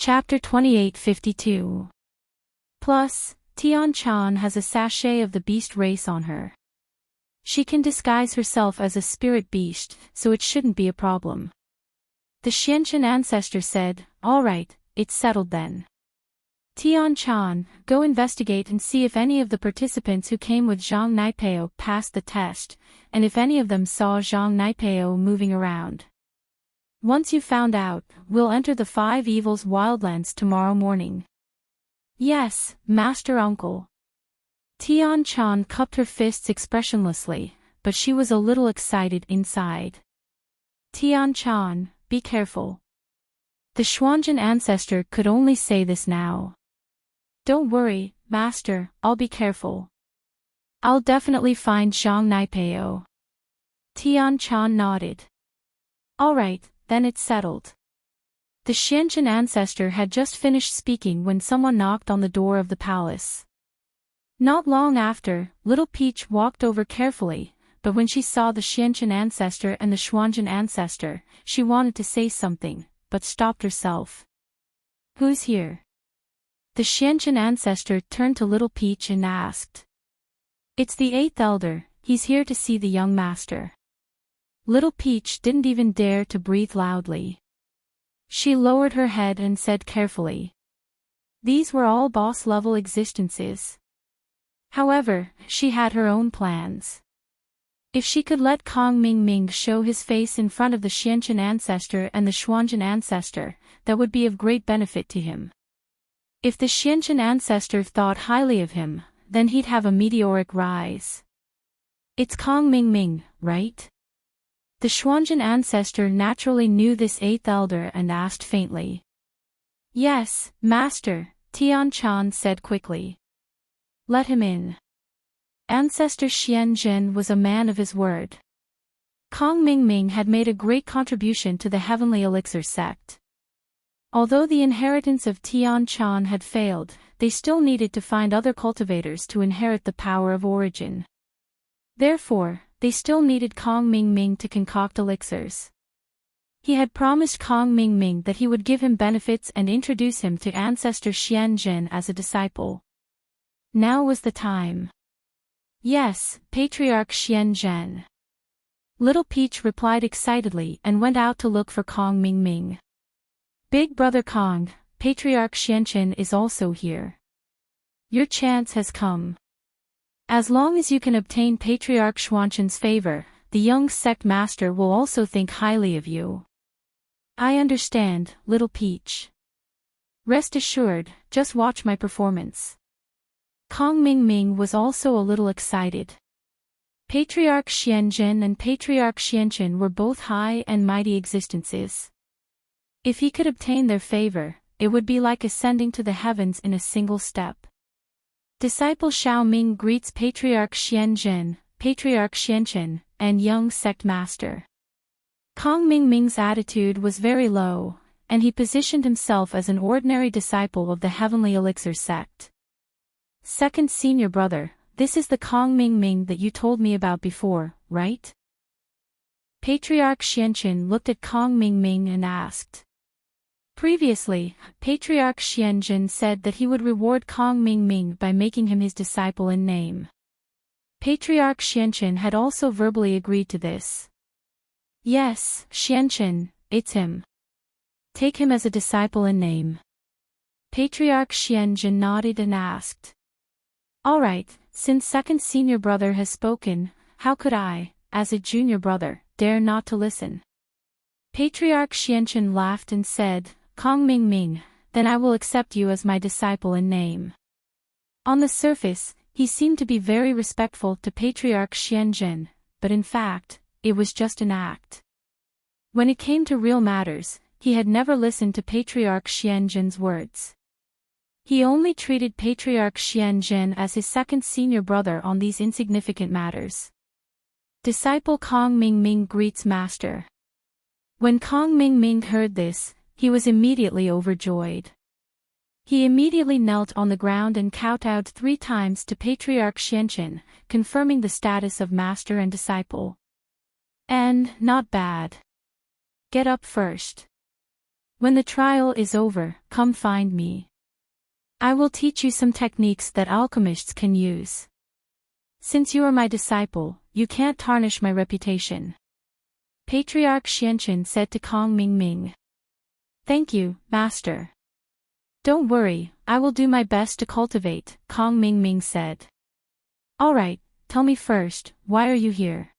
Chapter 2852. Plus, Tian-chan has a sachet of the beast race on her. She can disguise herself as a spirit beast, so it shouldn't be a problem. The Xianchen ancestor said, "All right, it's settled then. Tian-chan, go investigate and see if any of the participants who came with Zhang Naipeo passed the test, and if any of them saw Zhang Naipeo moving around. Once you've found out, we'll enter the Five Evils Wildlands tomorrow morning." "Yes, Master Uncle." Tian-chan cupped her fists expressionlessly, but she was a little excited inside. "Tian-chan, be careful." The Xuanzhen ancestor could only say this now. "Don't worry, Master, I'll be careful. I'll definitely find Zhang Naipeo." Tian-chan nodded. "All right, then it's settled." The Xianchen ancestor had just finished speaking when someone knocked on the door of the palace. Not long after, Little Peach walked over carefully, but when she saw the Xianchen ancestor and the Xuanzhen ancestor, she wanted to say something, but stopped herself. "Who's here?" The Xianchen ancestor turned to Little Peach and asked. "It's the 8th elder, he's here to see the young master." Little Peach didn't even dare to breathe loudly. She lowered her head and said carefully. These were all boss-level existences. However, she had her own plans. If she could let Kong Ming show his face in front of the Xianchen ancestor and the Xuanzhen ancestor, that would be of great benefit to him. If the Xianchen ancestor thought highly of him, then he'd have a meteoric rise. "It's Kong Ming, right?" The Xuanzhen ancestor naturally knew this 8th elder and asked faintly. "Yes, Master," Tian-chan said quickly. "Let him in." Ancestor Xianzhen was a man of his word. Kong Ming had made a great contribution to the Heavenly Elixir sect. Although the inheritance of Tian-chan had failed, they still needed to find other cultivators to inherit the power of origin. Therefore, they still needed Kong Ming to concoct elixirs. He had promised Kong Ming that he would give him benefits and introduce him to Ancestor Xianzhen as a disciple. Now was the time. "Yes, Patriarch Xianzhen." Little Peach replied excitedly and went out to look for Kong Ming. "Big Brother Kong, Patriarch Xianzhen is also here. Your chance has come. As long as you can obtain Patriarch Xuanzhen's favor, the young sect master will also think highly of you." "I understand, Little Peach. Rest assured, just watch my performance." Kong Ming was also a little excited. Patriarch Xianzhen and Patriarch Xianzhen were both high and mighty existences. If he could obtain their favor, it would be like ascending to the heavens in a single step. Disciple Xiao Ming greets Patriarch Xianzhen, Patriarch Xianzhen, and young sect master. Kong Ming's attitude was very low, and he positioned himself as an ordinary disciple of the Heavenly Elixir sect. "Second senior brother, this is the Kong Ming that you told me about before, right?" Patriarch Xianzhen looked at Kong Ming and asked. Previously, Patriarch Xianzhen said that he would reward Kong Ming by making him his disciple in name. Patriarch Xianzhen had also verbally agreed to this. "Yes, Xianzhen, it's him. Take him as a disciple in name." Patriarch Xianzhen nodded and asked. "All right, since second senior brother has spoken, how could I, as a junior brother, dare not to listen?" Patriarch Xianzhen laughed and said, "Kong Ming, then I will accept you as my disciple in name." On the surface, he seemed to be very respectful to Patriarch Xianzhen, but in fact, it was just an act. When it came to real matters, he had never listened to Patriarch Xianzhen's words. He only treated Patriarch Xianzhen as his second senior brother on these insignificant matters. Disciple Kong Ming greets Master. When Kong Ming heard this, he was immediately overjoyed. He immediately knelt on the ground and kowtowed 3 times to Patriarch Xianzhen, confirming the status of master and disciple. "And, not bad. Get up first." When the trial is over, come find me. I will teach you some techniques that alchemists can use. Since you are my disciple, you can't tarnish my reputation. Patriarch Xianchen said to Kong Mingming. Thank you, Master. Don't worry, I will do my best to cultivate, Kong Mingming said. Alright, tell me first, why are you here?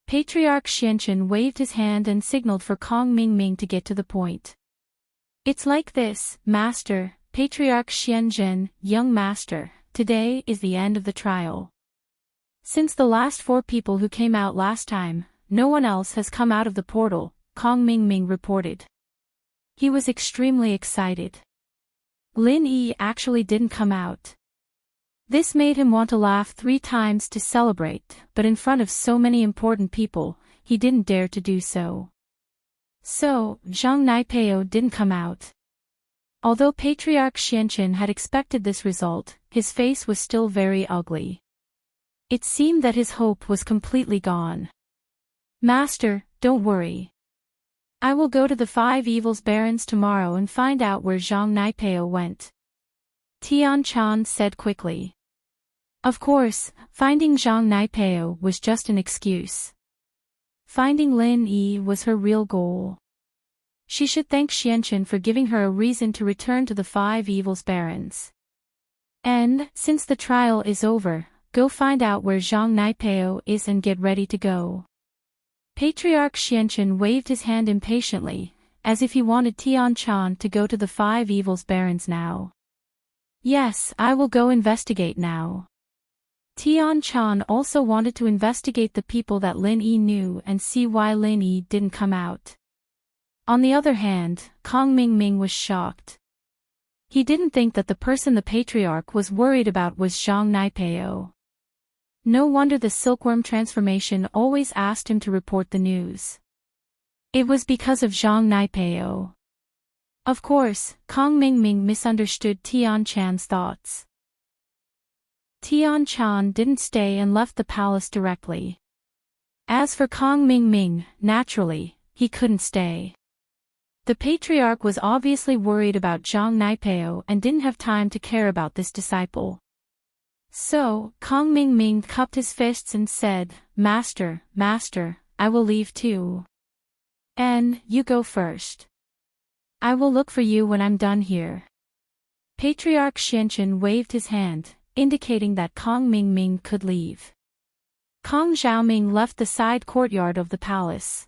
Patriarch Xianchen waved his hand and signaled for Kong Mingming to get to the point. It's like this, Master, Patriarch Xianzhen, young master, today is the end of the trial. Since the last 4 people who came out last time, no one else has come out of the portal, Kong Mingming reported. He was extremely excited. Lin Yi actually didn't come out. This made him want to laugh 3 times to celebrate, but in front of so many important people, he didn't dare to do so. So, Zhang Naipeo didn't come out. Although Patriarch Xianchen had expected this result, his face was still very ugly. It seemed that his hope was completely gone. Master, don't worry. I will go to the 5 Evils Barons tomorrow and find out where Zhang Naipeo went. Tian Chan said quickly. Of course, finding Zhang Naipeo was just an excuse. Finding Lin Yi was her real goal. She should thank Xianchen for giving her a reason to return to the 5 Evils Barons. And, since the trial is over, go find out where Zhang Naipeo is and get ready to go. Patriarch Xianchen waved his hand impatiently, as if he wanted Tian Chan to go to the 5 Evils Barons now. Yes, I will go investigate now. Tian Chan also wanted to investigate the people that Lin Yi knew and see why Lin Yi didn't come out. On the other hand, Kong Mingming was shocked. He didn't think that the person the Patriarch was worried about was Zhang Naipeo. No wonder the silkworm transformation always asked him to report the news. It was because of Zhang Naipeo. Of course, Kong Mingming misunderstood Tian Chan's thoughts. Tian Chan didn't stay and left the palace directly. As for Kong Mingming, naturally, he couldn't stay. The Patriarch was obviously worried about Zhang Naipeo and didn't have time to care about this disciple. So, Kong Mingming cupped his fists and said, Master, Master, I will leave too. And, you go first. I will look for you when I'm done here. Patriarch Xianchen waved his hand, indicating that Kong Mingming could leave. Kong Xiaoming left the side courtyard of the palace.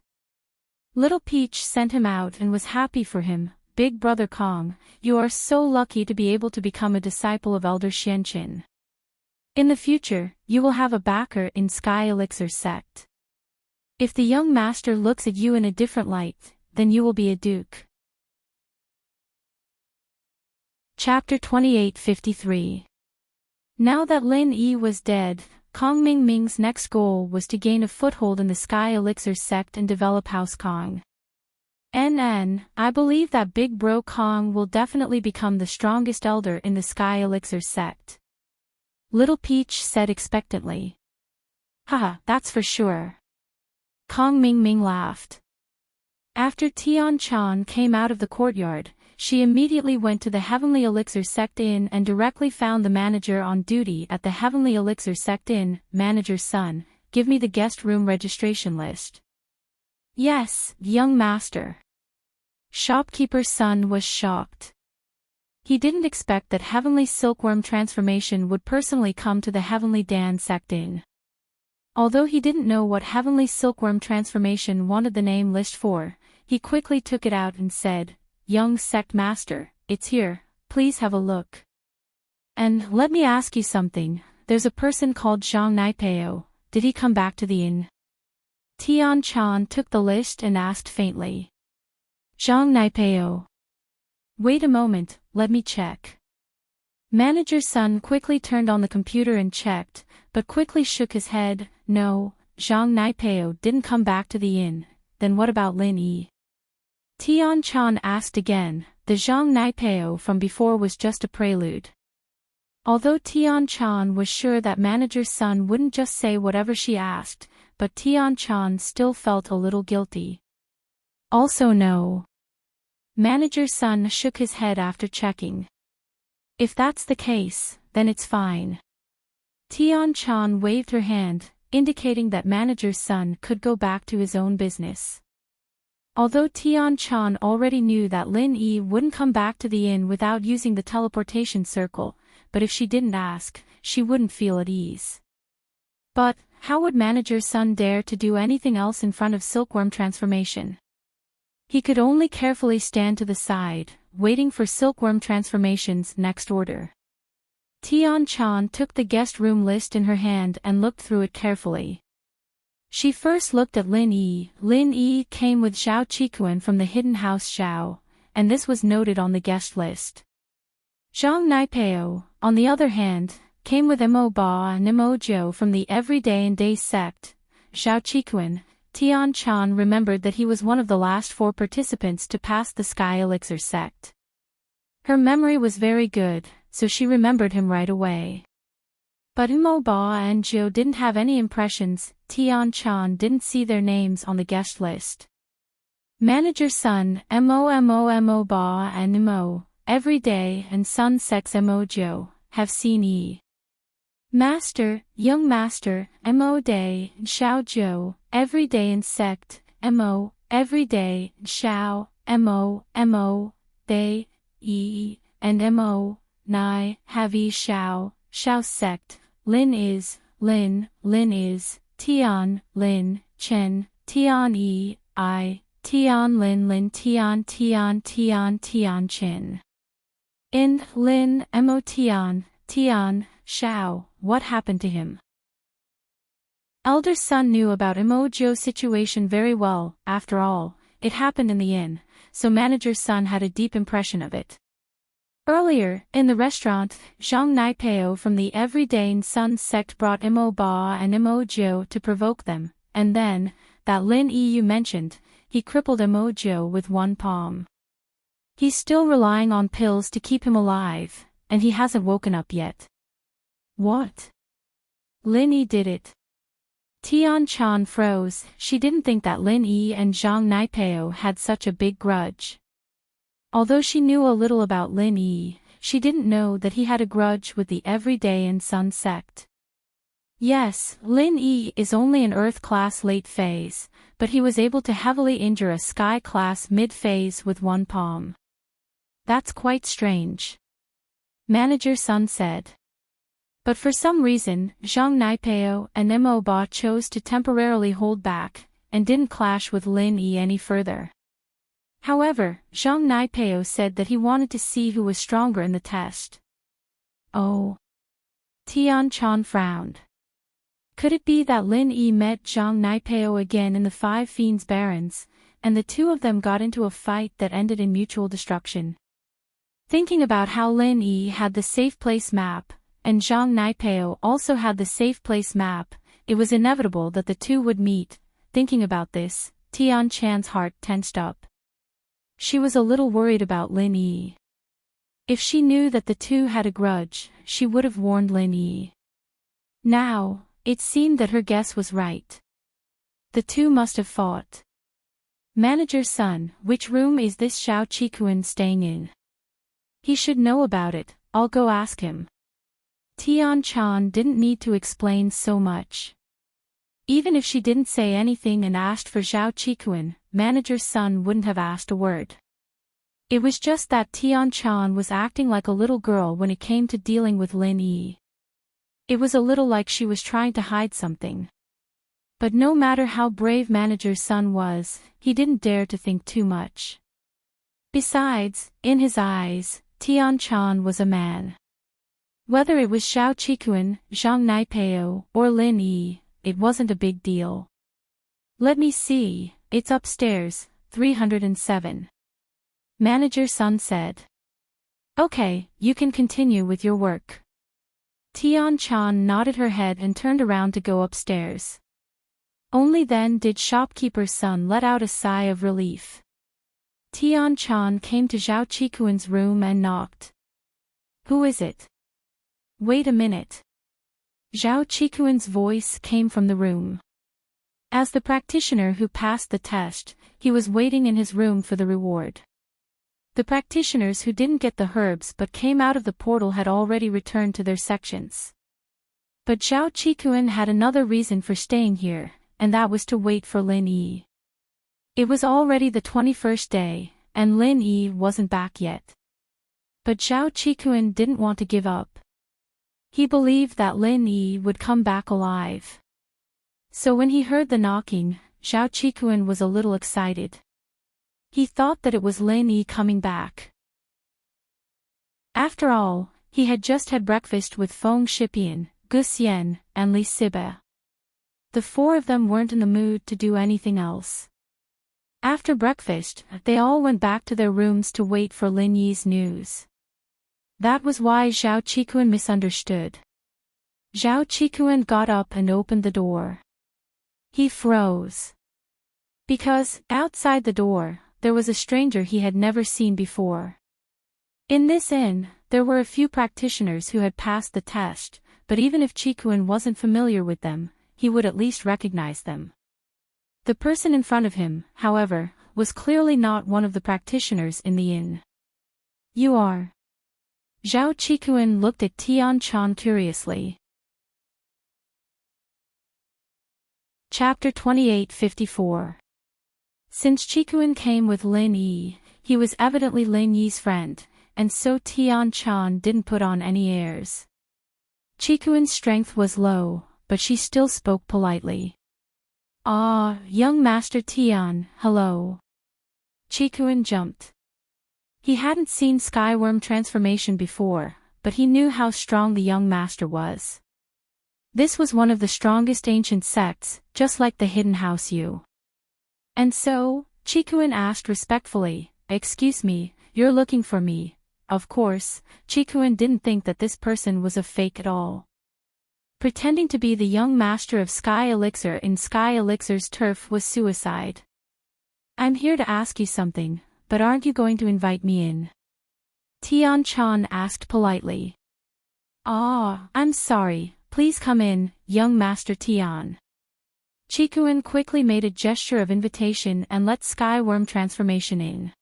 Little Peach sent him out and was happy for him. Big brother Kong, you are so lucky to be able to become a disciple of Elder Xianchen. In the future, you will have a backer in Sky Elixir sect. If the young master looks at you in a different light, then you will be a duke. Chapter 2853. Now that Lin Yi was dead, Kong Mingming's next goal was to gain a foothold in the Sky Elixir sect and develop House Kong. I believe that Big Bro Kong will definitely become the strongest elder in the Sky Elixir sect. Little Peach said expectantly. Haha, that's for sure. Kong Mingming laughed. After Tian Chan came out of the courtyard, she immediately went to the Heavenly Elixir Sect Inn and directly found the manager on duty at the Heavenly Elixir Sect Inn. Manager's son, give me the guest room registration list. Yes, young master. Shopkeeper's son was shocked. He didn't expect that Heavenly Silkworm transformation would personally come to the Heavenly Dan Sect Inn. Although he didn't know what Heavenly Silkworm transformation wanted the name list for, he quickly took it out and said, Young Sect Master, it's here, please have a look. And let me ask you something, there's a person called Zhang Naipeo, did he come back to the inn? Tian Chan took the list and asked faintly. Zhang Naipeo. Wait a moment, let me check. Manager's son quickly turned on the computer and checked, but quickly shook his head. No, Zhang Naipeo didn't come back to the inn. Then what about Lin Yi? Tian Chan asked again. The Zhang Naipeo from before was just a prelude. Although Tian Chan was sure that manager's son wouldn't just say whatever she asked, but Tian Chan still felt a little guilty. Also no. Manager's son shook his head after checking. If that's the case, then it's fine. Tian-chan waved her hand, indicating that manager's son could go back to his own business. Although Tian-chan already knew that Lin Yi wouldn't come back to the inn without using the teleportation circle, but if she didn't ask, she wouldn't feel at ease. But, how would manager's son dare to do anything else in front of silkworm transformation? He could only carefully stand to the side, waiting for silkworm transformation's next order. Tian-chan took the guest room list in her hand and looked through it carefully. She first looked at Lin Yi. Lin Yi came with Zhao Qikuan from the hidden house Zhao, and this was noted on the guest list. Zhang Naipeo, on the other hand, came with Mo Ba and Mo Zhou from the Everyday and Day sect. Zhao Qikuan, Tian-chan remembered that he was one of the last 4 participants to pass the Sky Elixir sect. Her memory was very good, so she remembered him right away. But Mo Ba and Zhou didn't have any impressions. Tian-chan didn't see their names on the guest list. Manager's son, Mo Ba and Mo, Everyday and Sun Sex Mo Zhou, have seen Yi. Master, Young Master, Mo Day, Xiao Zhou, Everyday and Sect, Mo, Everyday, Xiao, Mo, Day, Yi, and Mo, Nai, have Yi Xiao, Xiao Sect, Lin is, Tian, Lin, Chen, Tian Yi, I, Tian Lin Tian Chin. In, Lin, Mo Tian, Xiao, what happened to him? Elder son knew about Mo Zhou's situation very well. After all, it happened in the inn, so manager's son had a deep impression of it. Earlier, in the restaurant, Zhang Naipeo from the Everyday and Sun sect brought Mo Ba and Mo Zhou to provoke them, and then, that Lin Yi you mentioned, he crippled Mo Zhou with one palm. He's still relying on pills to keep him alive, and he hasn't woken up yet. What? Lin Yi did it. Tian-chan froze. She didn't think that Lin Yi and Zhang Naipeo had such a big grudge. Although she knew a little about Lin Yi, she didn't know that he had a grudge with the Everyday and Sun sect. Yes, Lin Yi is only an Earth class late phase, but he was able to heavily injure a Sky class mid phase with one palm. That's quite strange. Manager Sun said. But for some reason, Zhang Naipeo and Mo Ba chose to temporarily hold back, and didn't clash with Lin Yi any further. However, Zhang Naipeo said that he wanted to see who was stronger in the test. Oh. Tian-chan frowned. Could it be that Lin Yi met Zhang Naipeo again in the Five Fiends Barrens, and the two of them got into a fight that ended in mutual destruction? Thinking about how Lin Yi had the safe place map, and Zhang Naipeo also had the safe place map, it was inevitable that the two would meet. Thinking about this, Tian-chan's heart tensed up. She was a little worried about Lin Yi. If she knew that the two had a grudge, she would have warned Lin Yi. Now, it seemed that her guess was right. The two must have fought. Manager's son, which room is this Zhao Qikuan staying in? He should know about it, I'll go ask him. Tian-chan didn't need to explain so much. Even if she didn't say anything and asked for Zhao Qikuan, manager's son wouldn't have asked a word. It was just that Tian-chan was acting like a little girl when it came to dealing with Lin Yi. It was a little like she was trying to hide something. But no matter how brave manager's son was, he didn't dare to think too much. Besides, in his eyes, Tian-chan was a man. Whether it was Zhao Qikuan, Zhang Naipeo, or Lin Yi, it wasn't a big deal. Let me see, it's upstairs, 307. Manager's son said. Okay, you can continue with your work. Tian-chan nodded her head and turned around to go upstairs. Only then did shopkeeper's son let out a sigh of relief. Tian-chan came to Zhao Qikuan's room and knocked. Who is it? Wait a minute. Zhao Qikuan's voice came from the room. As the practitioner who passed the test, he was waiting in his room for the reward. The practitioners who didn't get the herbs but came out of the portal had already returned to their sections. But Zhao Qikuan had another reason for staying here, and that was to wait for Lin Yi. It was already the 21st day, and Lin Yi wasn't back yet. But Zhao Qikuan didn't want to give up. He believed that Lin Yi would come back alive. So when he heard the knocking, Zhao Qikuan was a little excited. He thought that it was Lin Yi coming back. After all, he had just had breakfast with Feng Shipian, Gu Xian, and Li Siba. The four of them weren't in the mood to do anything else. After breakfast, they all went back to their rooms to wait for Lin Yi's news. That was why Zhao Qikuan misunderstood. Zhao Qikuan got up and opened the door. He froze. Because, outside the door, there was a stranger he had never seen before. In this inn, there were a few practitioners who had passed the test, but even if Qikuan wasn't familiar with them, he would at least recognize them. The person in front of him, however, was clearly not one of the practitioners in the inn. You are. Zhao Qikuan looked at Tian Chan curiously. Chapter 2854. Since Qikuan came with Lin Yi, he was evidently Lin Yi's friend, and so Tian Chan didn't put on any airs. Qikuan's strength was low, but she still spoke politely. Ah, young Master Tian, hello. Qikuan jumped. He hadn't seen Skyworm transformation before, but he knew how strong the young master was. This was one of the strongest ancient sects, just like the Hidden House Yu. And so, Qikuan asked respectfully, excuse me, you're looking for me. Of course, Qikuan didn't think that this person was a fake at all. Pretending to be the young master of Sky Elixir in Sky Elixir's turf was suicide. I'm here to ask you something, but aren't you going to invite me in? Tian Chan asked politely. Ah, I'm sorry, please come in, young Master Tian. Qikuan quickly made a gesture of invitation and let Skyworm transformation in.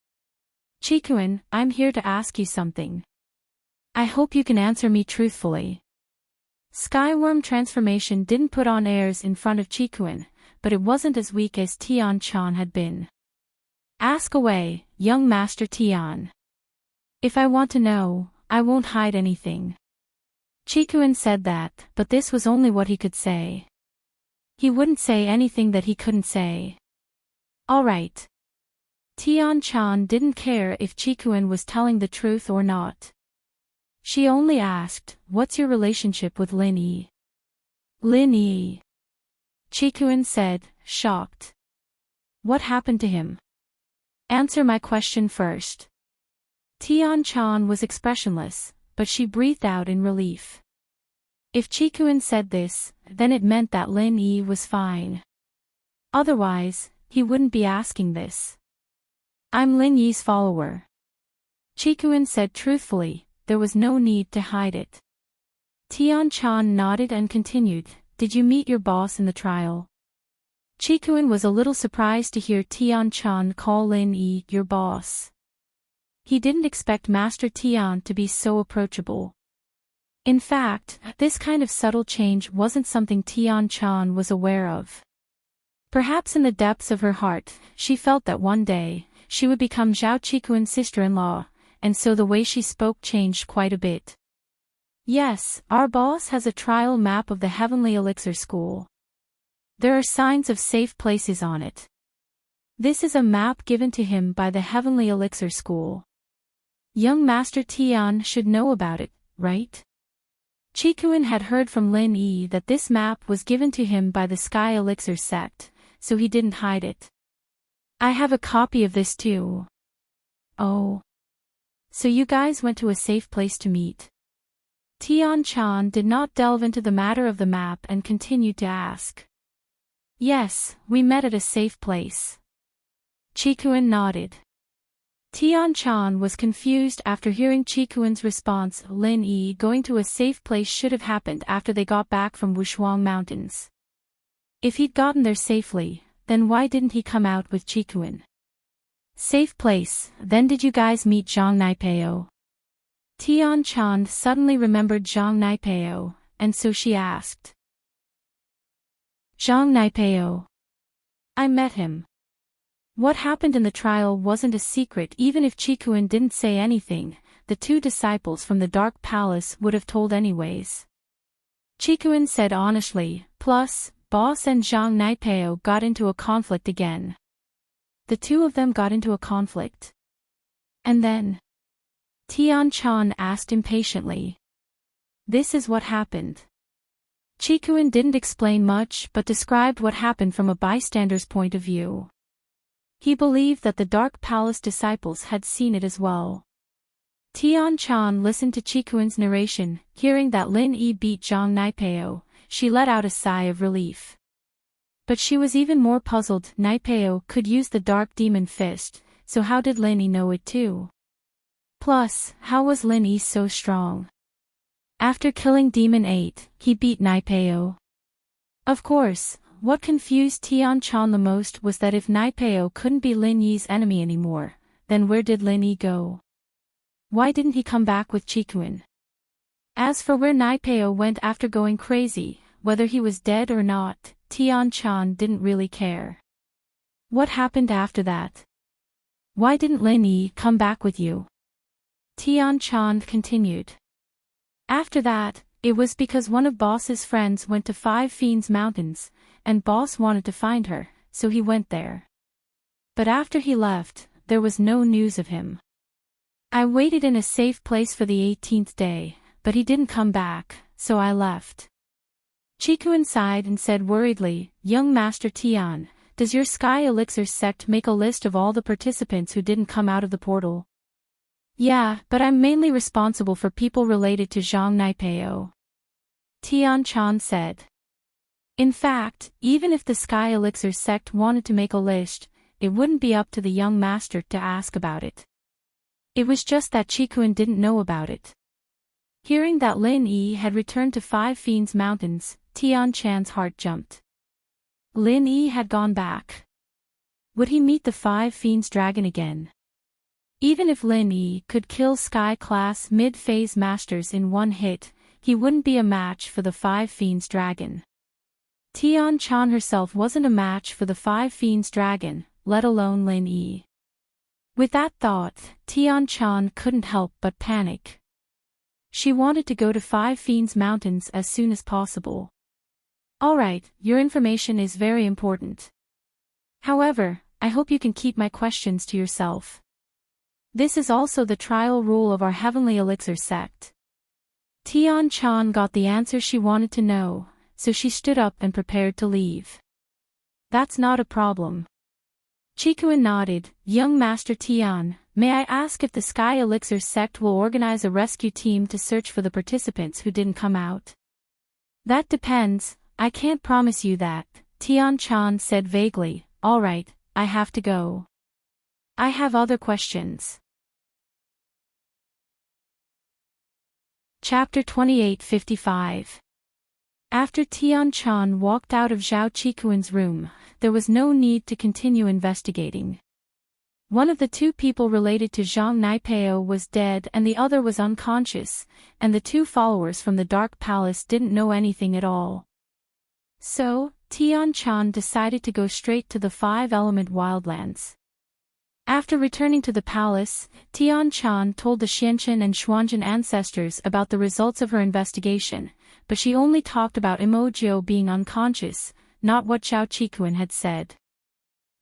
Qikuan, I'm here to ask you something. I hope you can answer me truthfully. Skyworm transformation didn't put on airs in front of Qikuan, but it wasn't as weak as Tian Chan had been. Ask away, young Master Tian. If I want to know, I won't hide anything. Qikuan said that, but this was only what he could say. He wouldn't say anything that he couldn't say. All right. Tian Chan didn't care if Qikuan was telling the truth or not. She only asked, what's your relationship with Lin Yi? Lin Yi. Qikuan said, shocked. What happened to him? Answer my question first. Tian Chan was expressionless, but she breathed out in relief. If Qikuan said this, then it meant that Lin Yi was fine. Otherwise, he wouldn't be asking this. I'm Lin Yi's follower. Qikuan said truthfully, there was no need to hide it. Tian Chan nodded and continued, did you meet your boss in the trial? Qikuan was a little surprised to hear Tian Chan call Lin Yi your boss. He didn't expect Master Tian to be so approachable. In fact, this kind of subtle change wasn't something Tian Chan was aware of. Perhaps in the depths of her heart, she felt that one day, she would become Zhao Qikuan's sister-in-law, and so the way she spoke changed quite a bit. Yes, our boss has a trial map of the Heavenly Elixir School. There are signs of safe places on it. This is a map given to him by the Heavenly Elixir School. Young Master Tian should know about it, right? Qikuan had heard from Lin Yi that this map was given to him by the Sky Elixir sect, so he didn't hide it. I have a copy of this too. Oh. So you guys went to a safe place to meet. Tian Chan did not delve into the matter of the map and continued to ask. Yes, we met at a safe place. Qikuan nodded. Tian Chan was confused after hearing Qikuan's response. Lin Yi going to a safe place should have happened after they got back from Wushuang Mountains. If he'd gotten there safely, then why didn't he come out with Qikuan? Safe place. Then did you guys meet Zhang Naipeo? Tian Chan suddenly remembered Zhang Naipeo, and so she asked. Zhang Naipeo. I met him. What happened in the trial wasn't a secret. Even if Qikuan didn't say anything, the two disciples from the Dark Palace would have told anyways. Qikuan said honestly, plus, Boss and Zhang Naipeo got into a conflict again. The two of them got into a conflict. And then? Tian Chan asked impatiently. This is what happened. Qikuan didn't explain much but described what happened from a bystander's point of view. He believed that the Dark Palace disciples had seen it as well. Tian Chan listened to Qikuan's narration. Hearing that Lin Yi beat Zhang Naipeo, she let out a sigh of relief. But she was even more puzzled. Naipeo could use the Dark Demon Fist, so how did Lin Yi know it too? Plus, how was Lin Yi so strong? After killing Demon 8, he beat Naipeo. Of course, what confused Tian Chan the most was that if Naipeo couldn't be Lin Yi's enemy anymore, then where did Lin Yi go? Why didn't he come back with Qikuan? As for where Naipeo went after going crazy, whether he was dead or not, Tian Chan didn't really care. What happened after that? Why didn't Lin Yi come back with you? Tian Chan continued. After that, it was because one of Boss's friends went to Five Fiends Mountains, and Boss wanted to find her, so he went there. But after he left, there was no news of him. I waited in a safe place for the 18th day, but he didn't come back, so I left. Qikuan sighed and said worriedly, Young Master Tian, does your Sky Elixir sect make a list of all the participants who didn't come out of the portal? Yeah, but I'm mainly responsible for people related to Zhang Naipeo. Tian Chan said. In fact, even if the Sky Elixir sect wanted to make a list, it wouldn't be up to the young master to ask about it. It was just that Qikuan didn't know about it. Hearing that Lin Yi had returned to Five Fiends Mountains, Tian Chan's heart jumped. Lin Yi had gone back. Would he meet the Five Fiends Dragon again? Even if Lin Yi could kill Sky-class mid-phase masters in one hit, he wouldn't be a match for the Five Fiends Dragon. Tian Chan herself wasn't a match for the Five Fiends Dragon, let alone Lin Yi. With that thought, Tian Chan couldn't help but panic. She wanted to go to Five Fiends Mountains as soon as possible. Alright, your information is very important. However, I hope you can keep my questions to yourself. This is also the trial rule of our Heavenly Elixir sect. Tian Chan got the answer she wanted to know, so she stood up and prepared to leave. That's not a problem. Qikuan nodded. Young Master Tian, may I ask if the Sky Elixir sect will organize a rescue team to search for the participants who didn't come out? That depends, I can't promise you that, Tian Chan said vaguely. Alright, I have to go. I have other questions. Chapter 2855. After Tian Chan walked out of Zhao Qikuan's room, there was no need to continue investigating. One of the two people related to Zhang Naipeo was dead and the other was unconscious, and the two followers from the Dark Palace didn't know anything at all. So, Tian Chan decided to go straight to the Five-Element Wildlands. After returning to the palace, Tian Chan told the Xianchen and Xuanzhen ancestors about the results of her investigation, but she only talked about Imogio being unconscious, not what Zhao Qikuan had said.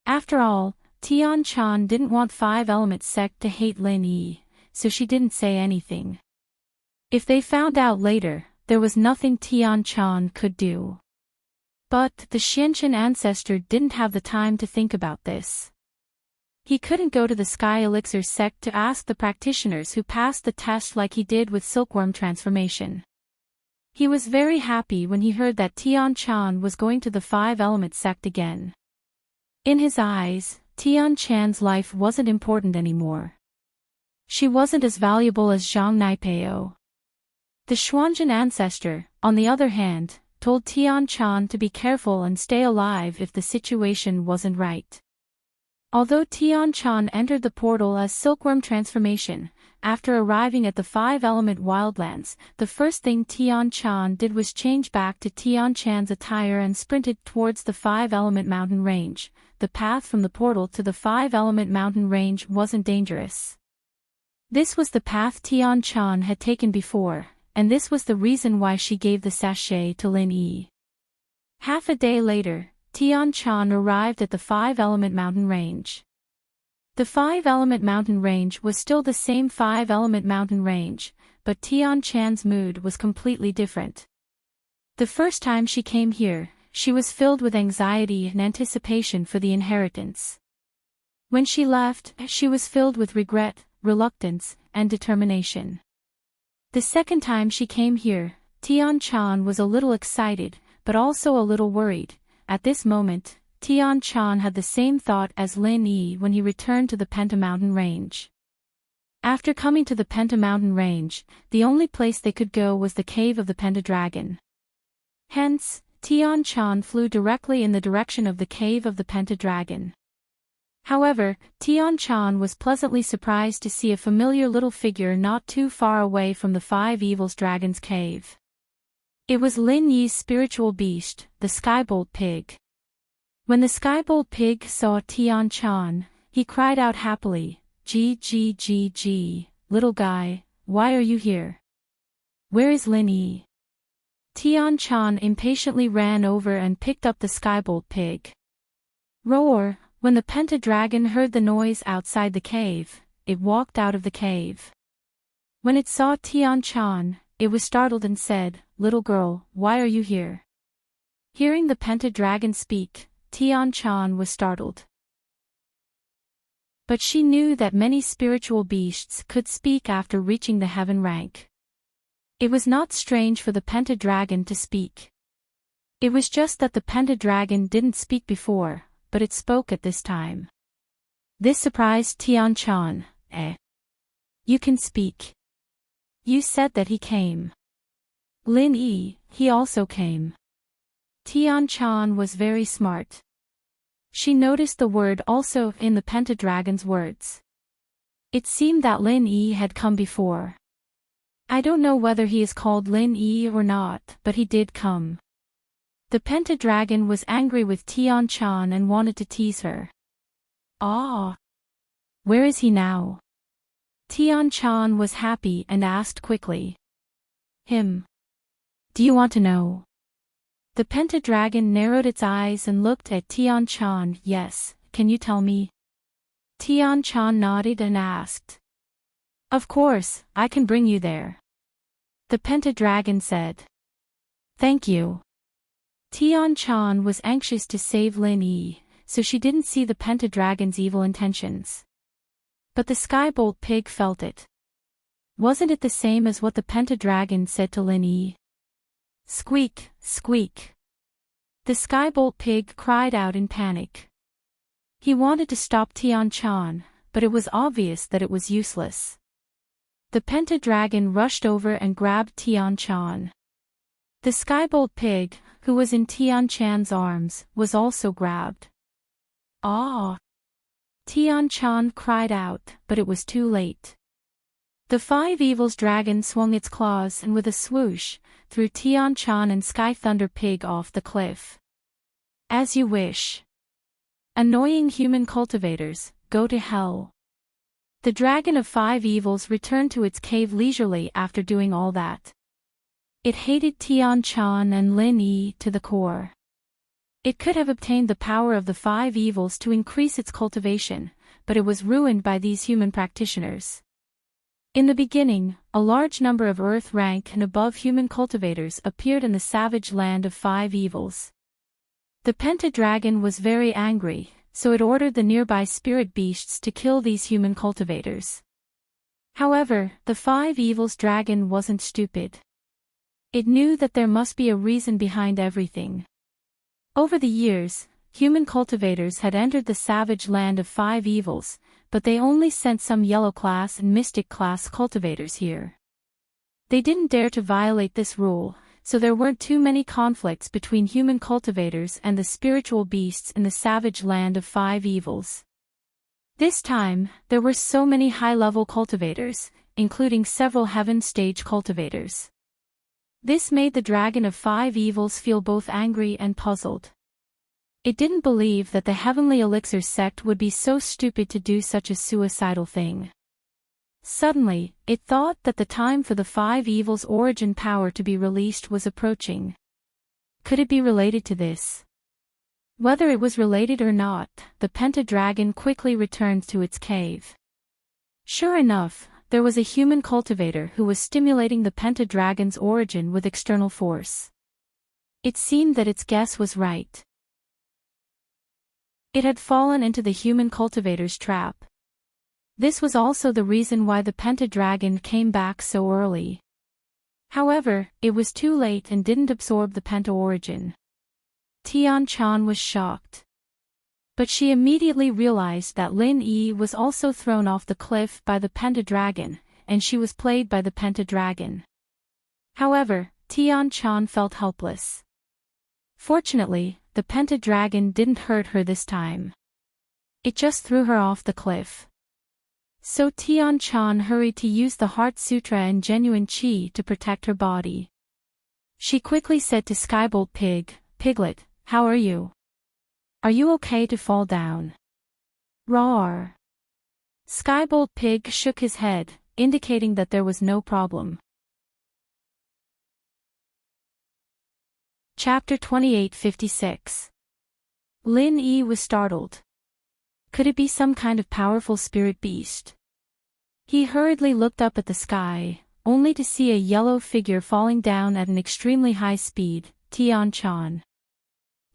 After all, Tian Chan didn't want Five-Element sect to hate Lin Yi, so she didn't say anything. If they found out later, there was nothing Tian Chan could do. But the Xianchen ancestor didn't have the time to think about this. He couldn't go to the Sky Elixir sect to ask the practitioners who passed the test like he did with Silkworm transformation. He was very happy when he heard that Tian Chan was going to the Five-Element sect again. In his eyes, Tian Chan's life wasn't important anymore. She wasn't as valuable as Zhang Naipeo. The Xuanzhen ancestor, on the other hand, told Tian Chan to be careful and stay alive if the situation wasn't right. Although Tian-chan entered the portal as silkworm transformation, after arriving at the five-element wildlands, the first thing Tian-chan did was change back to Tian-chan's attire and sprinted towards the five-element mountain range. The path from the portal to the five-element mountain range wasn't dangerous. This was the path Tian-chan had taken before, and this was the reason why she gave the sachet to Lin Yi. Half a day later, Tian-chan arrived at the five-element mountain range. The five-element mountain range was still the same five-element mountain range, but Tian-chan's mood was completely different. The first time she came here, she was filled with anxiety and anticipation for the inheritance. When she left, she was filled with regret, reluctance, and determination. The second time she came here, Tian-chan was a little excited, but also a little worried. At this moment, Tian-chan had the same thought as Lin Yi when he returned to the Penta Mountain Range. After coming to the Penta Mountain Range, the only place they could go was the cave of the Penta Dragon. Hence, Tian-chan flew directly in the direction of the cave of the Penta Dragon. However, Tian-chan was pleasantly surprised to see a familiar little figure not too far away from the Five Evils Dragon's cave. It was Lin Yi's spiritual beast, the Skybolt Pig. When the Skybolt Pig saw Tian-chan, he cried out happily, "Gee, little guy, why are you here? Where is Lin Yi?" Tian-chan impatiently ran over and picked up the Skybolt Pig. Roar! When the Penta Dragon heard the noise outside the cave, it walked out of the cave. When it saw Tian-chan, it was startled and said, "Little girl, why are you here?" Hearing the Penta Dragon speak, Tian-chan was startled. But she knew that many spiritual beasts could speak after reaching the heaven rank. It was not strange for the Penta Dragon to speak. It was just that the Penta Dragon didn't speak before, but it spoke at this time. This surprised Tian-chan. You can speak. You said that he came. Lin Yi, he also came. Tian-chan was very smart. She noticed the word also in the Penta Dragon's words. It seemed that Lin Yi had come before. I don't know whether he is called Lin Yi or not, but he did come. The Penta Dragon was angry with Tian-chan and wanted to tease her. Ah! Where is he now? Tian-chan was happy and asked quickly. Him. Do you want to know? The Penta Dragon narrowed its eyes and looked at Tian-chan. Yes, can you tell me? Tian-chan nodded and asked. Of course, I can bring you there. The Penta Dragon said. Thank you. Tian-chan was anxious to save Lin Yi, so she didn't see the Penta Dragon's evil intentions. But the Skybolt Pig felt it. Wasn't it the same as what the Penta Dragon said to Lin Yi? Squeak, squeak. The Skybolt Pig cried out in panic. He wanted to stop Tian-chan, but it was obvious that it was useless. The Penta Dragon rushed over and grabbed Tian-chan. The Skybolt Pig, who was in Tian-chan's arms, was also grabbed. Ah! Tian-chan cried out, but it was too late. The Five Evils Dragon swung its claws and with a swoosh, threw Tian-chan and Sky Thunder Pig off the cliff. As you wish. Annoying human cultivators, go to hell. The Dragon of Five Evils returned to its cave leisurely after doing all that. It hated Tian-chan and Lin Yi to the core. It could have obtained the power of the Five Evils to increase its cultivation, but it was ruined by these human practitioners. In the beginning, a large number of Earth rank and above human cultivators appeared in the savage land of Five Evils. The Penta Dragon was very angry, so it ordered the nearby spirit beasts to kill these human cultivators. However, the Five Evils Dragon wasn't stupid. It knew that there must be a reason behind everything. Over the years, human cultivators had entered the savage land of Five Evils, but they only sent some yellow class and mystic class cultivators here. They didn't dare to violate this rule, so there weren't too many conflicts between human cultivators and the spiritual beasts in the savage land of Five Evils. This time, there were so many high-level cultivators, including several heaven stage cultivators. This made the Dragon of Five Evils feel both angry and puzzled. It didn't believe that the Heavenly Elixir sect would be so stupid to do such a suicidal thing. Suddenly, it thought that the time for the Five Evils' origin power to be released was approaching. Could it be related to this? Whether it was related or not, the Pentadragon quickly returned to its cave. Sure enough, there was a human cultivator who was stimulating the Pentadragon's origin with external force. It seemed that its guess was right. It had fallen into the human cultivator's trap. This was also the reason why the Pentadragon came back so early. However, it was too late and didn't absorb the Penta origin. Tian-chan was shocked. But she immediately realized that Lin Yi was also thrown off the cliff by the Pentadragon, and she was played by the Pentadragon. However, Tian-chan felt helpless. Fortunately, the Pentadragon didn't hurt her this time. It just threw her off the cliff. So Tian-chan hurried to use the Heart Sutra and genuine Qi to protect her body. She quickly said to Skybolt Piglet, "How are you? Are you okay to fall down?" Roar. Skybolt Pig shook his head, indicating that there was no problem. Chapter 2856. Lin Yi was startled. Could it be some kind of powerful spirit beast? He hurriedly looked up at the sky, only to see a yellow figure falling down at an extremely high speed, Tian-chan.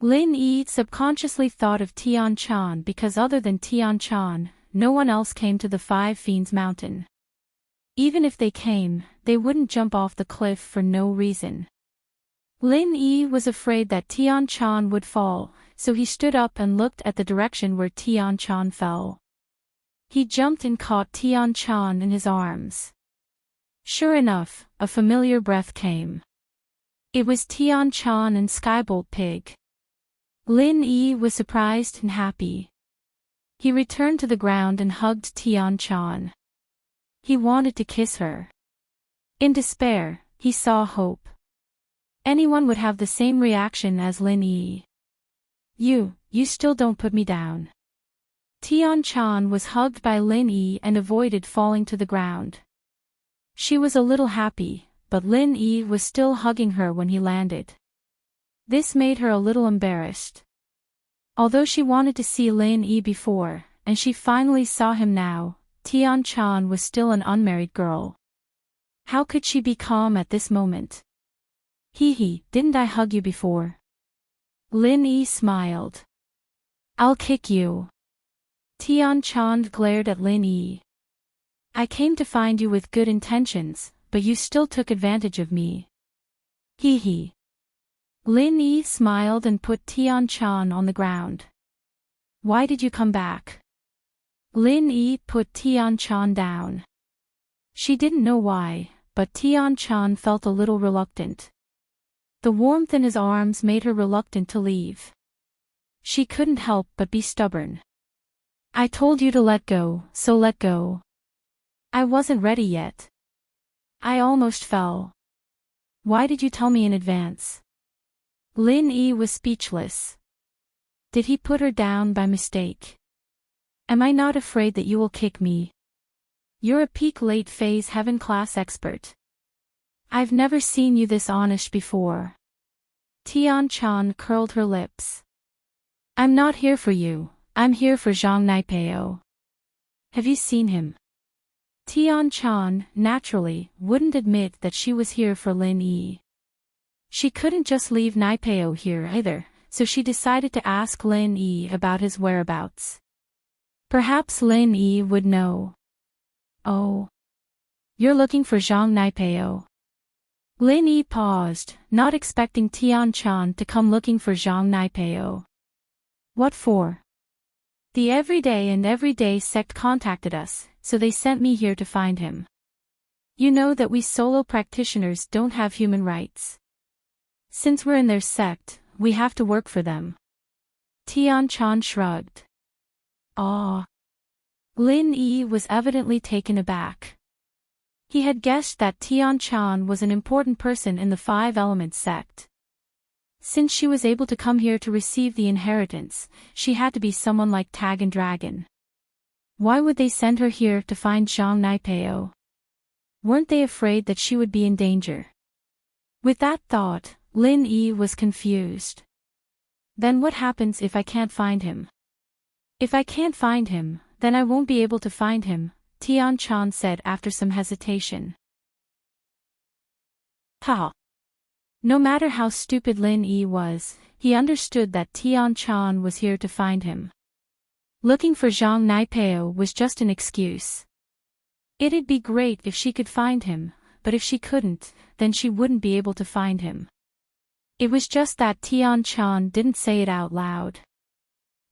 Lin Yi subconsciously thought of Tian-chan because other than Tian-chan, no one else came to the Five Fiends Mountain. Even if they came, they wouldn't jump off the cliff for no reason. Lin Yi was afraid that Tian-chan would fall, so he stood up and looked at the direction where Tian-chan fell. He jumped and caught Tian-chan in his arms. Sure enough, a familiar breath came. It was Tian-chan and Skybolt Pig. Lin Yi was surprised and happy. He returned to the ground and hugged Tian-chan. He wanted to kiss her. In despair, he saw hope. Anyone would have the same reaction as Lin Yi. You still don't put me down." Tian-chan was hugged by Lin Yi and avoided falling to the ground. She was a little happy, but Lin Yi was still hugging her when he landed. This made her a little embarrassed. Although she wanted to see Lin Yi before, and she finally saw him now, Tian-chan was still an unmarried girl. How could she be calm at this moment? Hee, didn't I hug you before?" Lin Yi smiled. "I'll kick you." Tian-chan glared at Lin Yi. "I came to find you with good intentions, but you still took advantage of me." Hee. Lin Yi smiled and put Tian-chan on the ground. "Why did you come back?" Lin Yi put Tian-chan down. She didn't know why, but Tian-chan felt a little reluctant. The warmth in his arms made her reluctant to leave. She couldn't help but be stubborn. "I told you to let go, so let go." "I wasn't ready yet. I almost fell." "Why did you tell me in advance?" Lin Yi was speechless. Did he put her down by mistake? "Am I not afraid that you will kick me? You're a peak late phase heaven class expert. I've never seen you this honest before." Tian-chan curled her lips. "I'm not here for you, I'm here for Zhang Naipeo. Have you seen him?" Tian-chan, naturally, wouldn't admit that she was here for Lin Yi. She couldn't just leave Naipeo here either, so she decided to ask Lin Yi about his whereabouts. Perhaps Lin Yi would know. "Oh. You're looking for Zhang Naipeo?" Lin Yi paused, not expecting Tian-chan to come looking for Zhang Naipeo. "What for?" "The Everyday sect contacted us, so they sent me here to find him. You know that we solo practitioners don't have human rights. Since we're in their sect, we have to work for them." Tian-chan shrugged. "Ah. Lin Yi was evidently taken aback. He had guessed that Tian Chan was an important person in the Five Elements sect. Since she was able to come here to receive the inheritance, she had to be someone like Tag and Dragon. Why would they send her here to find Zhang Naipeo? Weren't they afraid that she would be in danger? With that thought, Lin Yi was confused. Then what happens if I can't find him? If I can't find him, then I won't be able to find him, Tian Chan said after some hesitation. Ha! No matter how stupid Lin Yi was, he understood that Tian Chan was here to find him. Looking for Zhang Naipeo was just an excuse. It'd be great if she could find him, but if she couldn't, then she wouldn't be able to find him. It was just that Tian Chan didn't say it out loud.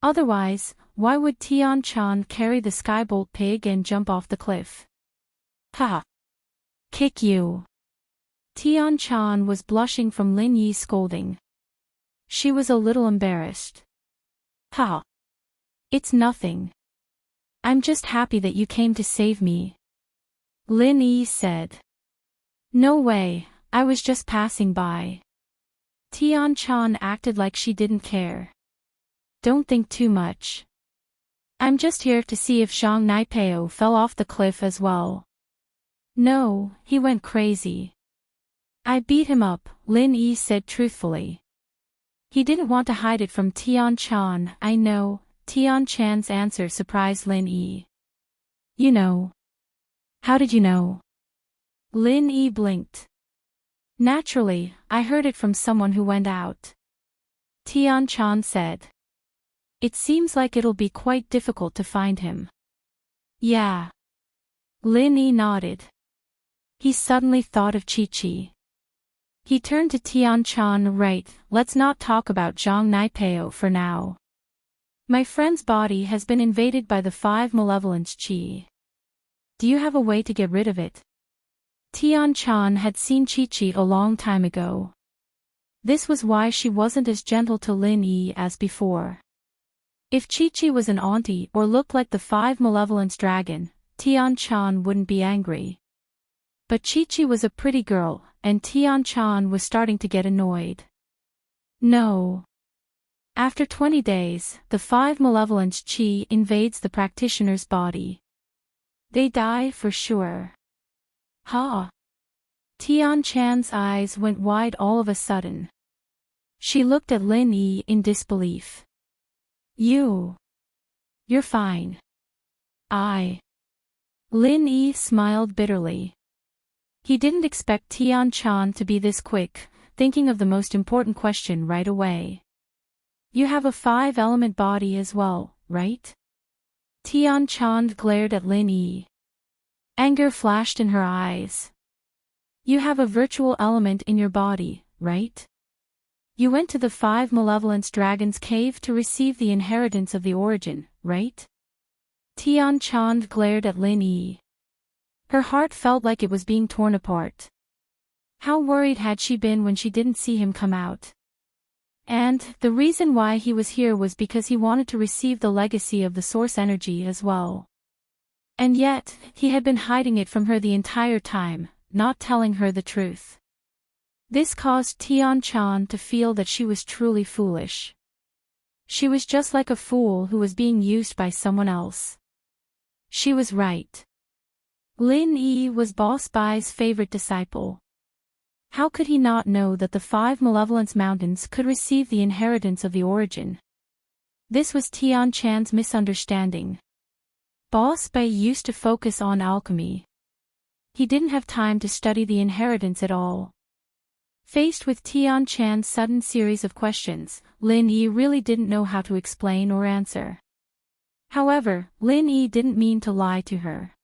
Otherwise, why would Tian Chan carry the skybolt pig and jump off the cliff? Ha! Kick you! Tian Chan was blushing from Lin Yi's scolding. She was a little embarrassed. Ha! It's nothing. I'm just happy that you came to save me. Lin Yi said. No way, I was just passing by. Tian Chan acted like she didn't care. Don't think too much. I'm just here to see if Zhang Naipeo fell off the cliff as well. No, he went crazy. I beat him up, Lin Yi said truthfully. He didn't want to hide it from Tian Chan. I know. Tian Chan's answer surprised Lin Yi. You know. How did you know? Lin Yi blinked. Naturally, I heard it from someone who went out. Tian Chan said. It seems like it'll be quite difficult to find him. Yeah. Lin Yi nodded. He suddenly thought of Chi-Chi. He turned to Tian Chan. Right, let's not talk about Zhang Naipeo for now. My friend's body has been invaded by the Five Malevolence Qi. Do you have a way to get rid of it? Tian Chan had seen Chi-Chi a long time ago. This was why she wasn't as gentle to Lin Yi as before. If Chi-Chi was an auntie or looked like the Five Malevolence Dragon, Tian Chan wouldn't be angry. But Chi-Chi was a pretty girl, and Tian Chan was starting to get annoyed. No. After 20 days, the Five Malevolence Qi invades the practitioner's body. They die for sure. Ha! Tian Chan's eyes went wide all of a sudden. She looked at Lin Yi in disbelief. You're fine. Lin Yi smiled bitterly. He didn't expect Tian Chan to be this quick, thinking of the most important question right away. You have a five-element body as well, right? Tian Chan glared at Lin Yi. Anger flashed in her eyes. You have a virtual element in your body, right? You went to the Five Malevolence Dragon's cave to receive the inheritance of the origin, right? Tian Chan glared at Lin Yi. Her heart felt like it was being torn apart. How worried had she been when she didn't see him come out? And the reason why he was here was because he wanted to receive the legacy of the source energy as well. And yet, he had been hiding it from her the entire time, not telling her the truth. This caused Tian Chan to feel that she was truly foolish. She was just like a fool who was being used by someone else. She was right. Lin Yi was Boss Bai's favorite disciple. How could he not know that the Five Malevolence Mountains could receive the inheritance of the origin? This was Tian Chan's misunderstanding. Boss Bai used to focus on alchemy. He didn't have time to study the inheritance at all. Faced with Tian Chan's sudden series of questions, Lin Yi really didn't know how to explain or answer. However, Lin Yi didn't mean to lie to her.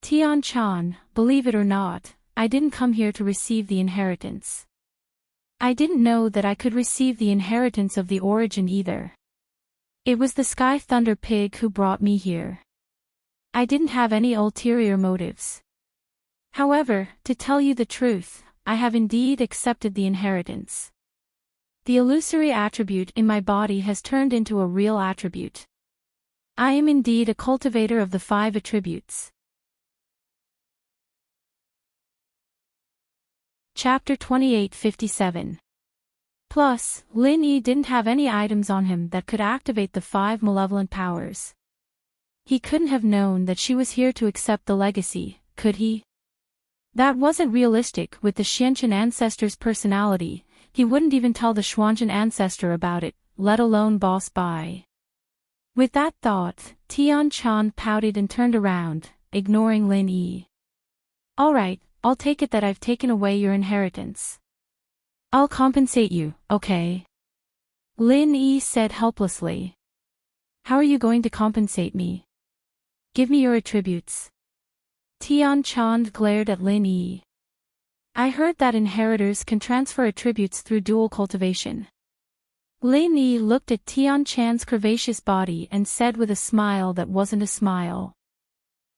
Tian Chan, believe it or not, I didn't come here to receive the inheritance. I didn't know that I could receive the inheritance of the origin either. It was the Sky Thunder Pig who brought me here. I didn't have any ulterior motives. However, to tell you the truth, I have indeed accepted the inheritance. The illusory attribute in my body has turned into a real attribute. I am indeed a cultivator of the 5 attributes. Chapter 2857. Plus, Lin Yi didn't have any items on him that could activate the 5 malevolent powers. He couldn't have known that she was here to accept the legacy, could he? That wasn't realistic with the Xiantian ancestor's personality. He wouldn't even tell the Xuanzhen ancestor about it, let alone Boss Bai. With that thought, Tian Chan pouted and turned around, ignoring Lin Yi. Alright, I'll take it that I've taken away your inheritance. I'll compensate you, okay? Lin Yi said helplessly. How are you going to compensate me? Give me your attributes. Tian Chan glared at Lin Yi. I heard that inheritors can transfer attributes through dual cultivation. Lin Yi looked at Tian Chan's curvaceous body and said with a smile that wasn't a smile.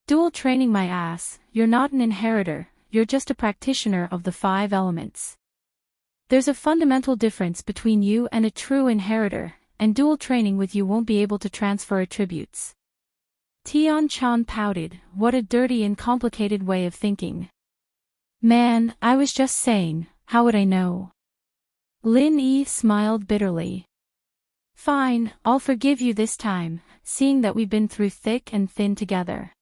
Dual training my ass, you're not an inheritor, you're just a practitioner of the 5 elements. There's a fundamental difference between you and a true inheritor, and dual training with you won't be able to transfer attributes. Tian Chan pouted, what a dirty and complicated way of thinking. Man, I was just saying, how would I know? Lin Yi smiled bitterly. Fine, I'll forgive you this time, seeing that we've been through thick and thin together.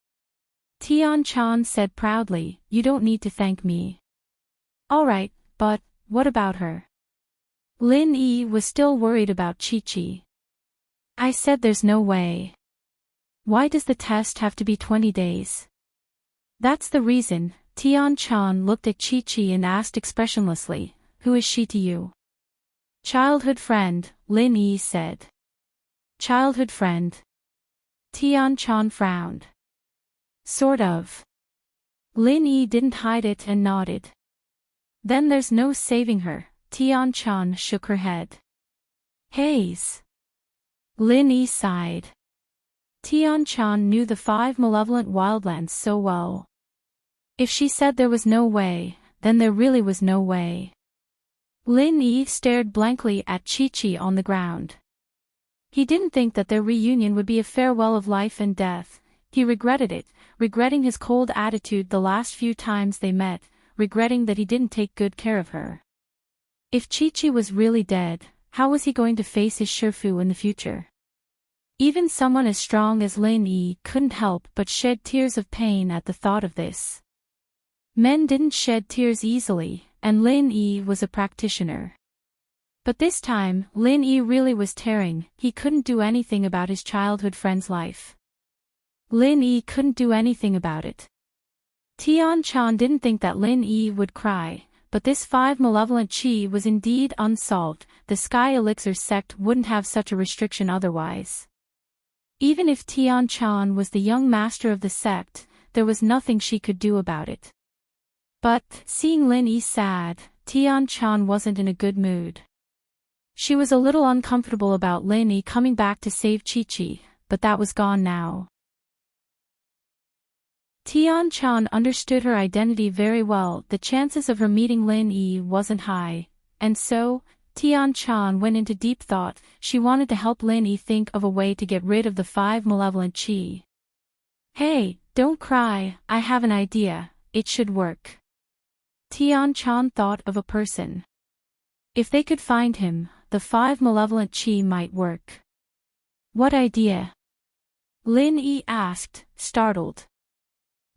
Tian Chan said proudly, you don't need to thank me. Alright, but, what about her? Lin Yi was still worried about Chi-Chi. I said there's no way. Why does the test have to be 20 days? That's the reason. Tian Chan looked at Chi-Chi and asked expressionlessly, who is she to you? Childhood friend, Lin Yi said. Childhood friend. Tian Chan frowned. Sort of. Lin Yi didn't hide it and nodded. Then there's no saving her. Tian Chan shook her head. Haze. Lin Yi sighed. Tian Chan knew the 5 malevolent wildlands so well. If she said there was no way, then there really was no way. Lin Yi stared blankly at Chi-Chi on the ground. He didn't think that their reunion would be a farewell of life and death. He regretted it, regretting his cold attitude the last few times they met, regretting that he didn't take good care of her. If Chi-Chi was really dead, how was he going to face his Shifu in the future? Even someone as strong as Lin Yi couldn't help but shed tears of pain at the thought of this. Men didn't shed tears easily, and Lin Yi was a practitioner. But this time, Lin Yi really was tearing. He couldn't do anything about his childhood friend's life. Lin Yi couldn't do anything about it. Tian Chan didn't think that Lin Yi would cry, but this 5 malevolent chi was indeed unsolved. The Sky Elixir sect wouldn't have such a restriction otherwise. Even if Tian Chan was the young master of the sect, there was nothing she could do about it. But, seeing Lin Yi sad, Tian Chan wasn't in a good mood. She was a little uncomfortable about Lin Yi coming back to save Chi-Chi, but that was gone now. Tian Chan understood her identity very well. The chances of her meeting Lin Yi wasn't high, and so, Tian Chan went into deep thought. She wanted to help Lin Yi think of a way to get rid of the 5 malevolent chi. Hey, don't cry, I have an idea, it should work. Tian Chan thought of a person. If they could find him, the 5 malevolent chi might work. What idea? Lin Yi asked, startled.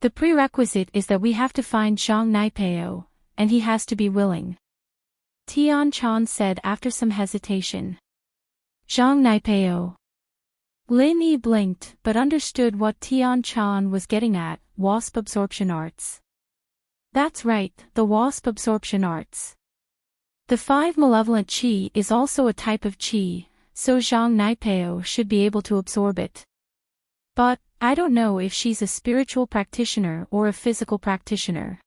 The prerequisite is that we have to find Zhang Naipeo, and he has to be willing. Tian Chan said after some hesitation. Zhang Naipeo. Lin Yi blinked but understood what Tian Chan was getting at, wasp absorption arts. That's right, the wasp absorption arts. The 5 malevolent chi is also a type of chi, so Zhang Naipeo should be able to absorb it. But, I don't know if she's a spiritual practitioner or a physical practitioner.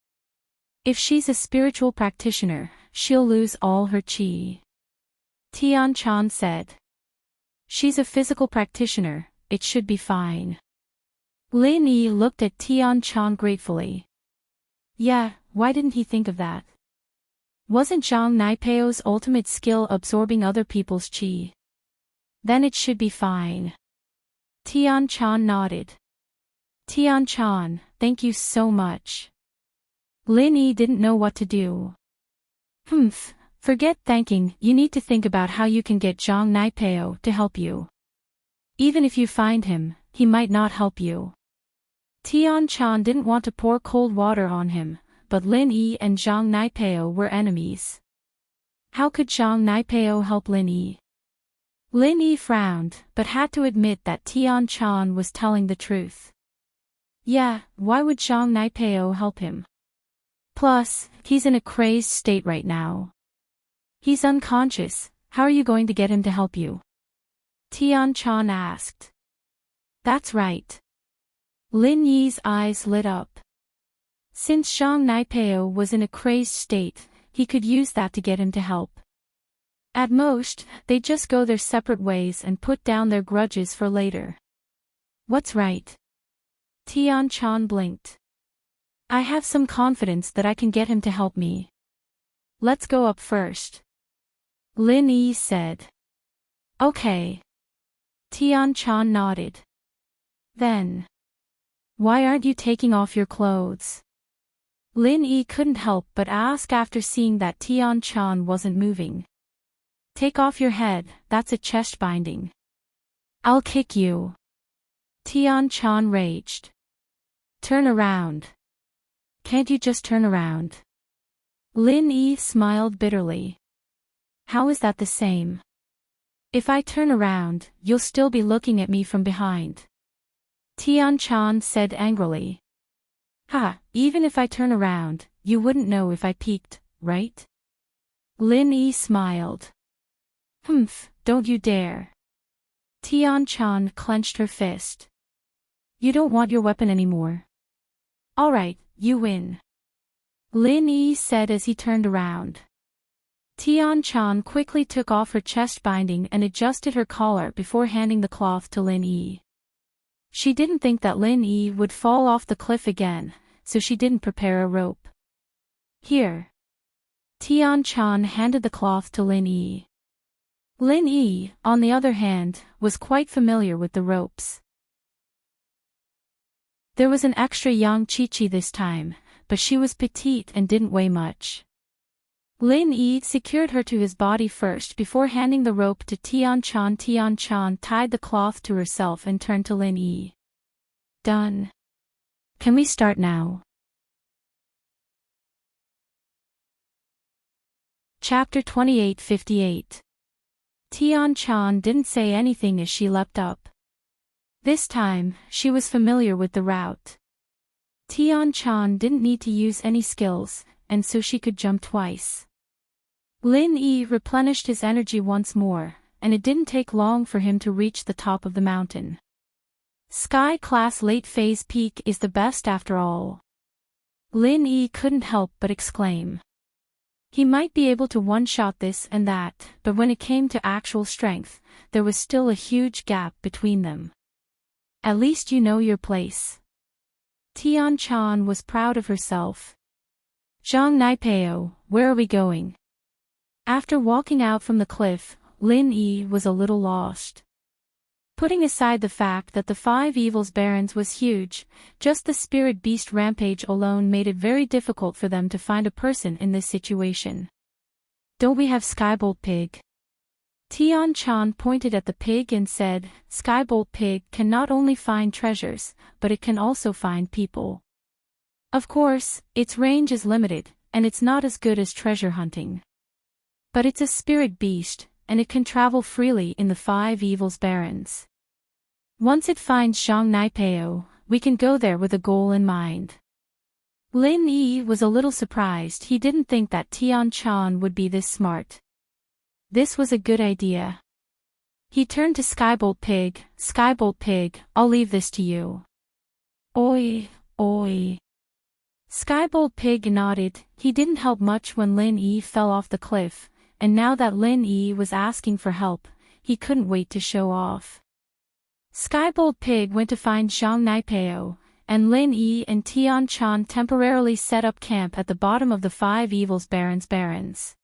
If she's a spiritual practitioner, she'll lose all her chi. Tian Chan said. She's a physical practitioner, it should be fine. Lin Yi looked at Tian Chan gratefully. Yeah, why didn't he think of that? Wasn't Zhang Naipeo's ultimate skill absorbing other people's chi? Then it should be fine. Tian-chan nodded. Tian-chan, thank you so much. Lin Yi didn't know what to do. Forget thanking, you need to think about how you can get Zhang Naipeo to help you. Even if you find him, he might not help you. Tian-chan didn't want to pour cold water on him, but Lin Yi and Zhang Naipeo were enemies. How could Zhang Naipeo help Lin Yi? Lin Yi frowned, but had to admit that Tian-chan was telling the truth. Yeah, why would Zhang Naipeo help him? Plus, he's in a crazed state right now. He's unconscious, how are you going to get him to help you? Tian-chan asked. That's right. Lin Yi's eyes lit up. Since Zhang Naipeo was in a crazed state, he could use that to get him to help. At most, they'd just go their separate ways and put down their grudges for later. What's right? Tian-chan blinked. I have some confidence that I can get him to help me. Let's go up first. Lin Yi said. Okay. Tian-chan nodded. Then. Why aren't you taking off your clothes? Lin Yi couldn't help but ask after seeing that Tian-chan wasn't moving. Take off your head, that's a chest binding. I'll kick you. Tian-chan raged. Turn around. Can't you just turn around? Lin Yi smiled bitterly. How is that the same? If I turn around, you'll still be looking at me from behind. Tian-chan said angrily. Even if I turn around, you wouldn't know if I peeked, right? Lin Yi smiled. Don't you dare. Tian-chan clenched her fist. You don't want your weapon anymore. Alright, you win. Lin Yi said as he turned around. Tian-chan quickly took off her chest binding and adjusted her collar before handing the cloth to Lin Yi. She didn't think that Lin Yi would fall off the cliff again, so she didn't prepare a rope. Here. Tian-chan handed the cloth to Lin Yi. Lin Yi, on the other hand, was quite familiar with the ropes. There was an extra young Chi-Chi this time, but she was petite and didn't weigh much. Lin Yi secured her to his body first before handing the rope to Tian-chan. Tian-chan tied the cloth to herself and turned to Lin Yi. Done. Can we start now? Chapter 28:58. Tian-chan didn't say anything as she leapt up. This time, she was familiar with the route. Tian-chan didn't need to use any skills, and so she could jump twice. Lin Yi replenished his energy once more, and it didn't take long for him to reach the top of the mountain. Sky-class late-phase peak is the best after all. Lin Yi couldn't help but exclaim. He might be able to one-shot this and that, but when it came to actual strength, there was still a huge gap between them. At least you know your place. Tian-chan was proud of herself. Zhang Naipeo, where are we going? After walking out from the cliff, Lin Yi was a little lost. Putting aside the fact that the Five Evils Barrens was huge, just the Spirit Beast rampage alone made it very difficult for them to find a person in this situation. Don't we have Skybolt Pig? Tian-chan pointed at the pig and said, Skybolt Pig can not only find treasures, but it can also find people. Of course, its range is limited, and it's not as good as treasure hunting. But it's a spirit beast, and it can travel freely in the Five Evils Barrens. Once it finds Zhang Naipeo, we can go there with a goal in mind. Lin Yi was a little surprised. He didn't think that Tian-chan would be this smart. This was a good idea. He turned to Skybolt Pig. Skybolt Pig, I'll leave this to you. Oi, oi. Skybolt Pig nodded. He didn't help much when Lin Yi fell off the cliff, and now that Lin Yi was asking for help, he couldn't wait to show off. Skybolt Pig went to find Zhang Naipeo, and Lin Yi and Tian-chan temporarily set up camp at the bottom of the Five Evils Barrens.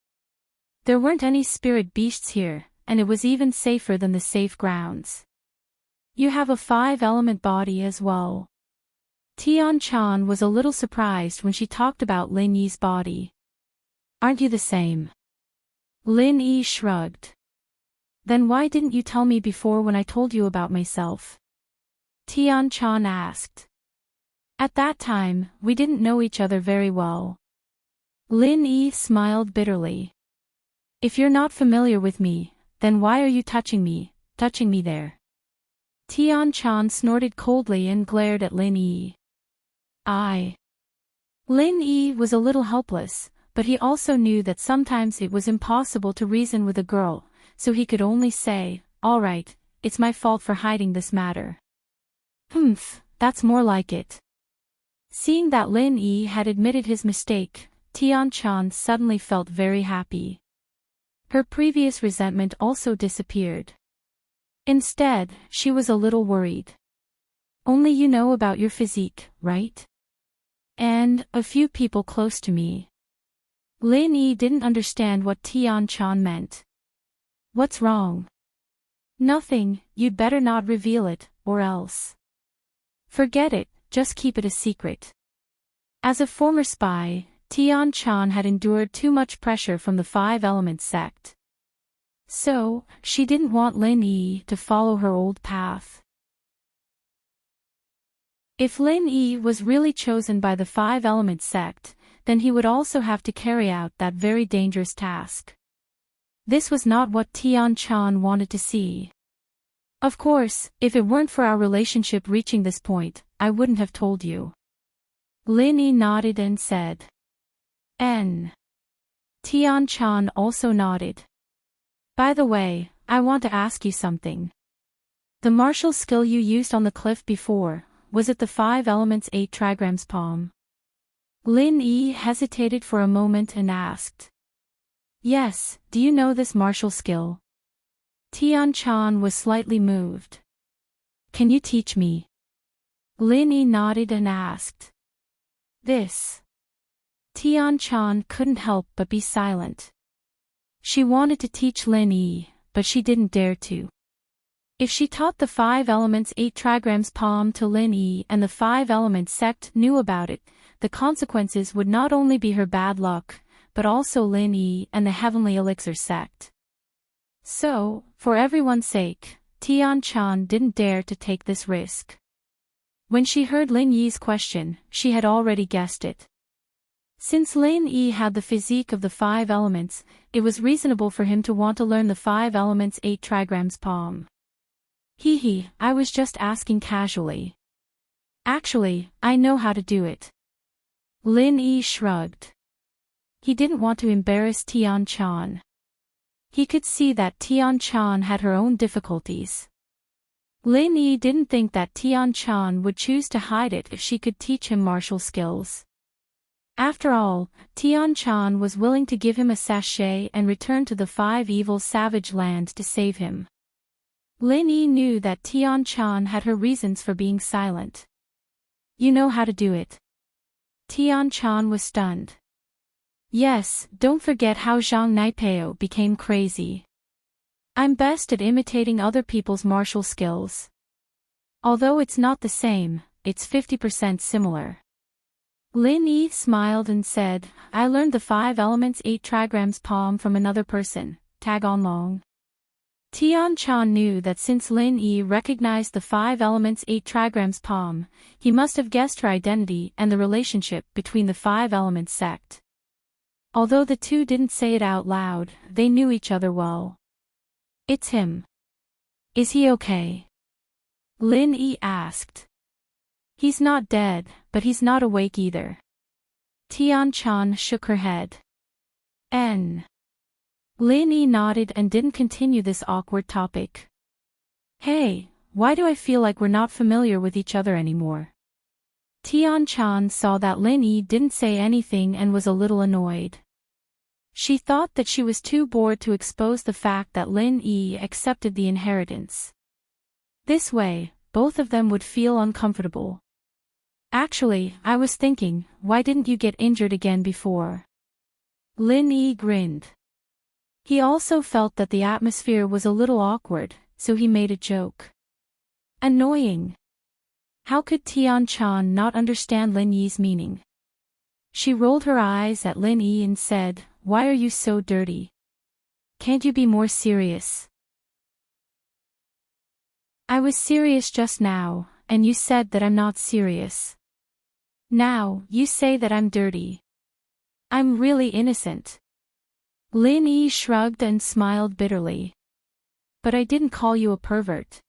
There weren't any spirit beasts here, and it was even safer than the safe grounds. You have a 5-element body as well. Tian-chan was a little surprised when she talked about Lin Yi's body. Aren't you the same? Lin Yi shrugged. Then why didn't you tell me before when I told you about myself? Tian-chan asked. At that time, we didn't know each other very well. Lin Yi smiled bitterly. If you're not familiar with me, then why are you touching me there? Tian-chan snorted coldly and glared at Lin Yi. Lin Yi was a little helpless, but he also knew that sometimes it was impossible to reason with a girl, so he could only say, all right, it's my fault for hiding this matter. Humph, that's more like it. Seeing that Lin Yi had admitted his mistake, Tian-chan suddenly felt very happy. Her previous resentment also disappeared. Instead, she was a little worried. Only you know about your physique, right? And a few people close to me. Lin Yi didn't understand what Tian-chan meant. What's wrong? Nothing, you'd better not reveal it, or else. Forget it, just keep it a secret. As a former spy, Tian-chan had endured too much pressure from the 5-element sect. So, she didn't want Lin Yi to follow her old path. If Lin Yi was really chosen by the 5-element sect, then he would also have to carry out that very dangerous task. This was not what Tian-chan wanted to see. Of course, if it weren't for our relationship reaching this point, I wouldn't have told you. Lin Yi nodded and said. Tian-chan also nodded. By the way, I want to ask you something. The martial skill you used on the cliff before, was it the 5 elements 8 trigrams palm? Lin Yi hesitated for a moment and asked. Yes, do you know this martial skill? Tian-chan was slightly moved. Can you teach me? Lin Yi nodded and asked. This. Tian-chan couldn't help but be silent. She wanted to teach Lin Yi, but she didn't dare to. If she taught the 5 elements 8 trigrams palm to Lin Yi and the 5-element sect knew about it, the consequences would not only be her bad luck, but also Lin Yi and the Heavenly Elixir sect. So, for everyone's sake, Tian-chan didn't dare to take this risk. When she heard Lin Yi's question, she had already guessed it. Since Lin Yi had the physique of the 5 elements, it was reasonable for him to want to learn the 5 elements 8 trigrams palm. I was just asking casually. Actually, I know how to do it. Lin Yi shrugged. He didn't want to embarrass Tian-chan. He could see that Tian-chan had her own difficulties. Lin Yi didn't think that Tian-chan would choose to hide it if she could teach him martial skills. After all, Tian-chan was willing to give him a sachet and return to the 5 evil savage land to save him. Lin Yi knew that Tian-chan had her reasons for being silent. You know how to do it. Tian-chan was stunned. Yes, don't forget how Zhang Naipeo became crazy. I'm best at imitating other people's martial skills. Although it's not the same, it's 50% similar. Lin Yi smiled and said, I learned the 5 elements 8 trigrams palm from another person, Tag On Long. Tian-chan knew that since Lin Yi recognized the 5 elements 8 trigrams palm, he must have guessed her identity and the relationship between the 5 elements sect. Although the two didn't say it out loud, they knew each other well. It's him. Is he okay? Lin Yi asked. He's not dead, but he's not awake either. Tian-chan shook her head. Lin Yi nodded and didn't continue this awkward topic. Hey, why do I feel like we're not familiar with each other anymore? Tian-chan saw that Lin Yi didn't say anything and was a little annoyed. She thought that she was too bored to expose the fact that Lin Yi accepted the inheritance. This way, both of them would feel uncomfortable. Actually, I was thinking, why didn't you get injured again before? Lin Yi grinned. He also felt that the atmosphere was a little awkward, so he made a joke. Annoying. How could Tian-chan not understand Lin Yi's meaning? She rolled her eyes at Lin Yi and said, "Why are you so dirty? Can't you be more serious?" "I was serious just now, and you said that I'm not serious. Now, you say that I'm dirty. I'm really innocent." Lin Yi shrugged and smiled bitterly. "But I didn't call you a pervert."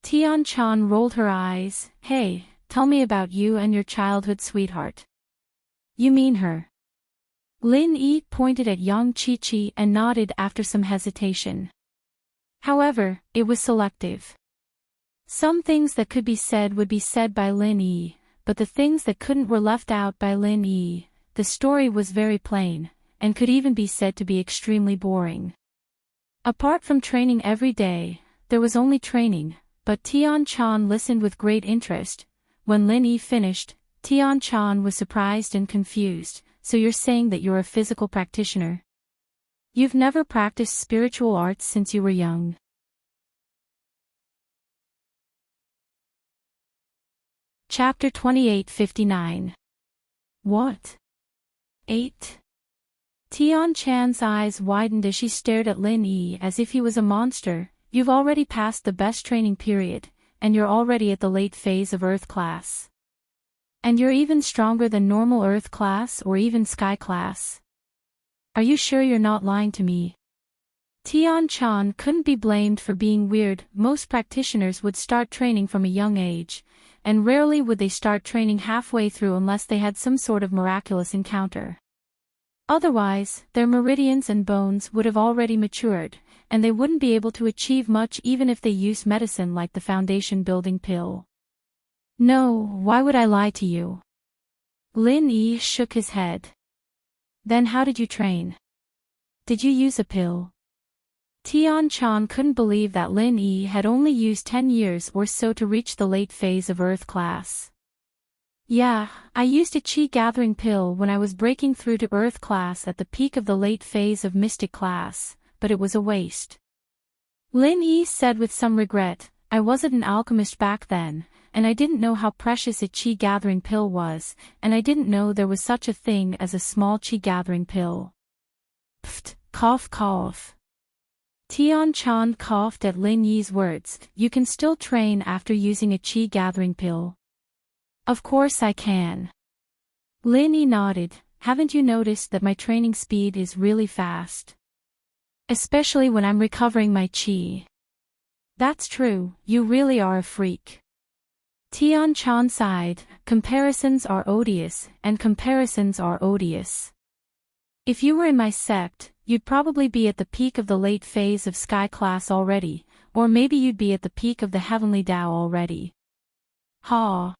Tian-chan rolled her eyes. "Hey, tell me about you and your childhood sweetheart." "You mean her?" Lin Yi pointed at Yang Chi-Chi and nodded after some hesitation. However, it was selective. Some things that could be said would be said by Lin Yi, but the things that couldn't were left out by Lin Yi. The story was very plain, and could even be said to be extremely boring. Apart from training every day, there was only training, but Tian-chan listened with great interest. When Lin Yi finished, Tian-chan was surprised and confused. "So you're saying that you're a physical practitioner? You've never practiced spiritual arts since you were young?" Chapter 28:59. What? 8? Tian-chan's eyes widened as she stared at Lin Yi as if he was a monster. "You've already passed the best training period, and you're already at the late phase of Earth class. And you're even stronger than normal Earth class or even Sky class. Are you sure you're not lying to me?" Tian-chan couldn't be blamed for being weird. Most practitioners would start training from a young age, and rarely would they start training halfway through unless they had some sort of miraculous encounter. Otherwise, their meridians and bones would have already matured, and they wouldn't be able to achieve much even if they used medicine like the foundation building pill. "No, why would I lie to you?" Lin Yi shook his head. "Then how did you train? Did you use a pill?" Tian-chan couldn't believe that Lin Yi had only used 10 years or so to reach the late phase of Earth class. "Yeah, I used a chi-gathering pill when I was breaking through to Earth class at the peak of the late phase of Mystic class, but it was a waste." Lin Yi said with some regret, "I wasn't an alchemist back then, and I didn't know how precious a chi-gathering pill was, and I didn't know there was such a thing as a small chi-gathering pill." Pfft, cough cough. Tian-chan coughed at Lin Yi's words. "You can still train after using a chi-gathering pill?" "Of course I can." Lin Yi nodded. "Haven't you noticed that my training speed is really fast? Especially when I'm recovering my chi." "That's true, you really are a freak." Tian-chan sighed. "Comparisons are odious, and comparisons are odious. If you were in my sect, you'd probably be at the peak of the late phase of Sky class already, or maybe you'd be at the peak of the Heavenly Tao already." "Ha."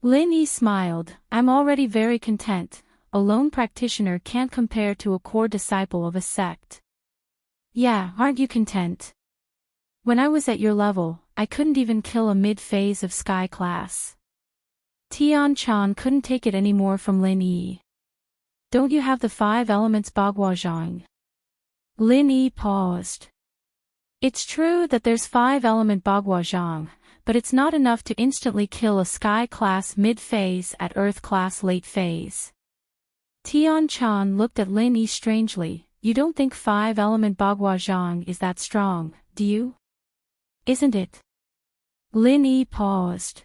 Lin Yi smiled. "I'm already very content. A lone practitioner can't compare to a core disciple of a sect." "Yeah, aren't you content? When I was at your level, I couldn't even kill a mid-phase of Sky class." Tian-chan couldn't take it anymore from Lin Yi. "Don't you have the 5 elements Baghuazhang?" Lin Yi paused. "It's true that there's 5-element Baghuazhang, but it's not enough to instantly kill a Sky class mid-phase at Earth class late phase." Tian-chan looked at Lin Yi strangely. "You don't think 5-element Baghuazhang is that strong, do you? Isn't it?" Lin Yi paused.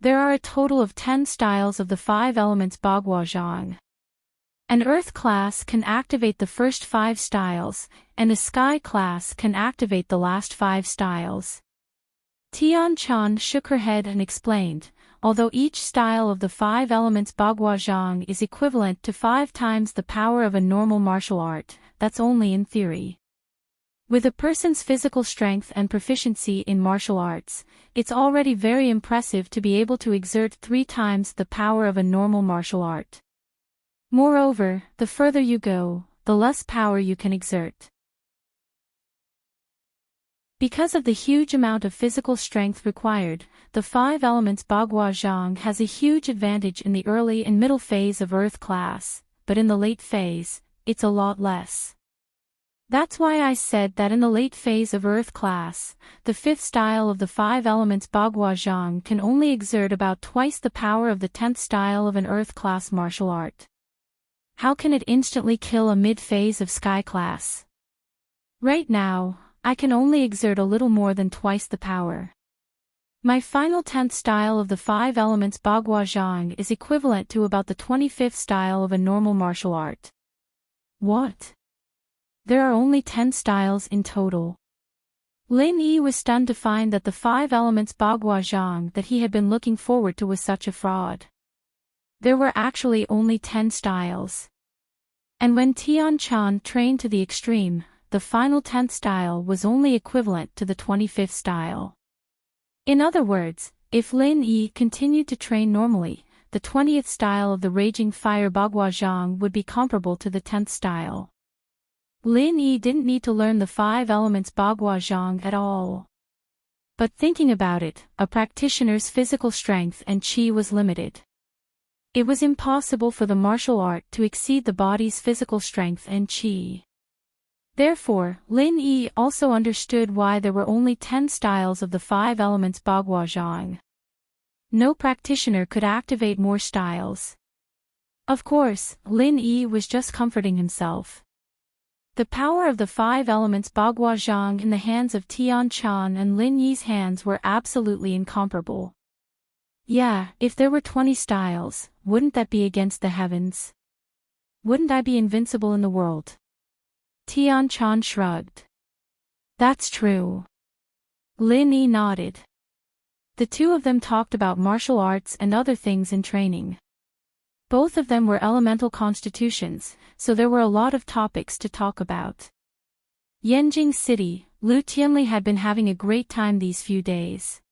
"There are a total of 10 styles of the 5 elements Baghuazhang. An Earth class can activate the first 5 styles, and a Sky class can activate the last 5 styles." Tian-chan shook her head and explained, "Although each style of the 5 elements Baghuazhang is equivalent to 5 times the power of a normal martial art, that's only in theory. With a person's physical strength and proficiency in martial arts, it's already very impressive to be able to exert 3 times the power of a normal martial art. Moreover, the further you go, the less power you can exert. Because of the huge amount of physical strength required, the 5 elements Baghuazhang has a huge advantage in the early and middle phase of Earth class, but in the late phase, it's a lot less. That's why I said that in the late phase of Earth class, the fifth style of the five elements Bagua can only exert about twice the power of the 10th style of an Earth class martial art. How can it instantly kill a mid-phase of Sky class? Right now, I can only exert a little more than twice the power. My final 10th style of the five elements Bagua is equivalent to about the 25th style of a normal martial art. What? There are only 10 styles in total. Lin Yi was stunned to find that the five elements Bagua that he had been looking forward to was such a fraud. There were actually only 10 styles. And when Tian Chan trained to the extreme, the final 10th style was only equivalent to the 25th style. In other words, if Lin Yi continued to train normally, the 20th style of the Raging Fire Bagua would be comparable to the 10th style. Lin Yi didn't need to learn the five elements Bagua at all. But thinking about it, a practitioner's physical strength and qi was limited. It was impossible for the martial art to exceed the body's physical strength and qi. Therefore, Lin Yi also understood why there were only 10 styles of the five elements Bagua. No practitioner could activate more styles. Of course, Lin Yi was just comforting himself. The power of the five elements Bagua in the hands of Tian Chan and Lin Yi's hands were absolutely incomparable. Yeah, if there were 20 styles, wouldn't that be against the heavens? Wouldn't I be invincible in the world? Tian Chan shrugged. That's true. Lin Yi nodded. The two of them talked about martial arts and other things in training. Both of them were elemental constitutions, so there were a lot of topics to talk about. Yanjing City, Lu Tianli had been having a great time these few days.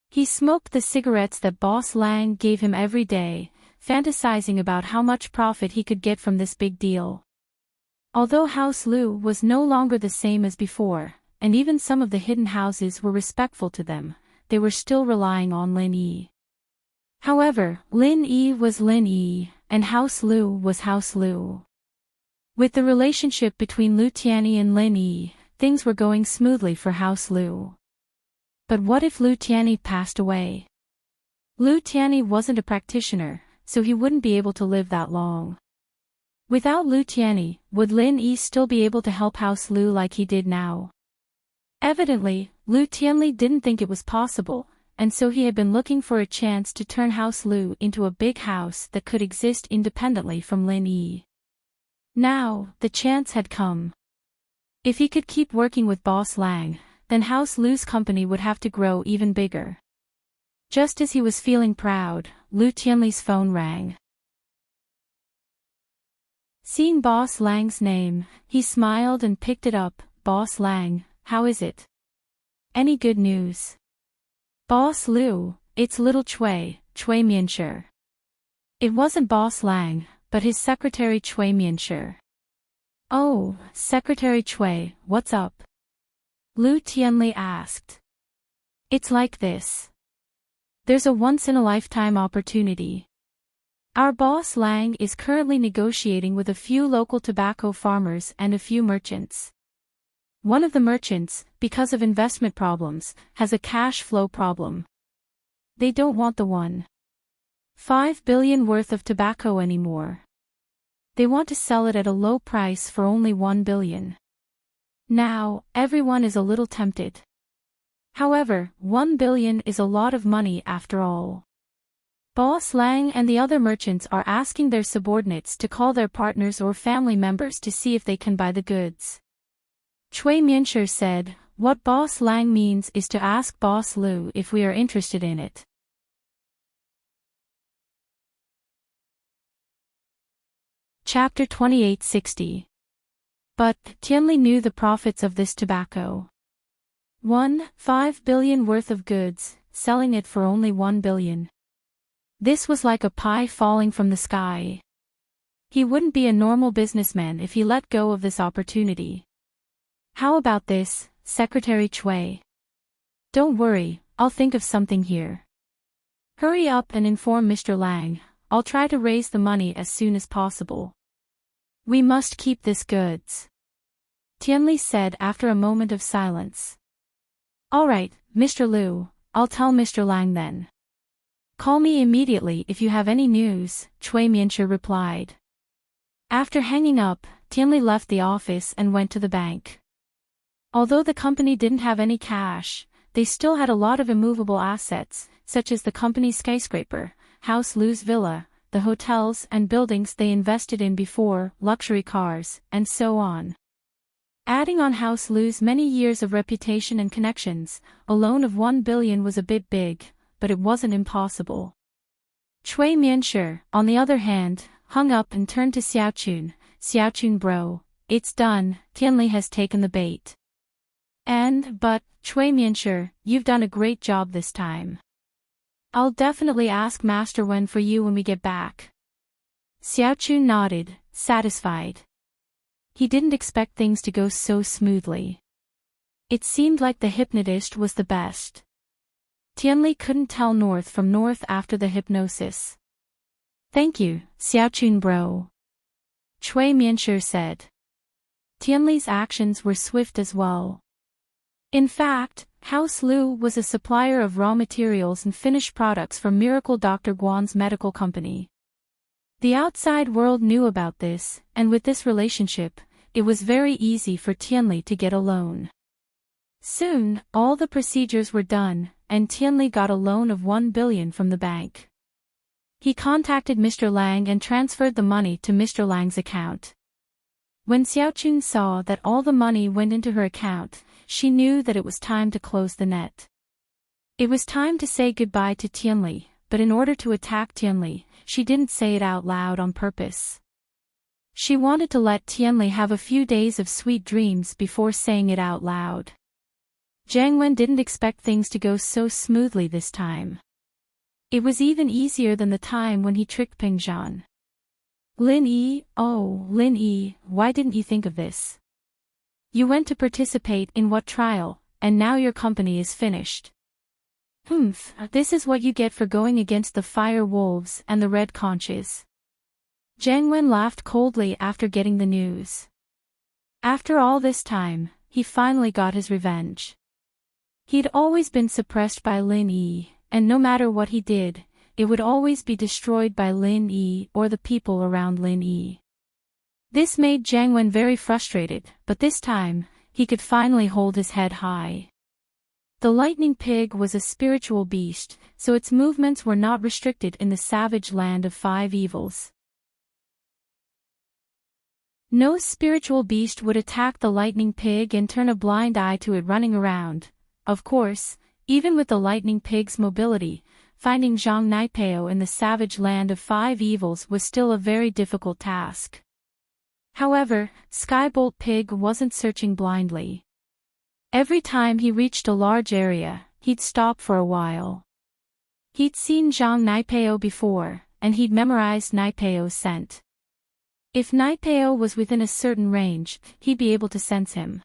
He smoked the cigarettes that Boss Lang gave him every day, fantasizing about how much profit he could get from this big deal. Although House Lu was no longer the same as before, and even some of the hidden houses were respectful to them, they were still relying on Lin Yi. However, Lin Yi was Lin Yi, and House Lu was House Lu. With the relationship between Lu Tianyi and Lin Yi, things were going smoothly for House Lu. But what if Lu Tianyi passed away? Lu Tianyi wasn't a practitioner, so he wouldn't be able to live that long. Without Lu Tianyi, would Lin Yi still be able to help House Lu like he did now? Evidently, Lu Tianli didn't think it was possible, and so he had been looking for a chance to turn House Lu into a big house that could exist independently from Lin Yi. Now, the chance had come. If he could keep working with Boss Lang, then House Lu's company would have to grow even bigger. Just as he was feeling proud, Lu Tianli's phone rang. Seeing Boss Lang's name, he smiled and picked it up. Boss Lang, how is it? Any good news? Boss Lu, it's little Cui Mianshi. It wasn't Boss Lang, but his secretary Cui Mianshi. Oh, Secretary Cui, what's up? Lu Tianli asked. It's like this. There's a once-in-a-lifetime opportunity. Our boss Lang is currently negotiating with a few local tobacco farmers and a few merchants. One of the merchants, because of investment problems, has a cash flow problem. They don't want the 1.5 billion worth of tobacco anymore. They want to sell it at a low price for only 1 billion. Now, everyone is a little tempted. However, 1 billion is a lot of money after all. Boss Lang and the other merchants are asking their subordinates to call their partners or family members to see if they can buy the goods. Cui Mianshi said, what Boss Lang means is to ask Boss Lu if we are interested in it. Chapter 2860. But Tianli knew the profits of this tobacco. 1.5 billion worth of goods, selling it for only 1 billion. This was like a pie falling from the sky. He wouldn't be a normal businessman if he let go of this opportunity. How about this, Secretary Cui? Don't worry, I'll think of something here. Hurry up and inform Mr. Lang, I'll try to raise the money as soon as possible. We must keep this goods. Tianli said after a moment of silence. Alright, Mr. Liu, I'll tell Mr. Lang then. Call me immediately if you have any news, Cui Mianshi replied. After hanging up, Tianli left the office and went to the bank. Although the company didn't have any cash, they still had a lot of immovable assets, such as the company's skyscraper, House Liu's villa, the hotels and buildings they invested in before, luxury cars, and so on. Adding on House Liu's many years of reputation and connections, a loan of 1 billion was a bit big, but it wasn't impossible. Cui Mianshi, on the other hand, hung up and turned to Xiaochun. Xiaochun bro, it's done, Tianli has taken the bait. But, Cui Mianshi, you've done a great job this time. I'll definitely ask Master Wen for you when we get back. Xiaochun nodded, satisfied. He didn't expect things to go so smoothly. It seemed like the hypnotist was the best. Tianli couldn't tell north from north after the hypnosis. Thank you, Xiaochun bro. Cui Mianshi said. Tianli's actions were swift as well. In fact, House Liu was a supplier of raw materials and finished products for Miracle Dr. Guan's medical company. The outside world knew about this, and with this relationship, it was very easy for Tianli to get a loan. Soon, all the procedures were done, and Tianli got a loan of 1 billion from the bank. He contacted Mr. Lang and transferred the money to Mr. Lang's account. When Xiaochun saw that all the money went into her account, she knew that it was time to close the net. It was time to say goodbye to Tianli, but in order to attack Tianli, she didn't say it out loud on purpose. She wanted to let Tianli have a few days of sweet dreams before saying it out loud. Jiang Wen didn't expect things to go so smoothly this time. It was even easier than the time when he tricked Ping Zhan. Lin Yi, oh, Lin Yi, why didn't you think of this? You went to participate in what trial, and now your company is finished. This is what you get for going against the fire wolves and the red conches. Jiang Wen laughed coldly after getting the news. After all this time, he finally got his revenge. He'd always been suppressed by Lin Yi, and no matter what he did, it would always be destroyed by Lin Yi or the people around Lin Yi. This made Jiang Wen very frustrated, but this time, he could finally hold his head high. The lightning pig was a spiritual beast, so its movements were not restricted in the savage land of 5 evils. No spiritual beast would attack the lightning pig and turn a blind eye to it running around. Of course, even with the lightning pig's mobility, finding Zhang Naipeo in the savage land of 5 evils was still a very difficult task. However, Skybolt Pig wasn't searching blindly. Every time he reached a large area, he'd stop for a while. He'd seen Zhang Naipeo before, and he'd memorized Naipeo's scent. If Naipeo was within a certain range, he'd be able to sense him.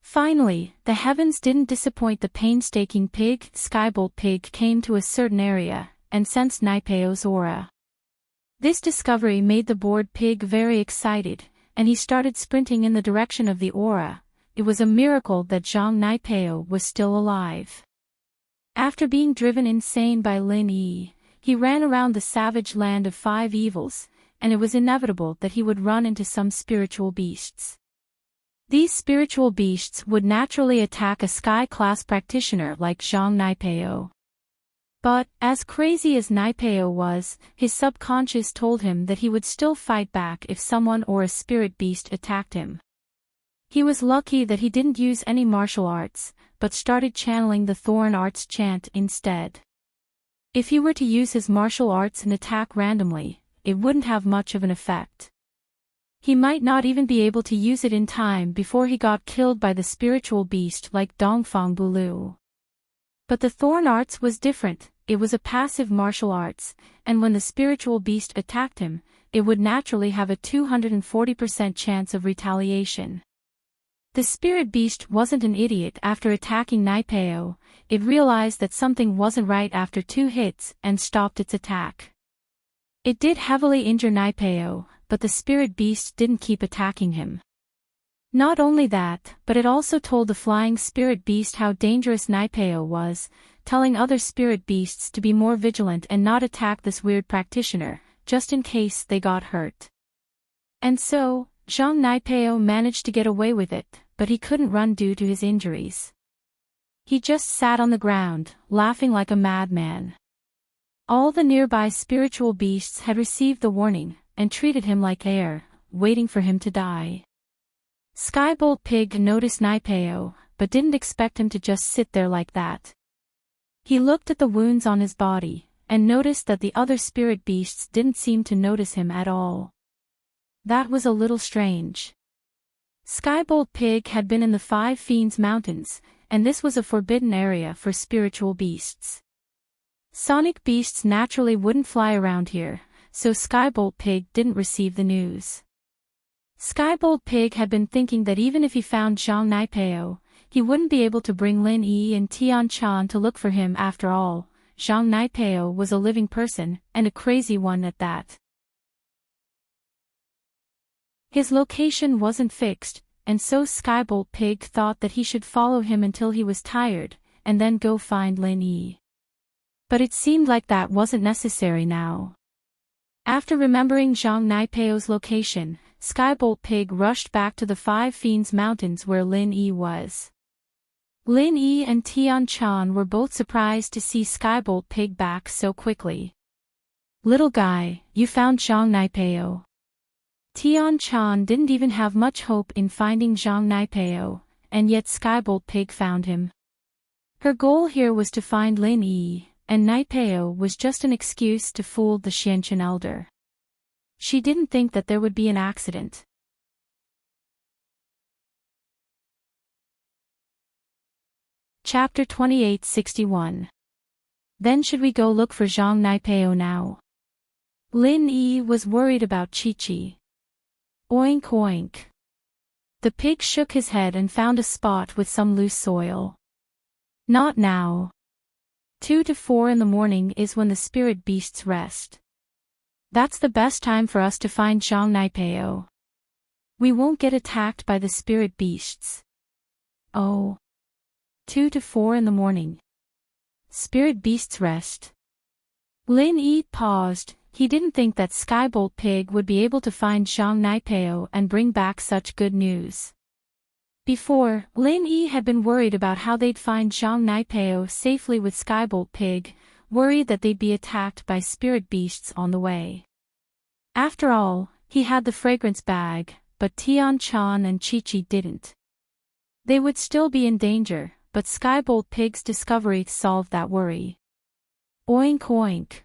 Finally, the heavens didn't disappoint the painstaking pig. Skybolt Pig came to a certain area, and sensed Naipeo's aura. This discovery made the bored pig very excited, and he started sprinting in the direction of the aura. It was a miracle that Zhang Naipeo was still alive. After being driven insane by Lin Yi, he ran around the savage land of 5 evils, and it was inevitable that he would run into some spiritual beasts. These spiritual beasts would naturally attack a sky-class practitioner like Zhang Naipeo. But, as crazy as Naipeo was, his subconscious told him that he would still fight back if someone or a spirit beast attacked him. He was lucky that he didn't use any martial arts, but started channeling the Thorn Arts chant instead. If he were to use his martial arts and attack randomly, it wouldn't have much of an effect. He might not even be able to use it in time before he got killed by the spiritual beast like Dongfang Bulu. But the Thorn Arts was different. It was a passive martial arts, and when the spiritual beast attacked him, it would naturally have a 240% chance of retaliation. The spirit beast wasn't an idiot after attacking Naipeo. It realized that something wasn't right after 2 hits and stopped its attack. It did heavily injure Naipeo, but the spirit beast didn't keep attacking him. Not only that, but it also told the flying spirit beast how dangerous Naipeo was, telling other spirit beasts to be more vigilant and not attack this weird practitioner, just in case they got hurt. And so, Zhang Naipeo managed to get away with it, but he couldn't run due to his injuries. He just sat on the ground, laughing like a madman. All the nearby spiritual beasts had received the warning, and treated him like air, waiting for him to die. Skybolt Pig noticed Naipeo, but didn't expect him to just sit there like that. He looked at the wounds on his body, and noticed that the other spirit beasts didn't seem to notice him at all. That was a little strange. Skybolt Pig had been in the Five Fiends Mountains, and this was a forbidden area for spiritual beasts. Sonic beasts naturally wouldn't fly around here, so Skybolt Pig didn't receive the news. Skybolt Pig had been thinking that even if he found Zhang Naipeo, he wouldn't be able to bring Lin Yi and Tian Chan to look for him after all. Zhang Naipeo was a living person, and a crazy one at that. His location wasn't fixed, and so Skybolt Pig thought that he should follow him until he was tired, and then go find Lin Yi. But it seemed like that wasn't necessary now. After remembering Zhang Naipeo's location, Skybolt Pig rushed back to the Five Fiends Mountains where Lin Yi was. Lin Yi and Tian Chan were both surprised to see Skybolt Pig back so quickly. "Little guy, you found Zhang Naipeo." Tian Chan didn't even have much hope in finding Zhang Naipeo, and yet Skybolt Pig found him. Her goal here was to find Lin Yi, and Naipeo was just an excuse to fool the Xianqian elder. She didn't think that there would be an accident. Chapter 2861. Then should we go look for Zhang Naipeo now? Lin Yi was worried about Chi-Chi. Oink oink. The pig shook his head and found a spot with some loose soil. Not now. 2 to 4 in the morning is when the spirit beasts rest. That's the best time for us to find Zhang Naipeo. We won't get attacked by the spirit beasts. Oh. 2 to 4 in the morning. Spirit beasts rest. Lin Yi paused. He didn't think that Skybolt Pig would be able to find Zhang Naipeo and bring back such good news. Before, Lin Yi had been worried about how they'd find Zhang Naipeo safely with Skybolt Pig, worried that they'd be attacked by spirit beasts on the way. After all, he had the fragrance bag, but Tian Chan and Chi-Chi didn't. They would still be in danger, but Skybolt Pig's discovery solved that worry. Oink oink.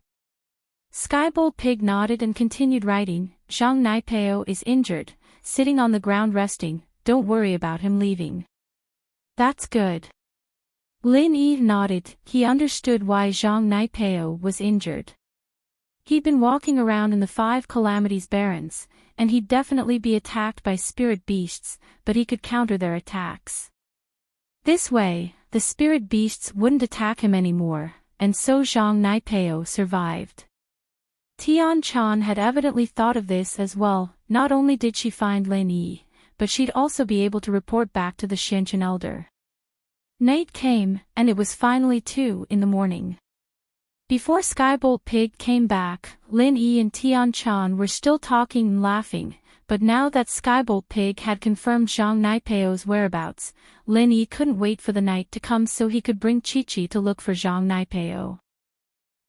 Skybolt Pig nodded and continued writing. Zhang Naipeo is injured, sitting on the ground resting. Don't worry about him leaving. That's good. Lin Yi nodded. He understood why Zhang Naipeo was injured. He'd been walking around in the 5 Calamities Barrens, and he'd definitely be attacked by spirit beasts, but he could counter their attacks. This way, the spirit beasts wouldn't attack him anymore, and so Zhang Naipeo survived. Tian Chan had evidently thought of this as well. Not only did she find Lin Yi, but she'd also be able to report back to the Xianqian elder. Night came, and it was finally 2 in the morning. Before Skybolt Pig came back, Lin Yi and Tian Chan were still talking and laughing, but now that Skybolt Pig had confirmed Zhang Naipeo's whereabouts, Lin Yi couldn't wait for the night to come so he could bring Chi-Chi to look for Zhang Naipeo.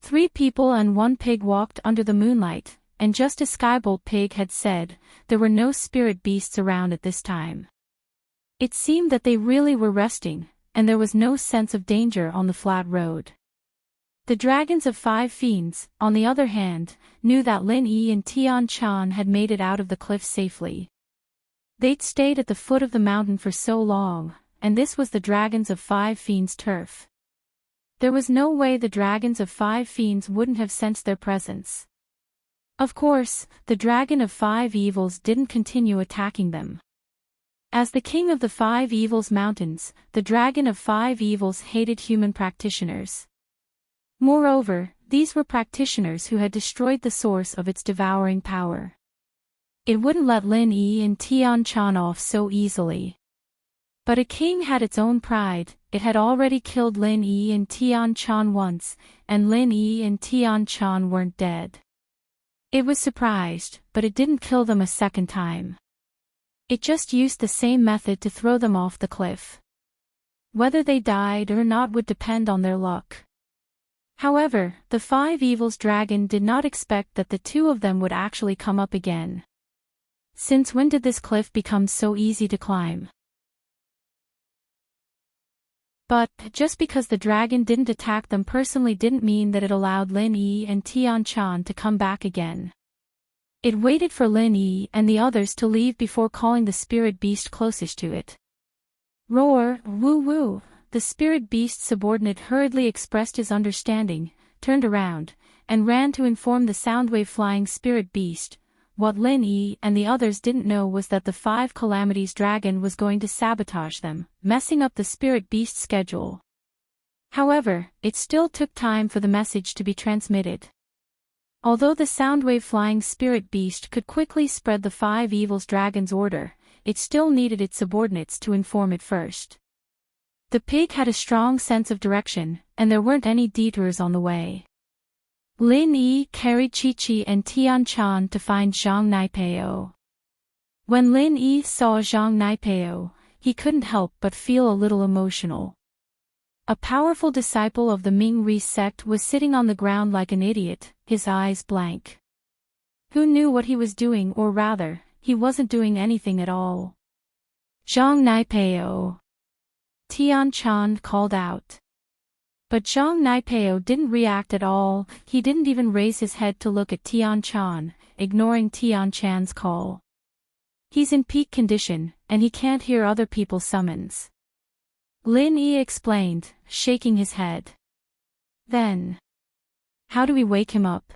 3 people and 1 pig walked under the moonlight, and just as Skybolt Pig had said, there were no spirit beasts around at this time. It seemed that they really were resting, and there was no sense of danger on the flat road. The dragons of 5 fiends, on the other hand, knew that Lin Yi and Tian Chan had made it out of the cliff safely. They'd stayed at the foot of the mountain for so long, and this was the dragons of 5 fiends' turf. There was no way the dragons of 5 fiends wouldn't have sensed their presence. Of course, the dragon of 5 evils didn't continue attacking them. As the king of the 5 evils mountains, the dragon of 5 evils hated human practitioners. Moreover, these were practitioners who had destroyed the source of its devouring power. It wouldn't let Lin Yi and Tian Chan off so easily. But a king had its own pride. It had already killed Lin Yi and Tian Chan once, and Lin Yi and Tian Chan weren't dead. It was surprised, but it didn't kill them a second time. It just used the same method to throw them off the cliff. Whether they died or not would depend on their luck. However, the Five Evils dragon did not expect that the two of them would actually come up again. Since when did this cliff become so easy to climb? But, just because the dragon didn't attack them personally didn't mean that it allowed Lin Yi and Tian Chan to come back again. It waited for Lin Yi and the others to leave before calling the spirit beast closest to it. Roar, woo woo! The spirit beast's subordinate hurriedly expressed his understanding, turned around, and ran to inform the Soundwave flying spirit beast. What Lin Yi and the others didn't know was that the Five Calamities dragon was going to sabotage them, messing up the spirit beast's schedule. However, it still took time for the message to be transmitted. Although the Soundwave flying spirit beast could quickly spread the Five Evils dragon's order, it still needed its subordinates to inform it first. The pig had a strong sense of direction, and there weren't any detours on the way. Lin Yi carried Chi-Chi and Tian Chan to find Zhang Naipeo. When Lin Yi saw Zhang Naipeo, he couldn't help but feel a little emotional. A powerful disciple of the Ming-Ri sect was sitting on the ground like an idiot, his eyes blank. Who knew what he was doing, or rather, he wasn't doing anything at all. Zhang Naipeo! Tian Chan called out. But Zhang Naipeo didn't react at all. He didn't even raise his head to look at Tian Chan, ignoring Tian Chan's call. He's in peak condition, and he can't hear other people's summons. Lin Yi explained, shaking his head. Then, how do we wake him up?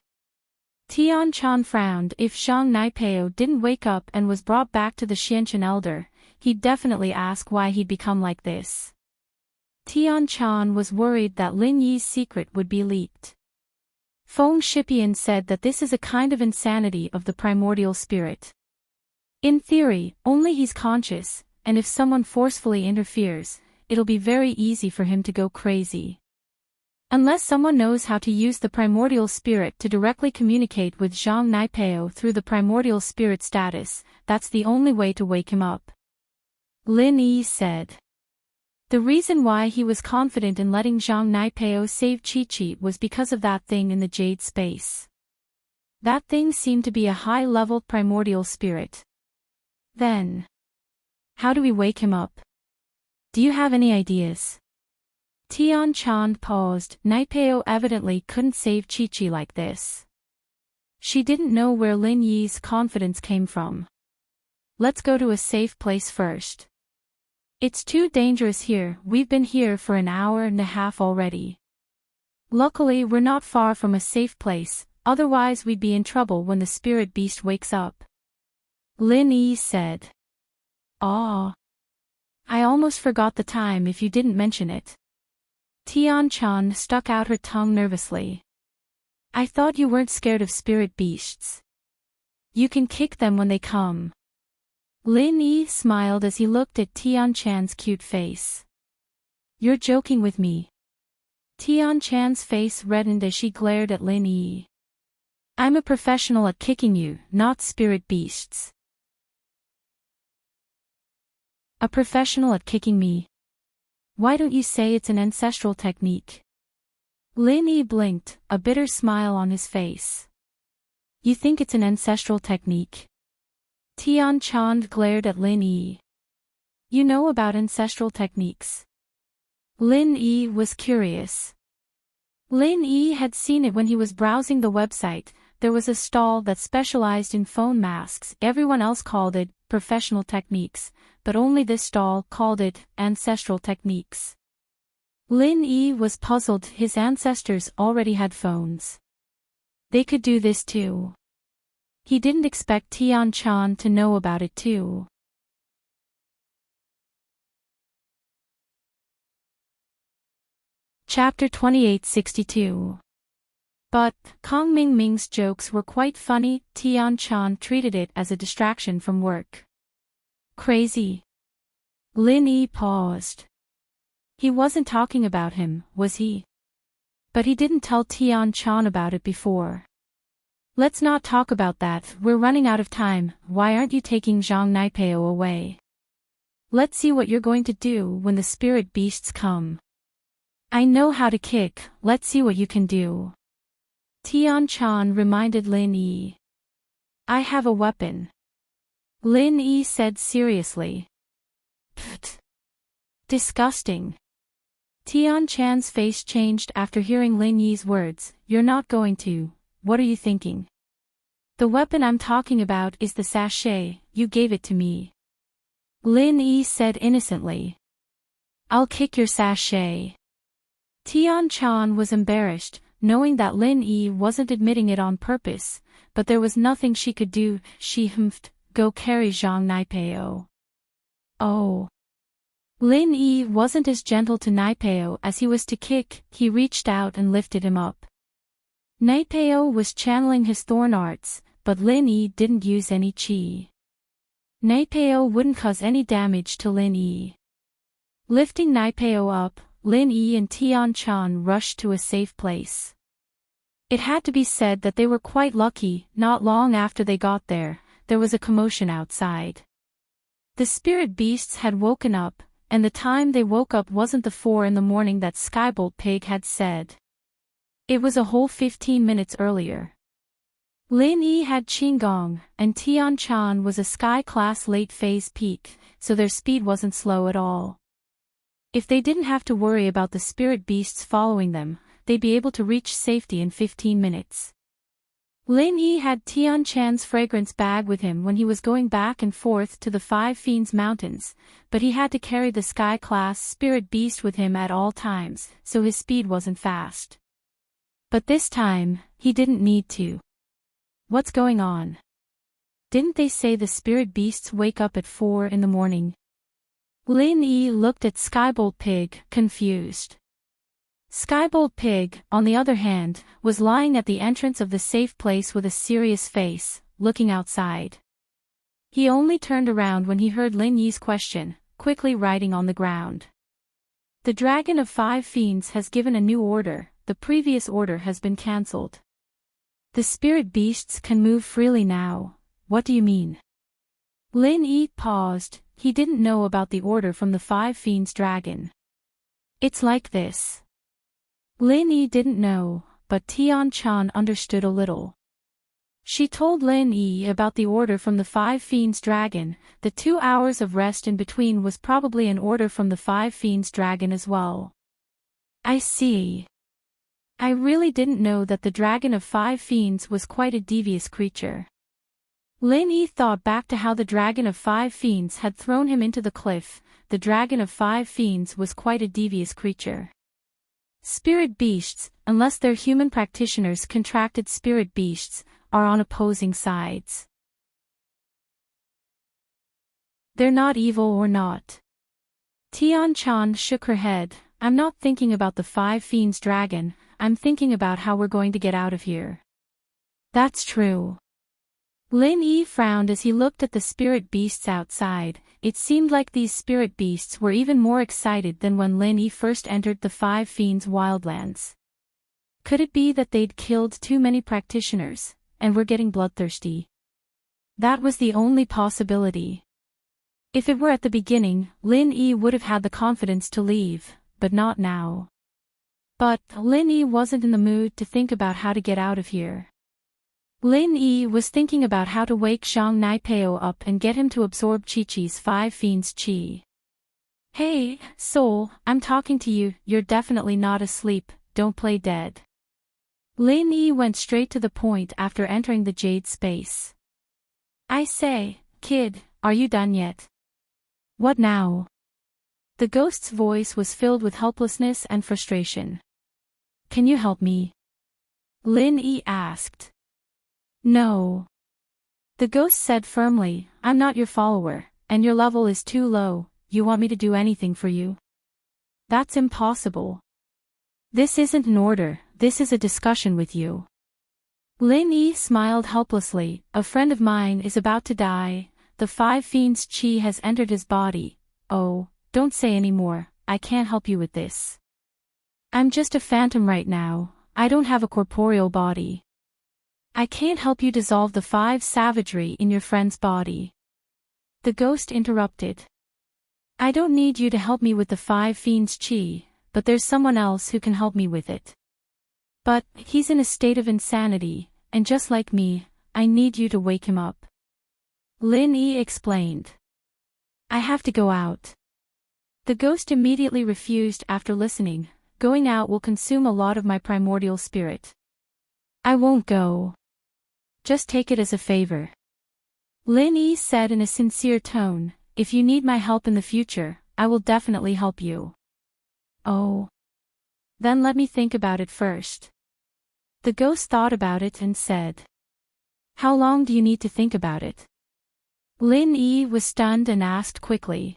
Tian Chan frowned. If Zhang Naipeo didn't wake up and was brought back to the Xianqian elder, he'd definitely ask why he'd become like this. Tian Chan was worried that Lin Yi's secret would be leaked. Feng Shipian said that this is a kind of insanity of the primordial spirit. In theory, only he's conscious, and if someone forcefully interferes, it'll be very easy for him to go crazy. Unless someone knows how to use the primordial spirit to directly communicate with Zhang Naipeo through the primordial spirit status, that's the only way to wake him up. Lin Yi said. The reason why he was confident in letting Zhang Naipeo save Chi-Chi was because of that thing in the jade space. That thing seemed to be a high-level primordial spirit. Then, how do we wake him up? Do you have any ideas? Tian Chan paused. Naipeo evidently couldn't save Chi-Chi like this. She didn't know where Lin Yi's confidence came from. Let's go to a safe place first. It's too dangerous here. We've been here for an hour and a half already. Luckily, we're not far from a safe place, otherwise we'd be in trouble when the spirit beast wakes up. Lin Yi said. Ah. I almost forgot the time if you didn't mention it. Tian Chan stuck out her tongue nervously. I thought you weren't scared of spirit beasts. You can kick them when they come. Lin Yi smiled as he looked at Tian Chan's cute face. You're joking with me. Tian Chan's face reddened as she glared at Lin Yi. I'm a professional at kicking you, not spirit beasts. A professional at kicking me? Why don't you say it's an ancestral technique? Lin Yi blinked, a bitter smile on his face. You think it's an ancestral technique? Tian Chan glared at Lin Yi. You know about ancestral techniques? Lin Yi was curious. Lin Yi had seen it when he was browsing the website. There was a stall that specialized in phone masks. Everyone else called it professional techniques, but only this stall called it ancestral techniques. Lin Yi was puzzled. His ancestors already had phones. They could do this too. He didn't expect Tian Chan to know about it too. Chapter 2862. But Kong Ming Ming's jokes were quite funny. Tian Chan treated it as a distraction from work. Crazy. Lin Yi paused. He wasn't talking about him, was he? But he didn't tell Tian Chan about it before. Let's not talk about that, we're running out of time. Why aren't you taking Zhang Naipeo away? Let's see what you're going to do when the spirit beasts come. I know how to kick, let's see what you can do. Tian Chan reminded Lin Yi. I have a weapon. Lin Yi said seriously. Pfft. Disgusting. Tian Chan's face changed after hearing Lin Yi's words. You're not going to. What are you thinking? The weapon I'm talking about is the sachet, you gave it to me. Lin Yi said innocently. I'll kick your sachet. Tian Chan was embarrassed, knowing that Lin Yi wasn't admitting it on purpose, but there was nothing she could do. She humphed, go carry Zhang Naipeo. Oh. Lin Yi wasn't as gentle to Naipeo as he was to kick. He reached out and lifted him up. Naipeo was channeling his thorn arts, but Lin Yi didn't use any qi. Naipeo wouldn't cause any damage to Lin Yi. Lifting Naipeo up, Lin Yi and Tian Chan rushed to a safe place. It had to be said that they were quite lucky. Not long after they got there, there was a commotion outside. The spirit beasts had woken up, and the time they woke up wasn't the 4 a.m. that Skybolt Pig had said. It was a whole 15 minutes earlier. Lin Yi had Qinggong, and Tian Chan was a Sky-class late-phase peak, so their speed wasn't slow at all. If they didn't have to worry about the spirit beasts following them, they'd be able to reach safety in 15 minutes. Lin Yi had Tian Chan's fragrance bag with him when he was going back and forth to the Five Fiends Mountains, but he had to carry the Sky-class spirit beast with him at all times, so his speed wasn't fast. But this time, he didn't need to. What's going on? Didn't they say the spirit beasts wake up at 4 a.m? Lin Yi looked at Skybolt Pig, confused. Skybolt Pig, on the other hand, was lying at the entrance of the safe place with a serious face, looking outside. He only turned around when he heard Lin Yi's question, quickly writing on the ground. The Dragon of Five Fiends has given a new order, the previous order has been cancelled. The spirit beasts can move freely now. What do you mean? Lin Yi paused, he didn't know about the order from the Five Fiends Dragon. It's like this. Lin Yi didn't know, but Tian Chan understood a little. She told Lin Yi about the order from the Five Fiends Dragon. The 2 hours of rest in between was probably an order from the Five Fiends Dragon as well. I see. I really didn't know that the Dragon of Five Fiends was quite a devious creature. Lin Yi thought back to how the Dragon of Five Fiends had thrown him into the cliff. The Dragon of Five Fiends was quite a devious creature. Spirit beasts, unless they're human practitioners, contracted spirit beasts, are on opposing sides. They're not evil or not. Tian Chan shook her head. I'm not thinking about the Five Fiends Dragon, I'm thinking about how we're going to get out of here. That's true. Lin Yi frowned as he looked at the spirit beasts outside. It seemed like these spirit beasts were even more excited than when Lin Yi first entered the Five Fiends Wildlands. Could it be that they'd killed too many practitioners, and were getting bloodthirsty? That was the only possibility. If it were at the beginning, Lin Yi would have had the confidence to leave, but not now. But Lin Yi wasn't in the mood to think about how to get out of here. Lin Yi was thinking about how to wake Zhang Naipeo up and get him to absorb Chi-Chi's Five Fiends Chi. Hey, soul, I'm talking to you, you're definitely not asleep, don't play dead. Lin Yi went straight to the point after entering the Jade space. I say, kid, are you done yet? What now? The ghost's voice was filled with helplessness and frustration. Can you help me? Lin Yi asked. No. The ghost said firmly, I'm not your follower, and your level is too low. You want me to do anything for you? That's impossible. This isn't an order, this is a discussion with you. Lin Yi smiled helplessly. A friend of mine is about to die. The five fiends' chi has entered his body. Oh, don't say any more, I can't help you with this. I'm just a phantom right now, I don't have a corporeal body. I can't help you dissolve the five savagery in your friend's body. The ghost interrupted. I don't need you to help me with the five fiends' chi, but there's someone else who can help me with it. But, he's in a state of insanity, and just like me, I need you to wake him up. Lin Yi explained. I have to go out. The ghost immediately refused after listening. Going out will consume a lot of my primordial spirit. I won't go. Just take it as a favor. Lin Yi said in a sincere tone, if you need my help in the future, I will definitely help you. Oh. Then let me think about it first. The ghost thought about it and said. How long do you need to think about it? Lin Yi was stunned and asked quickly.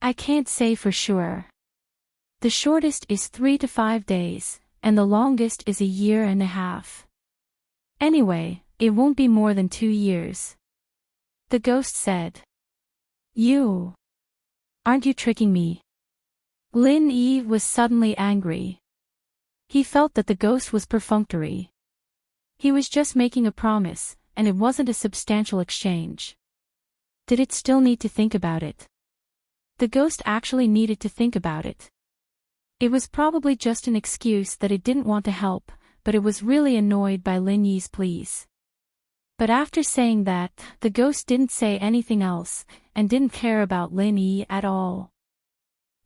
I can't say for sure. The shortest is 3 to 5 days, and the longest is a year and a half. Anyway, it won't be more than 2 years. The ghost said. You. Aren't you tricking me? Lin Yi was suddenly angry. He felt that the ghost was perfunctory. He was just making a promise, and it wasn't a substantial exchange. Did it still need to think about it? The ghost actually needed to think about it. It was probably just an excuse that it didn't want to help, but it was really annoyed by Lin Yi's pleas. But after saying that, the ghost didn't say anything else, and didn't care about Lin Yi at all.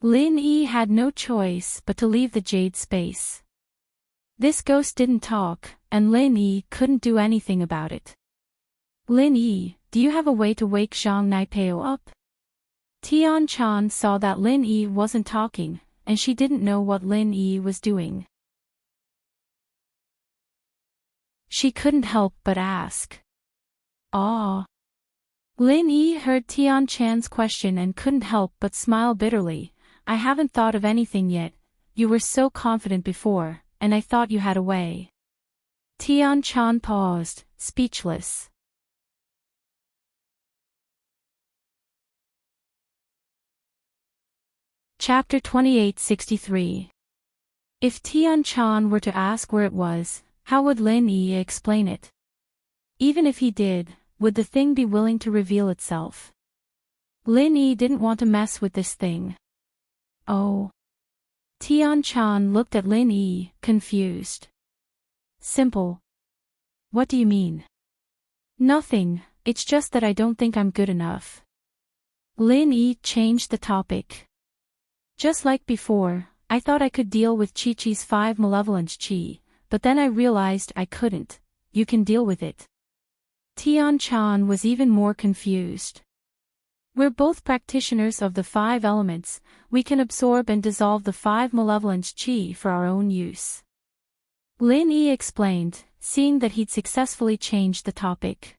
Lin Yi had no choice but to leave the jade space. This ghost didn't talk, and Lin Yi couldn't do anything about it. Lin Yi, do you have a way to wake Zhang Naipeo up? Tian Chan saw that Lin Yi wasn't talking, and she didn't know what Lin Yi was doing. She couldn't help but ask. Ah. Lin Yi heard Tian Chan's question and couldn't help but smile bitterly. I haven't thought of anything yet. You were so confident before, and I thought you had a way. Tian Chan paused, speechless. Chapter 2863. If Tian Chan were to ask where it was, how would Lin Yi explain it? Even if he did, would the thing be willing to reveal itself? Lin Yi didn't want to mess with this thing. Oh. Tian Chan looked at Lin Yi, confused. Simple. What do you mean? Nothing, it's just that I don't think I'm good enough. Lin Yi changed the topic. Just like before, I thought I could deal with Chi-Chi's 5 malevolence chi, but then I realized I couldn't. You can deal with it. Tian Chan was even more confused. We're both practitioners of the 5 elements, we can absorb and dissolve the 5 malevolence chi for our own use. Lin Yi explained, seeing that he'd successfully changed the topic.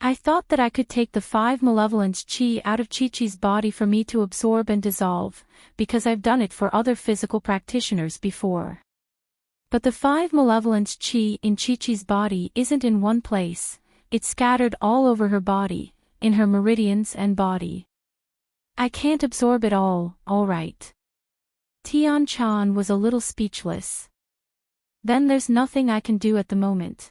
I thought that I could take the 5 malevolence chi out of Chi-Chi's body for me to absorb and dissolve, because I've done it for other physical practitioners before. But the 5 malevolence chi in Chi-Chi's body isn't in one place, it's scattered all over her body, in her meridians and body. I can't absorb it all right. Tian Chan was a little speechless. Then there's nothing I can do at the moment.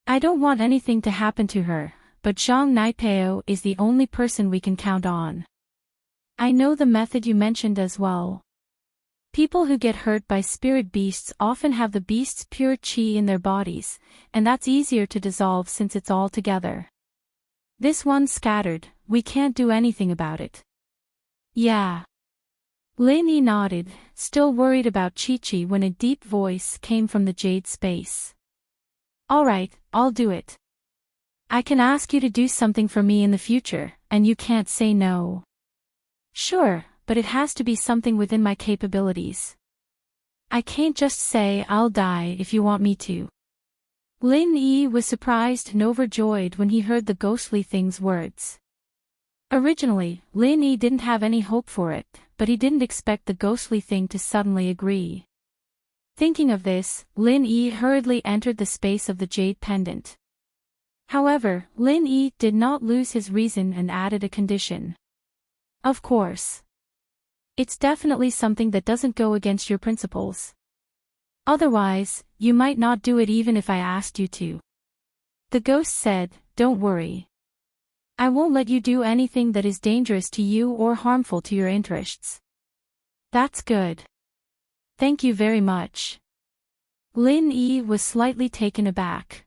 I don't want anything to happen to her, but Zhang Naipeo is the only person we can count on. I know the method you mentioned as well. People who get hurt by spirit beasts often have the beast's pure chi in their bodies, and that's easier to dissolve since it's all together. This one's scattered, we can't do anything about it. Yeah. Lin Yi nodded, still worried about Chi-Chi when a deep voice came from the jade space. Alright, I'll do it. I can ask you to do something for me in the future, and you can't say no. Sure, but it has to be something within my capabilities. I can't just say I'll die if you want me to. Lin Yi was surprised and overjoyed when he heard the ghostly thing's words. Originally, Lin Yi didn't have any hope for it, but he didn't expect the ghostly thing to suddenly agree. Thinking of this, Lin Yi hurriedly entered the space of the jade pendant. However, Lin Yi did not lose his reason and added a condition. Of course. It's definitely something that doesn't go against your principles. Otherwise, you might not do it even if I asked you to. The ghost said, "Don't worry. I won't let you do anything that is dangerous to you or harmful to your interests." That's good. Thank you very much. Lin Yi was slightly taken aback.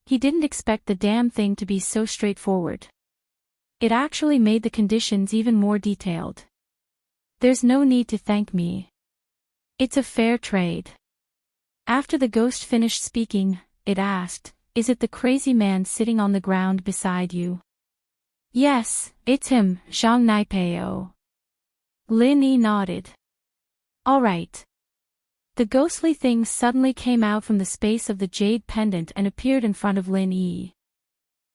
He didn't expect the damn thing to be so straightforward. It actually made the conditions even more detailed. There's no need to thank me. It's a fair trade. After the ghost finished speaking, it asked, "Is it the crazy man sitting on the ground beside you?" "Yes, it's him, Zhang Naipeo." Lin Yi nodded. "All right." The ghostly thing suddenly came out from the space of the jade pendant and appeared in front of Lin Yi.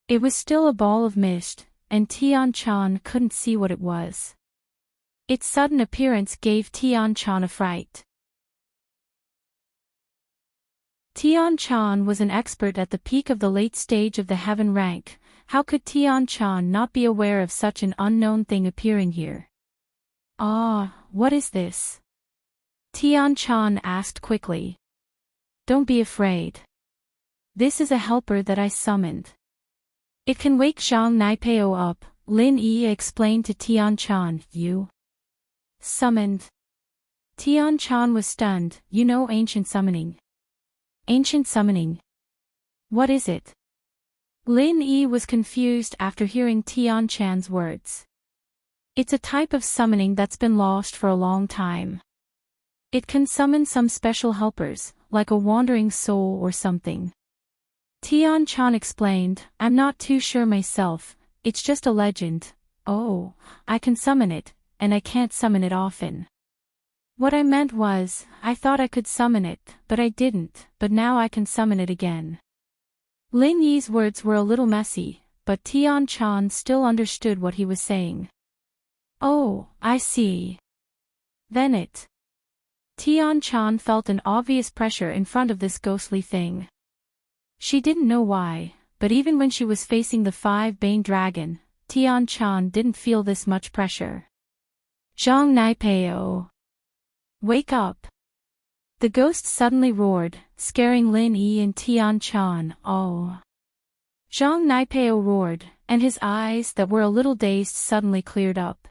It was still a ball of mist, and Tian-chan couldn't see what it was. Its sudden appearance gave Tian-chan a fright. Tian-chan was an expert at the peak of the late stage of the heaven rank. How could Tian-chan not be aware of such an unknown thing appearing here? "Ah, what is this?" Tian-chan asked quickly. "Don't be afraid. This is a helper that I summoned. It can wake Zhang Naipeo up," Lin Yi explained to Tian-chan. "You summoned?" Tian-chan was stunned. "You know ancient summoning." "Ancient summoning? What is it?" Lin Yi was confused after hearing Tian-chan's words. "It's a type of summoning that's been lost for a long time. It can summon some special helpers, like a wandering soul or something." Tian-chan explained, "I'm not too sure myself, it's just a legend." "Oh, I can summon it, and I can't summon it often. What I meant was, I thought I could summon it, but I didn't, but now I can summon it again." Lin Yi's words were a little messy, but Tian-chan still understood what he was saying. "Oh, I see. Then it..." Tian-chan felt an obvious pressure in front of this ghostly thing. She didn't know why, but even when she was facing the 5-Bane dragon, Tian-chan didn't feel this much pressure. "Zhang Naipeo! Wake up!" The ghost suddenly roared, scaring Lin Yi and Tian-chan. "Oh!" Zhang Naipeo roared, and his eyes that were a little dazed suddenly cleared up.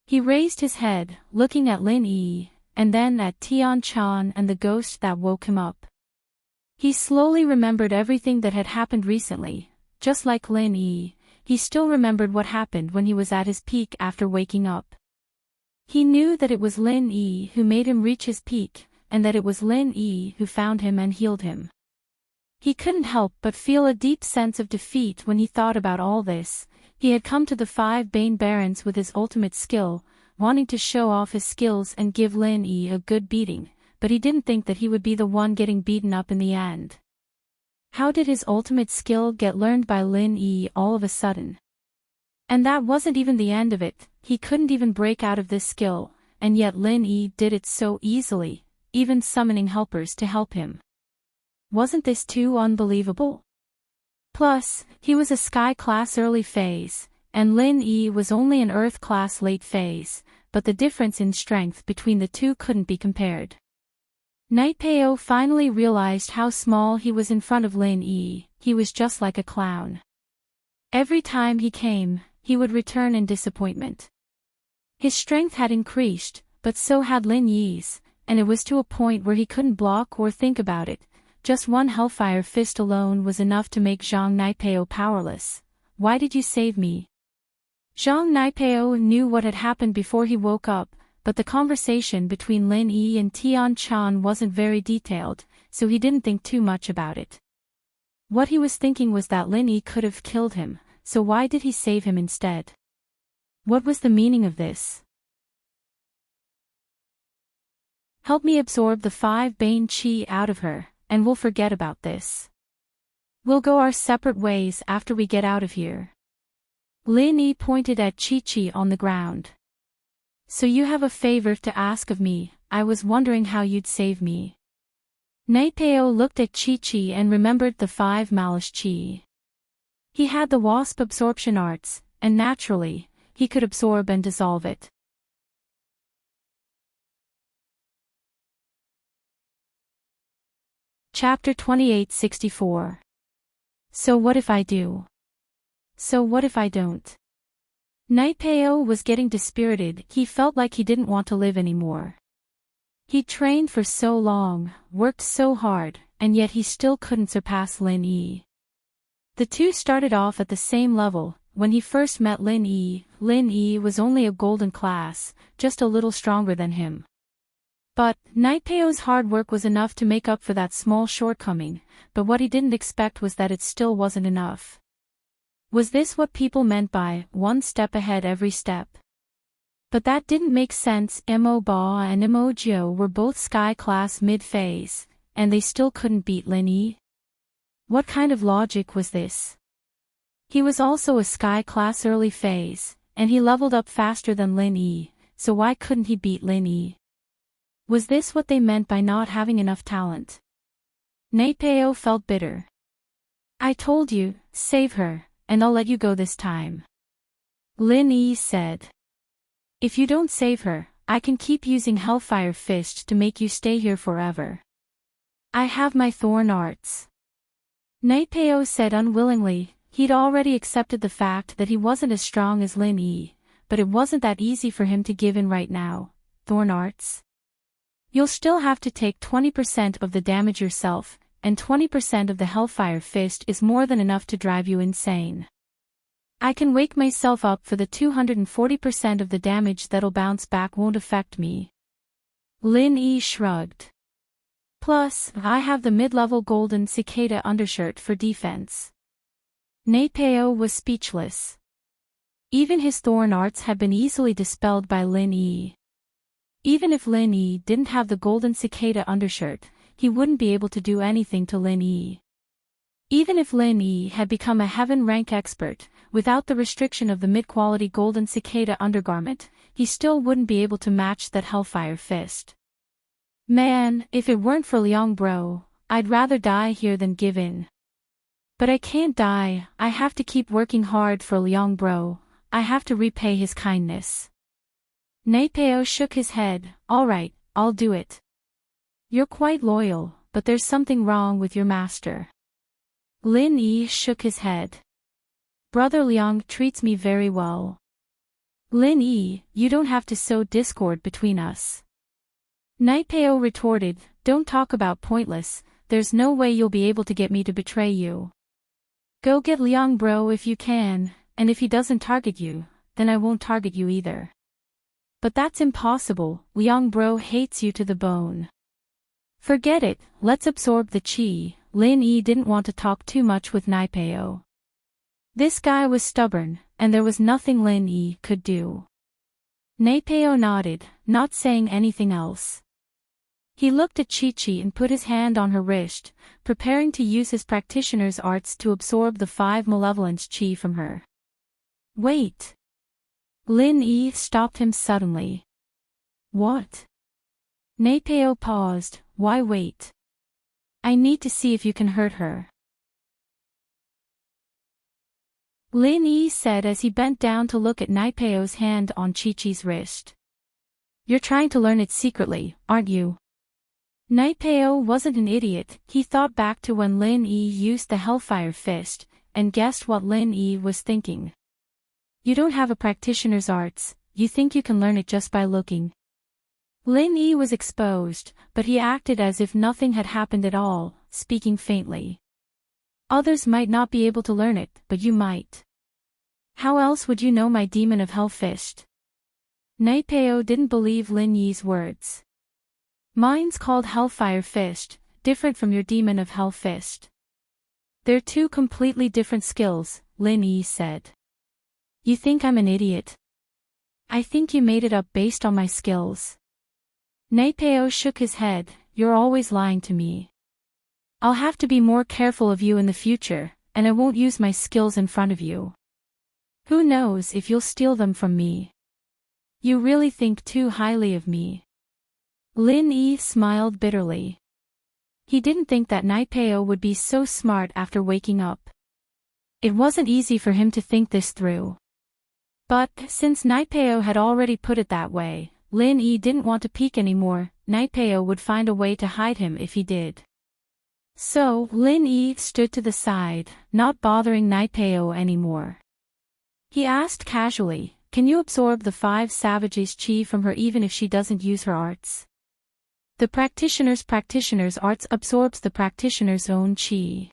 He raised his head, looking at Lin Yi, and then at Tian-chan and the ghost that woke him up. He slowly remembered everything that had happened recently. Just like Lin Yi, he still remembered what happened when he was at his peak after waking up. He knew that it was Lin Yi who made him reach his peak, and that it was Lin Yi who found him and healed him. He couldn't help but feel a deep sense of defeat when he thought about all this. He had come to the 5-Bane Barons with his ultimate skill, wanting to show off his skills and give Lin Yi a good beating, but he didn't think that he would be the one getting beaten up in the end. How did his ultimate skill get learned by Lin Yi all of a sudden? And that wasn't even the end of it. He couldn't even break out of this skill, and yet Lin Yi did it so easily, even summoning helpers to help him. Wasn't this too unbelievable? Plus, he was a Sky Class early phase, and Lin Yi was only an Earth Class late phase, but the difference in strength between the two couldn't be compared. Naipeo finally realized how small he was in front of Lin Yi. He was just like a clown. Every time he came, he would return in disappointment. His strength had increased, but so had Lin Yi's, and it was to a point where he couldn't block or think about it. Just one Hellfire Fist alone was enough to make Zhang Naipeo powerless. "Why did you save me?" Zhang Naipeo knew what had happened before he woke up, but the conversation between Lin Yi and Tian-chan wasn't very detailed, so he didn't think too much about it. What he was thinking was that Lin Yi could have killed him, so why did he save him instead? What was the meaning of this? "Help me absorb the 5-Bane chi out of her, and we'll forget about this. We'll go our separate ways after we get out of here." Lin Yi pointed at Chi-Chi on the ground. "So you have a favor to ask of me," I was wondering how you'd save me. Naipeo looked at Chi-Chi and remembered the 5 Malish Chi. He had the wasp absorption arts, and naturally, he could absorb and dissolve it. Chapter 2864. So what if I do? So what if I don't? Naipeo was getting dispirited. He felt like he didn't want to live anymore. He trained for so long, worked so hard, and yet he still couldn't surpass Lin Yi. The two started off at the same level. When he first met Lin Yi was only a golden class, just a little stronger than him. But Naipeo's hard work was enough to make up for that small shortcoming, but what he didn't expect was that it still wasn't enough. Was this what people meant by one step ahead every step? But that didn't make sense. Mo Ba and Mo Jiu were both sky class mid-phase, and they still couldn't beat Lin Yi. What kind of logic was this? He was also a sky class early phase, and he leveled up faster than Lin Yi, so why couldn't he beat Lin Yi? Was this what they meant by not having enough talent? Naipeo felt bitter. I told you, save her, and I'll let you go this time. Lin Yi said. If you don't save her, I can keep using Hellfire Fist to make you stay here forever. I have my thorn arts. Naipeo said unwillingly. He'd already accepted the fact that he wasn't as strong as Lin Yi, but it wasn't that easy for him to give in right now. Thorn arts? You'll still have to take 20% of the damage yourself, and 20% of the Hellfire Fist is more than enough to drive you insane. I can wake myself up for the 240% of the damage that'll bounce back won't affect me. Lin Yi shrugged. Plus, I have the mid-level golden cicada undershirt for defense. Naipeo was speechless. Even his thorn arts had been easily dispelled by Lin Yi. Even if Lin Yi didn't have the golden cicada undershirt, he wouldn't be able to do anything to Lin Yi. Even if Lin Yi had become a heaven rank expert, without the restriction of the mid-quality golden cicada undergarment, he still wouldn't be able to match that Hellfire Fist. Man, if it weren't for Liang Bro, I'd rather die here than give in. But I can't die. I have to keep working hard for Liang Bro. I have to repay his kindness. Naipeo shook his head. All right, I'll do it. You're quite loyal, but there's something wrong with your master. Lin Yi shook his head. Brother Liang treats me very well. Lin Yi, you don't have to sow discord between us. Naipeo retorted, don't talk about pointless, there's no way you'll be able to get me to betray you. Go get Liang Bro if you can, and if he doesn't target you, then I won't target you either. But that's impossible, Liang Bro hates you to the bone. Forget it, let's absorb the chi. Lin Yi didn't want to talk too much with Naipeo. This guy was stubborn, and there was nothing Lin Yi could do. Naipeo nodded, not saying anything else. He looked at Chi-Chi and put his hand on her wrist, preparing to use his practitioner's arts to absorb the 5 malevolence chi from her. Wait! Lin Yi stopped him suddenly. What? Naipeo paused. Why wait? I need to see if you can hurt her. Lin Yi said as he bent down to look at Naipeo's hand on Chi-Chi's wrist. You're trying to learn it secretly, aren't you? Naipeo wasn't an idiot. He thought back to when Lin Yi used the Hellfire Fist, and guessed what Lin Yi was thinking. You don't have a practitioner's arts, you think you can learn it just by looking. Lin Yi was exposed, but he acted as if nothing had happened at all, speaking faintly. Others might not be able to learn it, but you might. How else would you know my demon of Hell Fist? Naipeo didn't believe Lin Yi's words. Mine's called Hellfire Fist, different from your demon of Hell Fist. They're two completely different skills, Lin Yi said. You think I'm an idiot? I think you made it up based on my skills. Naipeo shook his head, you're always lying to me. I'll have to be more careful of you in the future, and I won't use my skills in front of you. Who knows if you'll steal them from me? You really think too highly of me. Lin Yi smiled bitterly. He didn't think that Naipeo would be so smart after waking up. It wasn't easy for him to think this through. But, since Naipeo had already put it that way, Lin Yi didn't want to peek anymore. Naipeo would find a way to hide him if he did. So, Lin Yi stood to the side, not bothering Naipeo anymore. He asked casually, "Can you absorb the 5 savages' chi from her even if she doesn't use her arts?" The practitioner's arts absorbs the practitioner's own chi.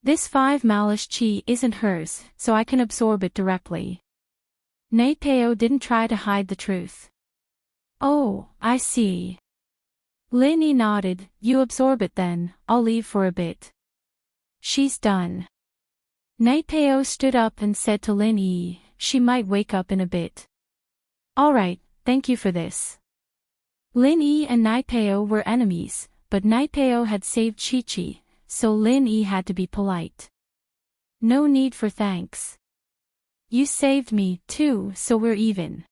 This 5 malice chi isn't hers, so I can absorb it directly. Naipeo didn't try to hide the truth. "Oh, I see." Lin Yi nodded. "You absorb it then, I'll leave for a bit." "She's done." Naipeo stood up and said to Lin Yi, "She might wake up in a bit." "Alright, thank you for this." Lin Yi and Naipeo were enemies, but Naipeo had saved Chi-Chi, so Lin Yi had to be polite. "No need for thanks. You saved me, too, so we're even.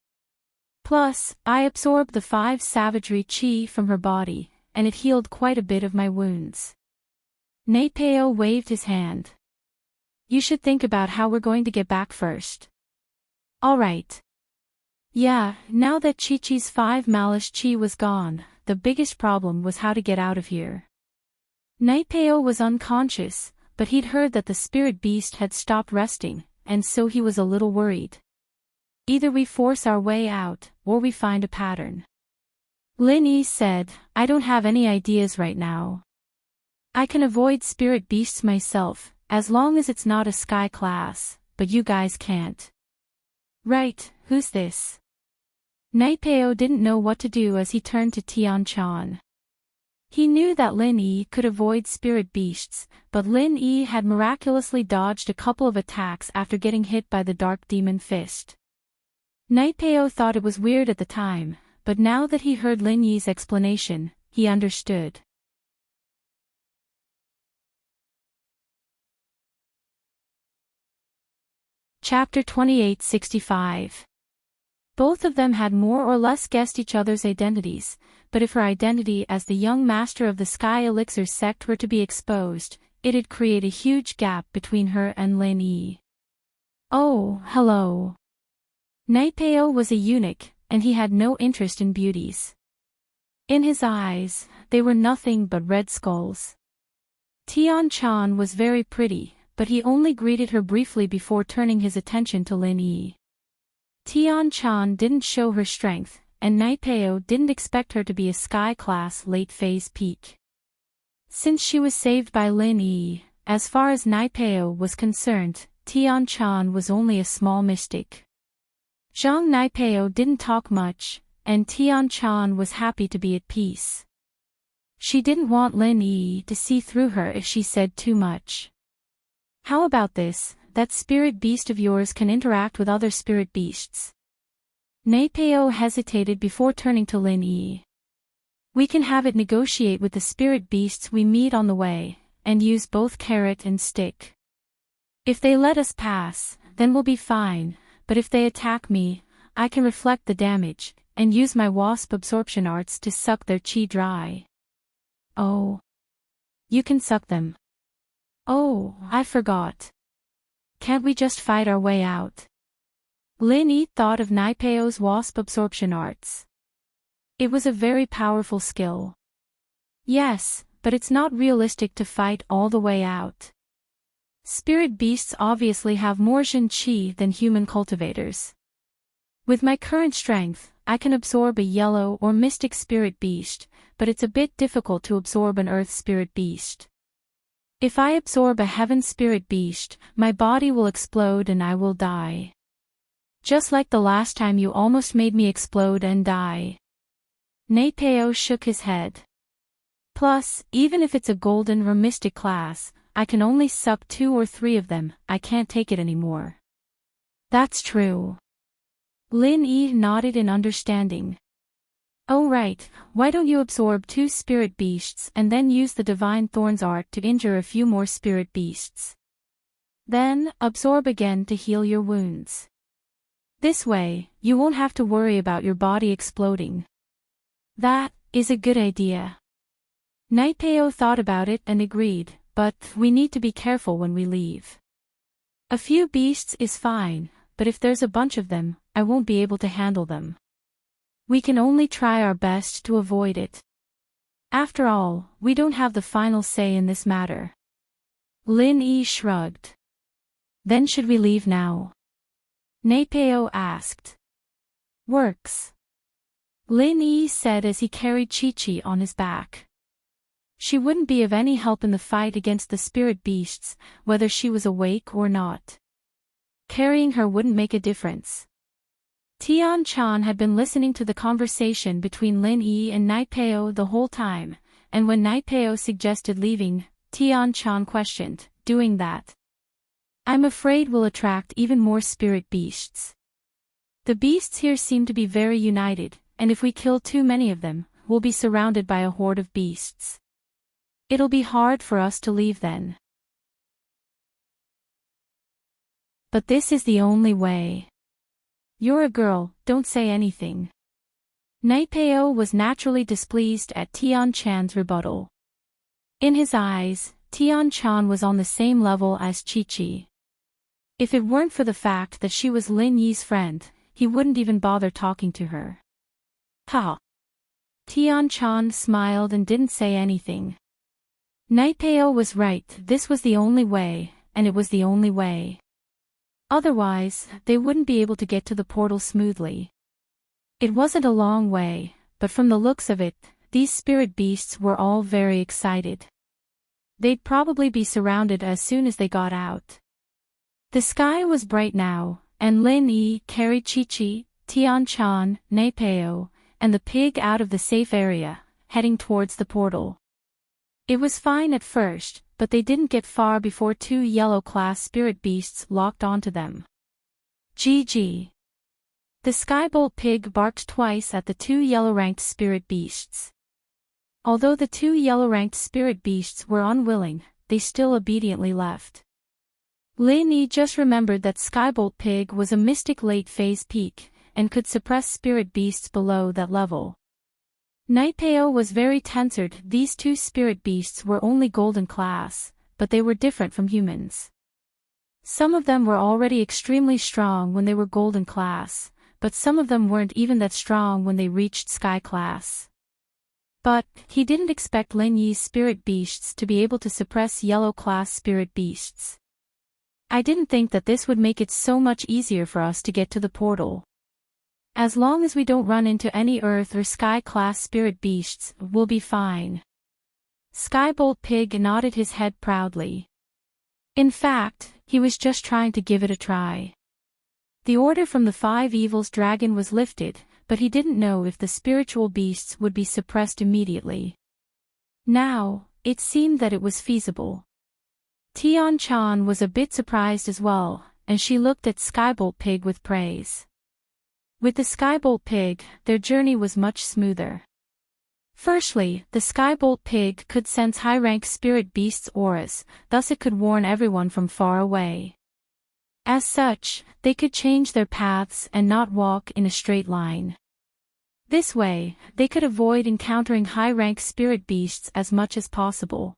Plus, I absorbed the 5 savagery chi from her body, and it healed quite a bit of my wounds." Naipeo waved his hand. "You should think about how we're going to get back first." "Alright." Yeah, now that Chi-Chi's 5 malice chi was gone, the biggest problem was how to get out of here. Naipeo was unconscious, but he'd heard that the spirit beast had stopped resting, and so he was a little worried. "Either we force our way out, or we find a pattern." Lin Yi said, "I don't have any ideas right now. I can avoid spirit beasts myself, as long as it's not a sky class, but you guys can't." "Right, who's this?" Naipeo didn't know what to do as he turned to Tian-chan. He knew that Lin Yi could avoid spirit beasts, but Lin Yi had miraculously dodged a couple of attacks after getting hit by the dark demon fist. Naipeo thought it was weird at the time, but now that he heard Lin Yi's explanation, he understood. Chapter 2865. Both of them had more or less guessed each other's identities, but if her identity as the young master of the Sky Elixir sect were to be exposed, it'd create a huge gap between her and Lin Yi. "Oh, hello." Naipeo was a eunuch, and he had no interest in beauties. In his eyes, they were nothing but red skulls. Tian-chan was very pretty, but he only greeted her briefly before turning his attention to Lin Yi. Tian-chan didn't show her strength, and Naipeo didn't expect her to be a sky-class late-phase peak. Since she was saved by Lin Yi, as far as Naipeo was concerned, Tian-chan was only a small mystic. Zhang Naipeo didn't talk much, and Tian-chan was happy to be at peace. She didn't want Lin Yi to see through her if she said too much. "How about this? That spirit beast of yours can interact with other spirit beasts." Naipeo hesitated before turning to Lin Yi. "We can have it negotiate with the spirit beasts we meet on the way, and use both carrot and stick. If they let us pass, then we'll be fine, but if they attack me, I can reflect the damage, and use my wasp absorption arts to suck their chi dry." "Oh. You can suck them. Oh, I forgot. Can't we just fight our way out?" Lin Yi thought of Naipeo's wasp absorption arts. It was a very powerful skill. "Yes, but it's not realistic to fight all the way out. Spirit beasts obviously have more Jin Qi than human cultivators. With my current strength, I can absorb a yellow or mystic spirit beast, but it's a bit difficult to absorb an earth spirit beast. If I absorb a heaven spirit beast, my body will explode and I will die. Just like the last time you almost made me explode and die." Naipeo shook his head. "Plus, even if it's a golden or mystic class, I can only suck 2 or 3 of them. I can't take it anymore." "That's true." Lin Yi nodded in understanding. "Oh right, why don't you absorb 2 spirit beasts and then use the Divine Thorns art to injure a few more spirit beasts. Then, absorb again to heal your wounds. This way, you won't have to worry about your body exploding." is a good idea. Naipeo thought about it and agreed, but we need to be careful when we leave. A few beasts is fine, but if there's a bunch of them, I won't be able to handle them. We can only try our best to avoid it. After all, we don't have the final say in this matter. Lin Yi shrugged. Then should we leave now? Naipeo asked. Works. Lin Yi said as he carried Chi-Chi on his back. She wouldn't be of any help in the fight against the spirit beasts, whether she was awake or not. Carrying her wouldn't make a difference. Tian-chan had been listening to the conversation between Lin Yi and Naipeo the whole time, and when Naipeo suggested leaving, Tian-chan questioned, doing that? I'm afraid we'll attract even more spirit beasts. The beasts here seem to be very united, and if we kill too many of them, we'll be surrounded by a horde of beasts. It'll be hard for us to leave then. But this is the only way. You're a girl, don't say anything. Naipeo was naturally displeased at Tian-chan's rebuttal. In his eyes, Tian-chan was on the same level as Chi-Chi. If it weren't for the fact that she was Lin Yi's friend, he wouldn't even bother talking to her. Ha! Tian-chan smiled and didn't say anything. Naipeo was right, this was the only way, and it was the only way. Otherwise, they wouldn't be able to get to the portal smoothly. It wasn't a long way, but from the looks of it, these spirit beasts were all very excited. They'd probably be surrounded as soon as they got out. The sky was bright now, and Lin Yi carried Chi-Chi, Tian-chan, Naipeo, and the pig out of the safe area, heading towards the portal. It was fine at first, but they didn't get far before two yellow-class spirit beasts locked onto them. GG. The Skybolt pig barked twice at the two yellow-ranked spirit beasts. Although the two yellow-ranked spirit beasts were unwilling, they still obediently left. Lin Yi just remembered that Skybolt pig was a mystic late-phase peak, and could suppress spirit beasts below that level. Naipeo was very tensored. These two spirit beasts were only golden class, but they were different from humans. Some of them were already extremely strong when they were golden class, but some of them weren't even that strong when they reached sky class. But he didn't expect Lin Yi's spirit beasts to be able to suppress yellow class spirit beasts. I didn't think that this would make it so much easier for us to get to the portal. As long as we don't run into any Earth or Sky-class spirit beasts, we'll be fine. Skybolt Pig nodded his head proudly. In fact, he was just trying to give it a try. The order from the Five Evils dragon was lifted, but he didn't know if the spiritual beasts would be suppressed immediately. Now, it seemed that it was feasible. Tian-chan was a bit surprised as well, and she looked at Skybolt Pig with praise. With the Skybolt Pig, their journey was much smoother. Firstly, the Skybolt Pig could sense high-rank spirit beasts' auras, thus it could warn everyone from far away. As such, they could change their paths and not walk in a straight line. This way, they could avoid encountering high-rank spirit beasts as much as possible.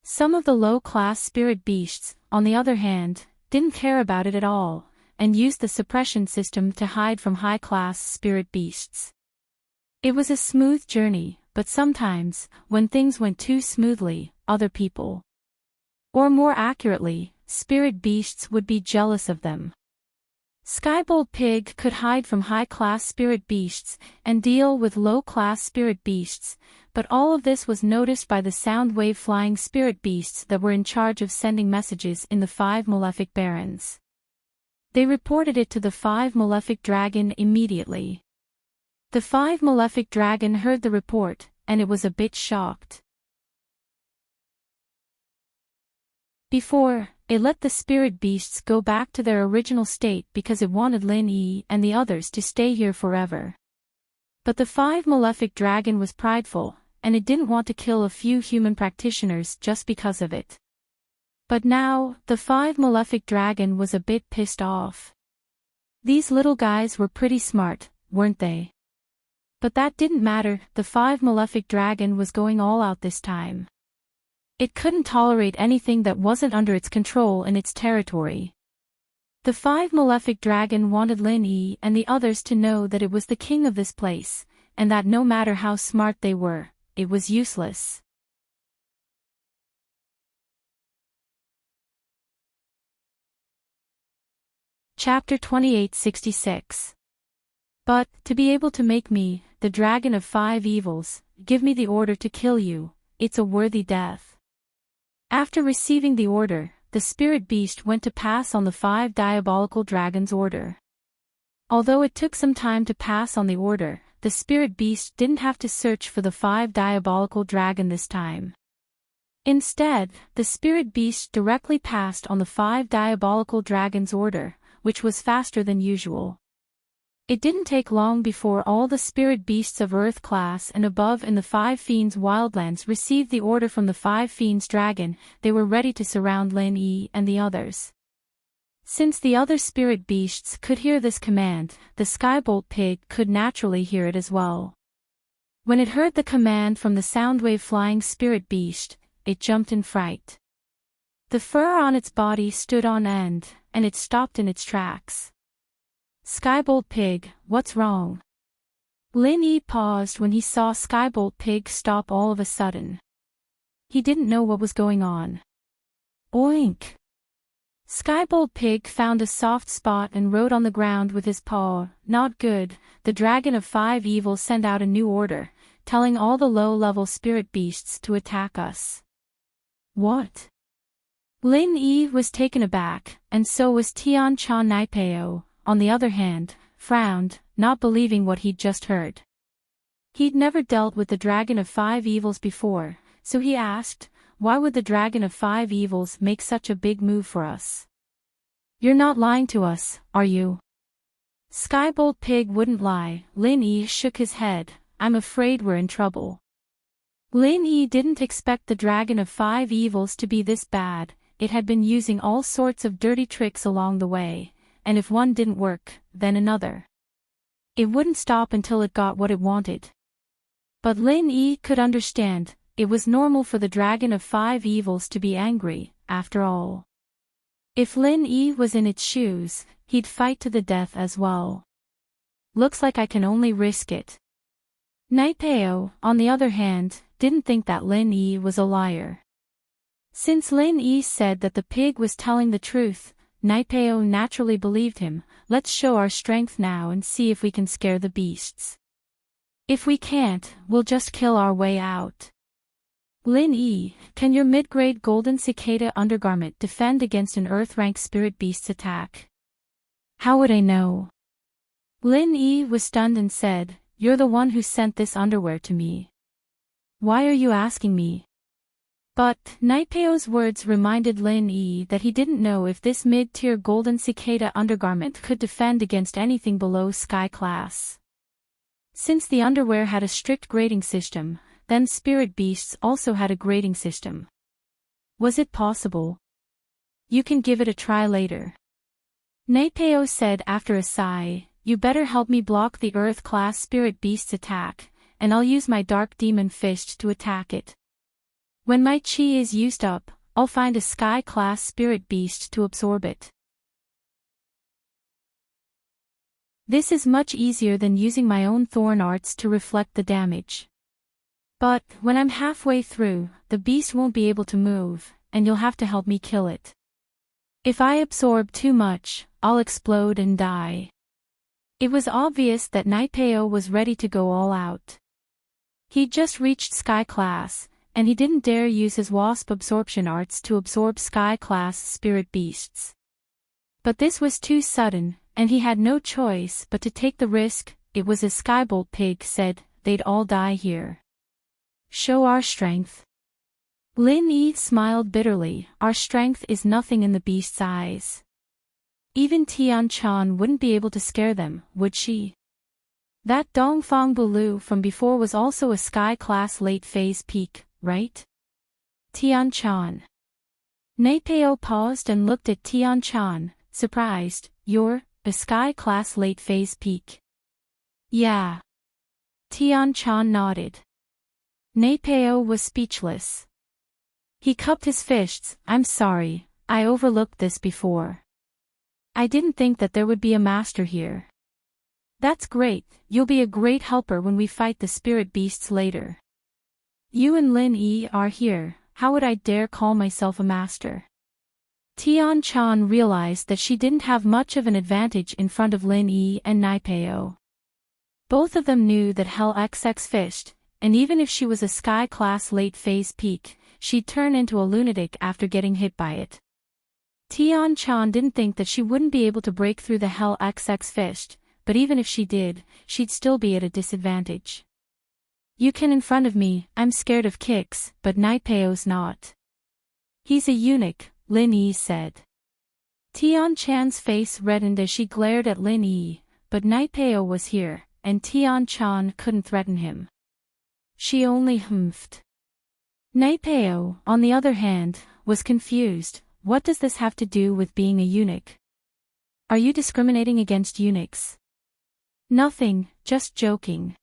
Some of the low-class spirit beasts, on the other hand, didn't care about it at all, and used the suppression system to hide from high-class spirit beasts. It was a smooth journey, but sometimes, when things went too smoothly, other people, or more accurately, spirit beasts would be jealous of them. Skybolt Pig could hide from high-class spirit beasts and deal with low-class spirit beasts, but all of this was noticed by the sound-wave-flying spirit beasts that were in charge of sending messages in the Five Malefic Barons. They reported it to the Five Malefic Dragon immediately. The Five Malefic Dragon heard the report, and it was a bit shocked. Before, it let the spirit beasts go back to their original state because it wanted Lin Yi and the others to stay here forever. But the Five Malefic Dragon was prideful, and it didn't want to kill a few human practitioners just because of it. But now, the Five Malefic Dragon was a bit pissed off. These little guys were pretty smart, weren't they? But that didn't matter, the 5 malefic dragon was going all out this time. It couldn't tolerate anything that wasn't under its control in its territory. The 5 malefic dragon wanted Lin Yi and the others to know that it was the king of this place, and that no matter how smart they were, it was useless. Chapter 2866. But, to be able to make me, the dragon of 5 evils, give me the order to kill you, it's a worthy death. After receiving the order, the spirit beast went to pass on the 5 diabolical dragons' order. Although it took some time to pass on the order, the spirit beast didn't have to search for the 5 diabolical dragon this time. Instead, the spirit beast directly passed on the 5 diabolical dragons' order, which was faster than usual. It didn't take long before all the spirit beasts of Earth class and above in the 5 Fiends Wildlands received the order from the 5 Fiends Dragon. They were ready to surround Lin Yi and the others. Since the other spirit beasts could hear this command, the Skybolt pig could naturally hear it as well. When it heard the command from the Soundwave flying spirit beast, it jumped in fright. The fur on its body stood on end, and it stopped in its tracks. Skybolt pig, what's wrong? Lin Yi paused when he saw Skybolt pig stop all of a sudden. He didn't know what was going on. Oink! Skybolt pig found a soft spot and rode on the ground with his paw. Not good, the dragon of 5 evils sent out a new order, telling all the low-level spirit beasts to attack us. What? Lin Yi was taken aback, and so was Tian Chan Naipeo, on the other hand, frowned, not believing what he'd just heard. He'd never dealt with the dragon of 5 evils before, so he asked, why would the dragon of 5 evils make such a big move for us? You're not lying to us, are you? Skybolt pig wouldn't lie. Lin Yi shook his head. I'm afraid we're in trouble. Lin Yi didn't expect the dragon of 5 evils to be this bad. It had been using all sorts of dirty tricks along the way, and if one didn't work, then another. It wouldn't stop until it got what it wanted. But Lin Yi could understand, it was normal for the dragon of 5 evils to be angry, after all. If Lin Yi was in its shoes, he'd fight to the death as well. Looks like I can only risk it. Naipeo, on the other hand, didn't think that Lin Yi was a liar. Since Lin Yi said that the pig was telling the truth, Naipeo naturally believed him. Let's show our strength now and see if we can scare the beasts. If we can't, we'll just kill our way out. Lin Yi, can your mid-grade golden cicada undergarment defend against an Earth-rank spirit beast's attack? How would I know? Lin Yi was stunned and said, you're the one who sent this underwear to me. Why are you asking me? But, Naipeo's words reminded Lin Yi that he didn't know if this mid-tier golden cicada undergarment could defend against anything below sky class. Since the underwear had a strict grading system, then spirit beasts also had a grading system. Was it possible? You can give it a try later. Naipeo said after a sigh, you better help me block the Earth-class spirit beast's attack, and I'll use my dark demon fist to attack it. When my chi is used up, I'll find a sky-class spirit beast to absorb it. This is much easier than using my own thorn arts to reflect the damage. But, when I'm halfway through, the beast won't be able to move, and you'll have to help me kill it. If I absorb too much, I'll explode and die. It was obvious that Naipeo was ready to go all out. He'd just reached sky class, and he didn't dare use his wasp absorption arts to absorb sky-class spirit beasts. But this was too sudden, and he had no choice but to take the risk. It was as Skybolt Pig said, they'd all die here. Show our strength. Lin Yi smiled bitterly, our strength is nothing in the beast's eyes. Even Tian Chan wouldn't be able to scare them, would she? That Dongfang Bulu from before was also a sky-class late-phase peak, right? Tian Chan. Naipeo paused and looked at Tian Chan, surprised. You're a sky-class late-phase peak. Yeah. Tian-chan nodded. Naipeo was speechless. He cupped his fists. I'm sorry, I overlooked this before. I didn't think that there would be a master here. That's great, you'll be a great helper when we fight the spirit beasts later. You and Lin Yi are here, how would I dare call myself a master? Tian-chan realized that she didn't have much of an advantage in front of Lin Yi and Naipeo. Both of them knew that Hell XX fished, and even if she was a sky-class late-phase peak, she'd turn into a lunatic after getting hit by it. Tian-chan didn't think that she wouldn't be able to break through the Hell XX fished, but even if she did, she'd still be at a disadvantage. You can in front of me, I'm scared of kicks, but Naipeo's not. He's a eunuch, Lin Yi said. Tian-chan's face reddened as she glared at Lin Yi, but Naipeo was here, and Tian-chan couldn't threaten him. She only humphed. Naipeo, on the other hand, was confused. What does this have to do with being a eunuch? Are you discriminating against eunuchs? Nothing, just joking.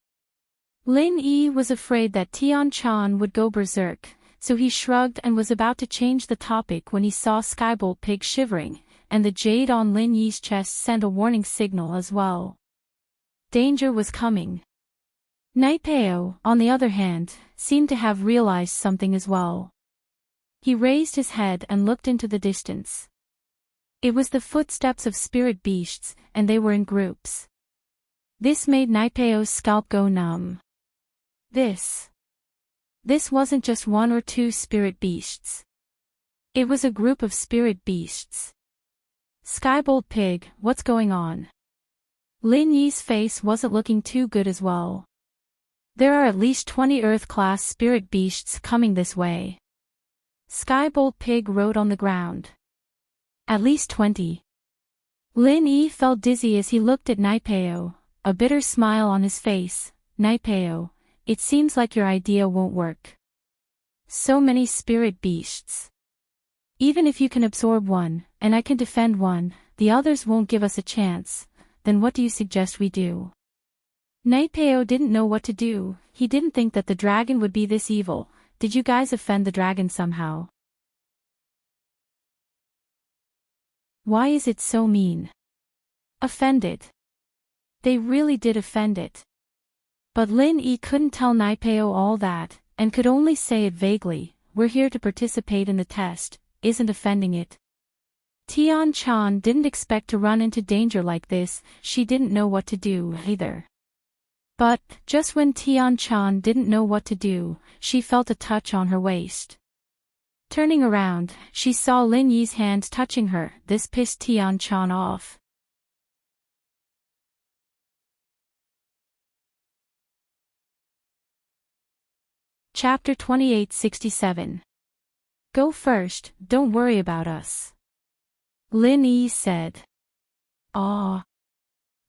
Lin Yi was afraid that Tian-chan would go berserk, so he shrugged and was about to change the topic when he saw Skybolt Pig shivering, and the jade on Lin Yi's chest sent a warning signal as well. Danger was coming. Naipeo, on the other hand, seemed to have realized something as well. He raised his head and looked into the distance. It was the footsteps of spirit beasts, and they were in groups. This made Naipeo's scalp go numb. This wasn't just one or two spirit beasts. It was a group of spirit beasts. Skybolt Pig, what's going on? Lin Yi's face wasn't looking too good as well. There are at least 20 Earth-class spirit beasts coming this way. Skybolt Pig wrote on the ground. At least 20. Lin Yi felt dizzy as he looked at Naipeo, a bitter smile on his face. Naipeo, it seems like your idea won't work. So many spirit beasts. Even if you can absorb one, and I can defend one, the others won't give us a chance. Then what do you suggest we do? Naipeo didn't know what to do. He didn't think that the dragon would be this evil. Did you guys offend the dragon somehow? Why is it so mean? Offend it. They really did offend it. But Lin Yi couldn't tell Naipeo all that, and could only say it vaguely. We're here to participate in the test, isn't offending it. Tian-chan didn't expect to run into danger like this. She didn't know what to do either. But, just when Tian-chan didn't know what to do, she felt a touch on her waist. Turning around, she saw Lin Yi's hand touching her. This pissed Tian-chan off. Chapter 2867. Go first, don't worry about us. Lin Yi said. Ah.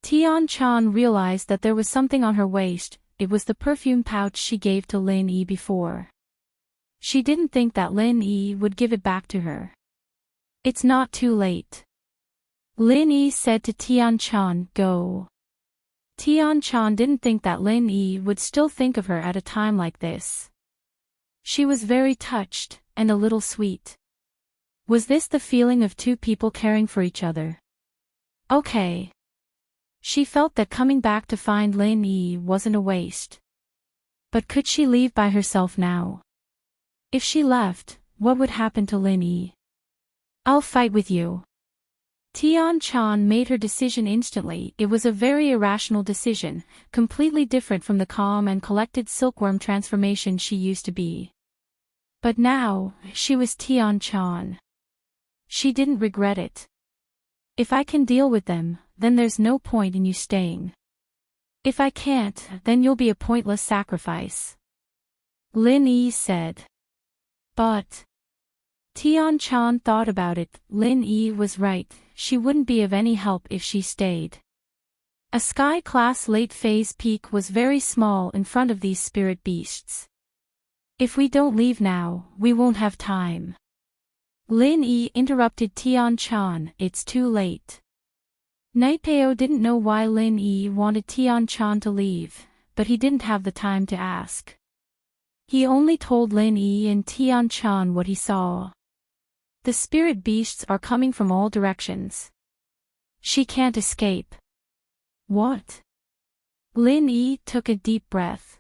Tian-chan realized that there was something on her waist. It was the perfume pouch she gave to Lin Yi before. She didn't think that Lin Yi would give it back to her. It's not too late. Lin Yi said to Tian-chan, go. Tian-chan didn't think that Lin Yi would still think of her at a time like this. She was very touched, and a little sweet. Was this the feeling of two people caring for each other? Okay. She felt that coming back to find Lin Yi wasn't a waste. But could she leave by herself now? If she left, what would happen to Lin Yi? I'll fight with you. Tian-chan made her decision instantly. It was a very irrational decision, completely different from the calm and collected silkworm transformation she used to be. But now, she was Tian-chan. She didn't regret it. If I can deal with them, then there's no point in you staying. If I can't, then you'll be a pointless sacrifice. Lin Yi said. But Tian-chan thought about it. Lin Yi was right, she wouldn't be of any help if she stayed. A sky-class late-phase peak was very small in front of these spirit beasts. If we don't leave now, we won't have time. Lin Yi interrupted Tian-chan, it's too late. Naipeo didn't know why Lin Yi wanted Tian-chan to leave, but he didn't have the time to ask. He only told Lin Yi and Tian Chan what he saw. The spirit beasts are coming from all directions. She can't escape. What? Lin Yi took a deep breath.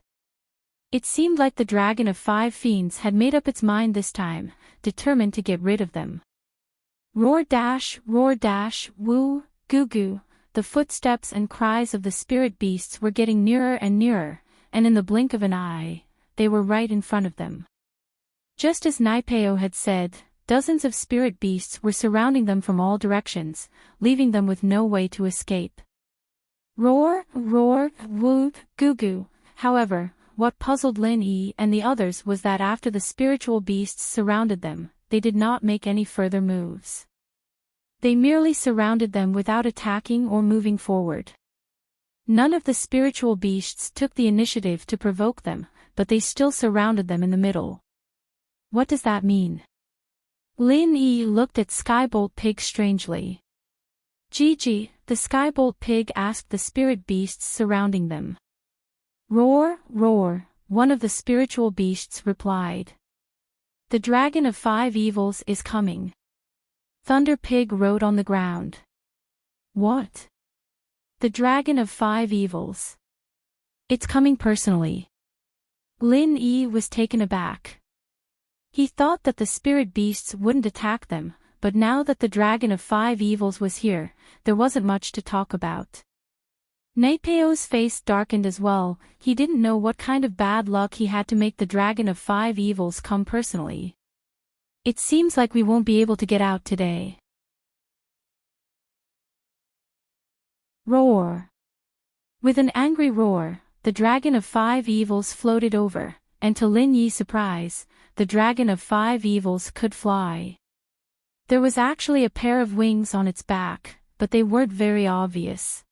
It seemed like the dragon of 5 fiends had made up its mind this time, determined to get rid of them. Roar dash, woo, goo goo. The footsteps and cries of the spirit beasts were getting nearer and nearer, and in the blink of an eye, they were right in front of them. Just as Naipeo had said, dozens of spirit beasts were surrounding them from all directions, leaving them with no way to escape. Roar, woo, goo goo. However, what puzzled Lin Yi and the others was that after the spiritual beasts surrounded them, they did not make any further moves. They merely surrounded them without attacking or moving forward. None of the spiritual beasts took the initiative to provoke them, but they still surrounded them in the middle. What does that mean? Lin Yi looked at Skybolt Pig strangely. Gigi, the Skybolt Pig asked the spirit beasts surrounding them. Roar, one of the spiritual beasts replied. The dragon of 5 evils is coming. Thunder Pig wrote on the ground. What? The dragon of 5 evils. It's coming personally. Lin Yi was taken aback. He thought that the spirit beasts wouldn't attack them, but now that the dragon of 5 evils was here, there wasn't much to talk about. Naipeo's face darkened as well. He didn't know what kind of bad luck he had to make the dragon of 5 evils come personally. It seems like we won't be able to get out today. Roar. With an angry roar, the dragon of 5 evils floated over, and to Lin Yi's surprise, the dragon of 5 evils could fly. There was actually a pair of wings on its back, but they weren't very obvious.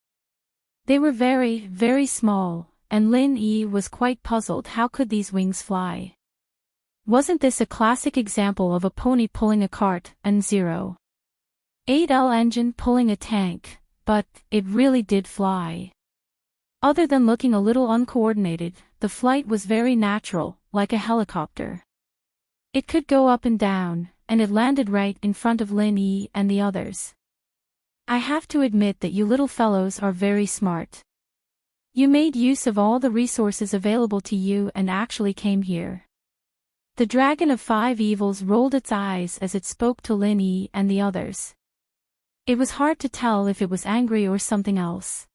They were very, very small, and Lin Yi was quite puzzled how could these wings fly. Wasn't this a classic example of a pony pulling a cart and 0.8L engine pulling a tank, but it really did fly. Other than looking a little uncoordinated, the flight was very natural, like a helicopter. It could go up and down, and it landed right in front of Lin Yi and the others. I have to admit that you little fellows are very smart. You made use of all the resources available to you and actually came here. The dragon of 5 evils rolled its eyes as it spoke to Lin Yi and the others. It was hard to tell if it was angry or something else.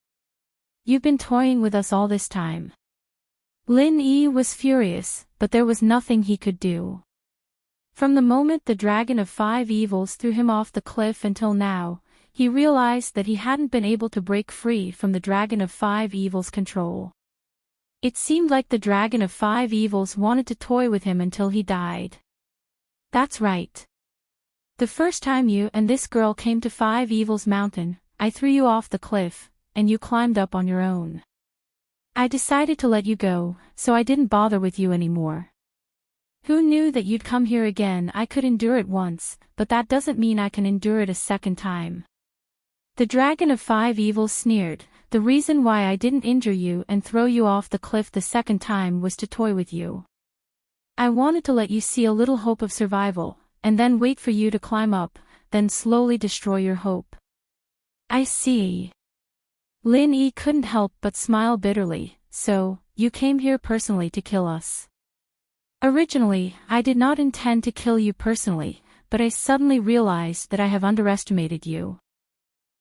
You've been toying with us all this time. Lin Yi was furious, but there was nothing he could do. From the moment the dragon of 5 evils threw him off the cliff until now, he realized that he hadn't been able to break free from the dragon of 5 evils' control. It seemed like the dragon of 5 evils wanted to toy with him until he died. That's right. The first time you and this girl came to 5 Evils Mountain, I threw you off the cliff, and you climbed up on your own. I decided to let you go, so I didn't bother with you anymore. Who knew that you'd come here again? I could endure it once, but that doesn't mean I can endure it a second time. The dragon of 5 evils sneered. The reason why I didn't injure you and throw you off the cliff the second time was to toy with you. I wanted to let you see a little hope of survival, and then wait for you to climb up, then slowly destroy your hope. I see. Lin Yi couldn't help but smile bitterly. So, you came here personally to kill us. Originally, I did not intend to kill you personally, but I suddenly realized that I have underestimated you.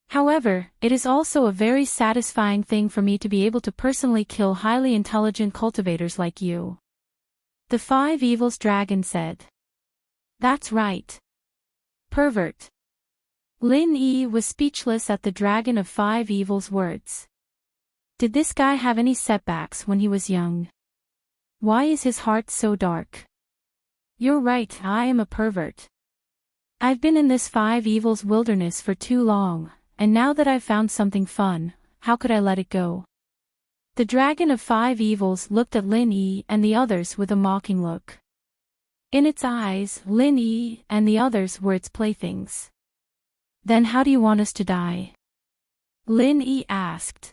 However, it is also a very satisfying thing for me to be able to personally kill highly intelligent cultivators like you. The 5 Evils Dragon said. That's right. Pervert. Lin Yi was speechless at the dragon of 5 evils' words. Did this guy have any setbacks when he was young? Why is his heart so dark? You're right, I am a pervert. I've been in this 5 evils wilderness for too long, and now that I've found something fun, how could I let it go? The dragon of 5 evils looked at Lin Yi and the others with a mocking look. In its eyes, Lin Yi and the others were its playthings. Then how do you want us to die? Lin Yi asked.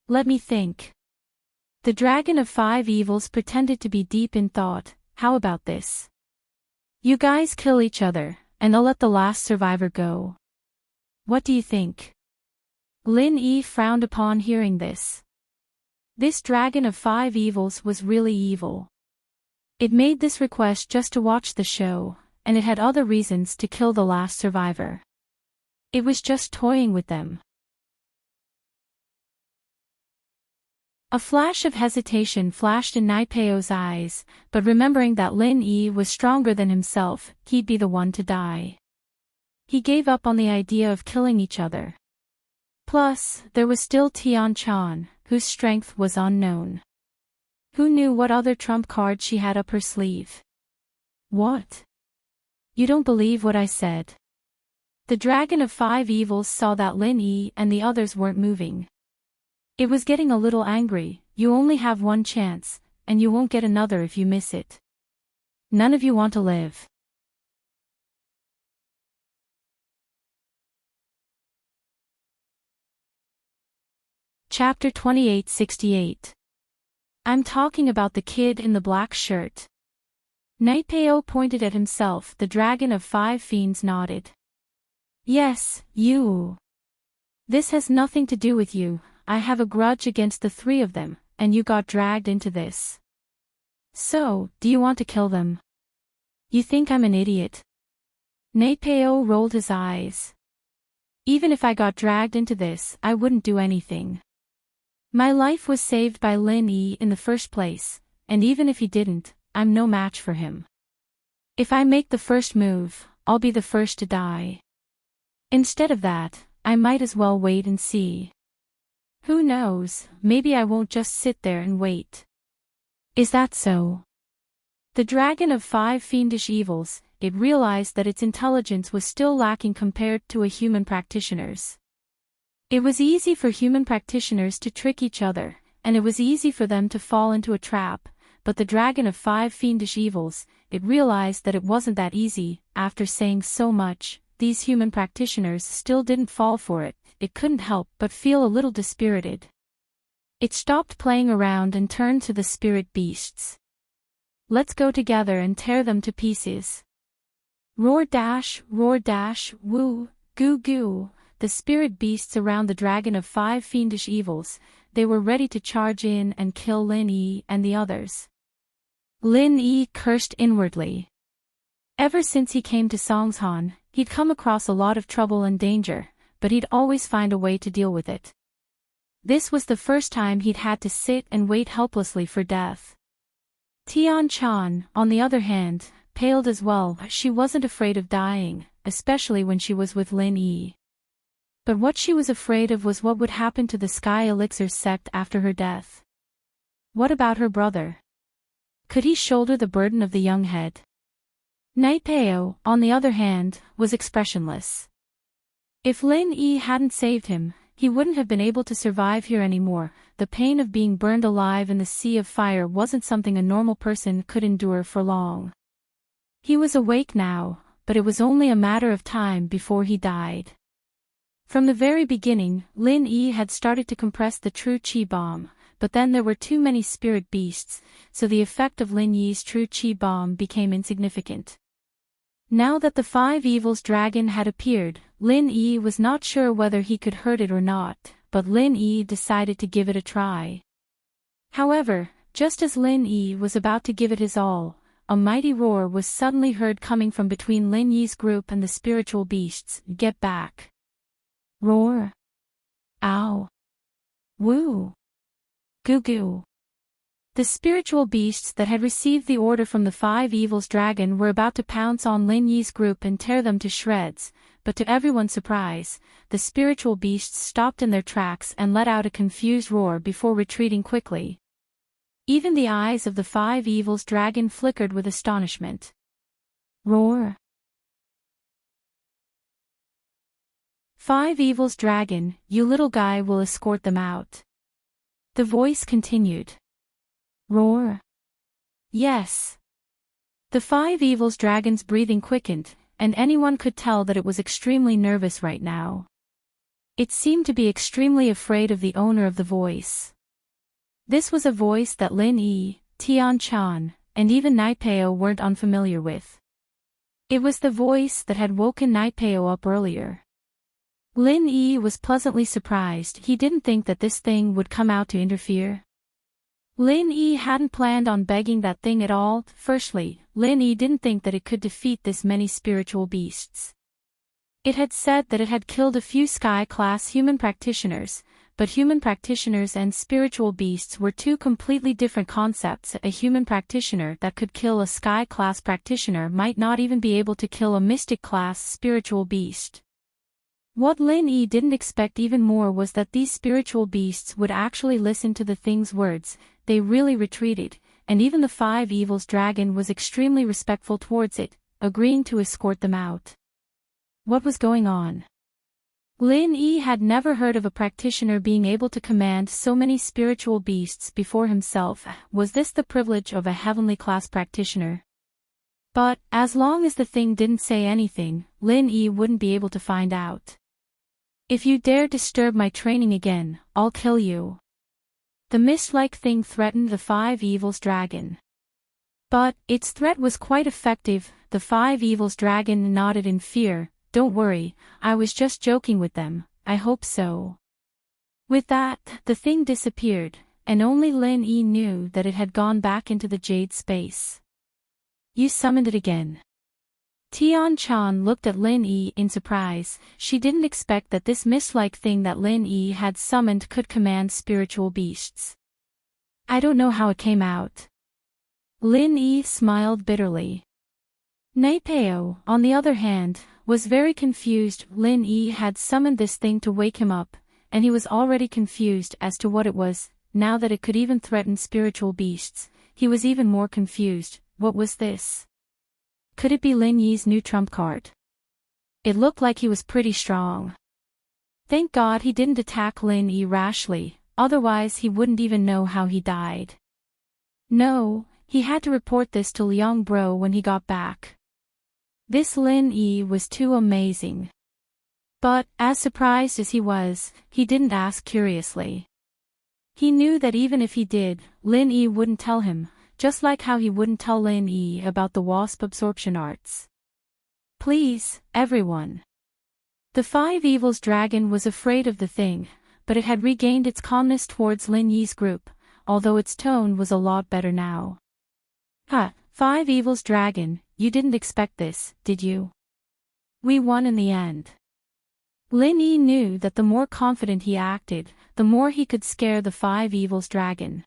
Let me think. The dragon of 5 evils pretended to be deep in thought. How about this? You guys kill each other, and I'll let the last survivor go. What do you think? Lin Yi frowned upon hearing this. This dragon of 5 evils was really evil. It made this request just to watch the show, and it had other reasons to kill the last survivor. It was just toying with them. A flash of hesitation flashed in Naipeo's eyes, but remembering that Lin Yi was stronger than himself, he'd be the one to die. He gave up on the idea of killing each other. Plus, there was still Tian Chan, whose strength was unknown. Who knew what other trump card she had up her sleeve? What? You don't believe what I said? The dragon of 5 evils saw that Lin Yi and the others weren't moving. It was getting a little angry. You only have one chance, and you won't get another if you miss it. None of you want to live. Chapter 2868. I'm talking about the kid in the black shirt. Naipeo pointed at himself. The dragon of 5 fiends nodded. Yes, you. This has nothing to do with you. I have a grudge against the 3 of them, and you got dragged into this. So, do you want to kill them? You think I'm an idiot? Naipeo rolled his eyes. Even if I got dragged into this, I wouldn't do anything. My life was saved by Lin Yi in the first place, and even if he didn't, I'm no match for him. If I make the first move, I'll be the first to die. Instead of that, I might as well wait and see. Who knows, maybe I won't just sit there and wait. Is that so? The dragon of 5 fiendish evils, it realized that its intelligence was still lacking compared to a human practitioner's. It was easy for human practitioners to trick each other, and it was easy for them to fall into a trap, but the dragon of 5 fiendish evils, it realized that it wasn't that easy. After saying so much, these human practitioners still didn't fall for it. It couldn't help but feel a little dispirited. It stopped playing around and turned to the spirit beasts. Let's go together and tear them to pieces. Roar dash, woo, goo goo. The spirit beasts around the dragon of 5 fiendish evils, they were ready to charge in and kill Lin Yi and the others. Lin Yi cursed inwardly. Ever since he came to Songshan, he'd come across a lot of trouble and danger, but he'd always find a way to deal with it. This was the first time he'd had to sit and wait helplessly for death. Tian Chan, on the other hand, paled as well. She wasn't afraid of dying, especially when she was with Lin Yi. But what she was afraid of was what would happen to the Sky Elixir sect after her death. What about her brother? Could he shoulder the burden of the young head? Naipeo, on the other hand, was expressionless. If Lin Yi hadn't saved him, he wouldn't have been able to survive here anymore. The pain of being burned alive in the sea of fire wasn't something a normal person could endure for long. He was awake now, but it was only a matter of time before he died. From the very beginning, Lin Yi had started to compress the true chi bomb, but then there were too many spirit beasts, so the effect of Lin Yi's true chi bomb became insignificant. Now that the 5 evils dragon had appeared, Lin Yi was not sure whether he could hurt it or not, but Lin Yi decided to give it a try. However, just as Lin Yi was about to give it his all, a mighty roar was suddenly heard coming from between Lin Yi's group and the spiritual beasts. Get back. Roar. Ow. Woo. Goo goo. The spiritual beasts that had received the order from the 5 evils dragon were about to pounce on Lin Yi's group and tear them to shreds, but to everyone's surprise, the spiritual beasts stopped in their tracks and let out a confused roar before retreating quickly. Even the eyes of the 5 evils dragon flickered with astonishment. Roar. 5 evils dragon, you little guy will escort them out. The voice continued. Roar. Yes. The 5 evils dragon's breathing quickened, and anyone could tell that it was extremely nervous right now. It seemed to be extremely afraid of the owner of the voice. This was a voice that Lin Yi, Tian Chan, and even Naipeo weren't unfamiliar with. It was the voice that had woken Naipeo up earlier. Lin Yi was pleasantly surprised. He didn't think that this thing would come out to interfere. Lin Yi hadn't planned on begging that thing at all. Firstly, Lin Yi didn't think that it could defeat this many spiritual beasts. It had said that it had killed a few sky-class human practitioners, but human practitioners and spiritual beasts were two completely different concepts. A human practitioner that could kill a sky-class practitioner might not even be able to kill a mystic-class spiritual beast. What Lin Yi didn't expect even more was that these spiritual beasts would actually listen to the thing's words. They really retreated, and even the Five Evils dragon was extremely respectful towards it, agreeing to escort them out. What was going on? Lin Yi had never heard of a practitioner being able to command so many spiritual beasts before himself. Was this the privilege of a heavenly class practitioner? But, as long as the thing didn't say anything, Lin Yi wouldn't be able to find out. If you dare disturb my training again, I'll kill you. The mist-like thing threatened the Five Evils dragon. But, its threat was quite effective. The Five Evils dragon nodded in fear. Don't worry, I was just joking with them, I hope so. With that, the thing disappeared, and only Lin Yi knew that it had gone back into the jade space. You summoned it again. Tian Chan looked at Lin Yi in surprise. She didn't expect that this mist-like thing that Lin Yi had summoned could command spiritual beasts. I don't know how it came out. Lin Yi smiled bitterly. Naipeo, on the other hand, was very confused. Lin Yi had summoned this thing to wake him up, and he was already confused as to what it was. Now that it could even threaten spiritual beasts, he was even more confused. What was this? Could it be Lin Yi's new trump card? It looked like he was pretty strong. Thank God he didn't attack Lin Yi rashly, otherwise he wouldn't even know how he died. No, he had to report this to Liang Bro when he got back. This Lin Yi was too amazing. But, as surprised as he was, he didn't ask curiously. He knew that even if he did, Lin Yi wouldn't tell him, just like how he wouldn't tell Lin Yi about the wasp absorption arts. Please, everyone. The Five Evils dragon was afraid of the thing, but it had regained its calmness towards Lin Yi's group, although its tone was a lot better now. Five Evils dragon, you didn't expect this, did you? We won in the end. Lin Yi knew that the more confident he acted, the more he could scare the Five Evils dragon.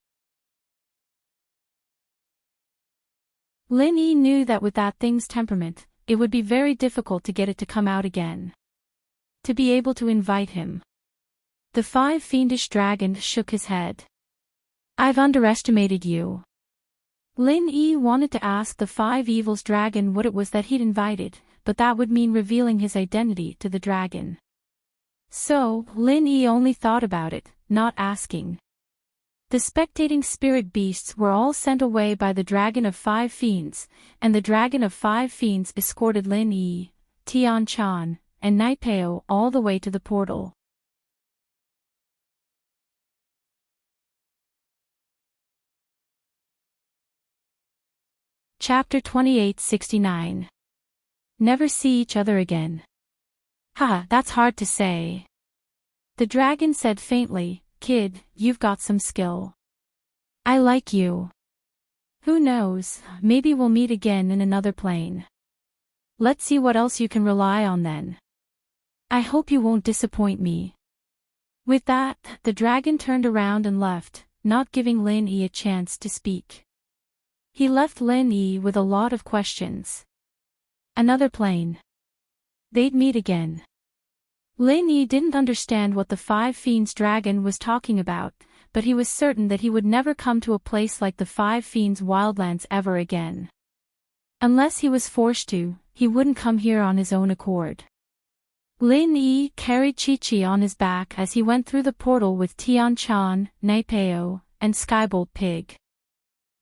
Lin Yi knew that with that thing's temperament, it would be very difficult to get it to come out again. To be able to invite him. The Five Fiendish dragon shook his head. I've underestimated you. Lin Yi wanted to ask the Five Evils dragon what it was that he'd invited, but that would mean revealing his identity to the dragon. So, Lin Yi only thought about it, not asking. The spectating spirit beasts were all sent away by the Dragon of Five Fiends, and the Dragon of Five Fiends escorted Lin Yi, Tian Chan, and Naipeo all the way to the portal. Chapter 2869. Never see each other again. That's hard to say. The dragon said faintly, Kid, you've got some skill. I like you. Who knows, maybe we'll meet again in another plane. Let's see what else you can rely on then. I hope you won't disappoint me. With that, the dragon turned around and left, not giving Lin Yi a chance to speak. He left Lin Yi with a lot of questions. Another plane. They'd meet again. Lin Yi didn't understand what the Five Fiends dragon was talking about, but he was certain that he would never come to a place like the Five Fiends Wildlands ever again. Unless he was forced to, he wouldn't come here on his own accord. Lin Yi carried Chi-Chi on his back as he went through the portal with Tian Chan, Naipeo, and Skybolt Pig.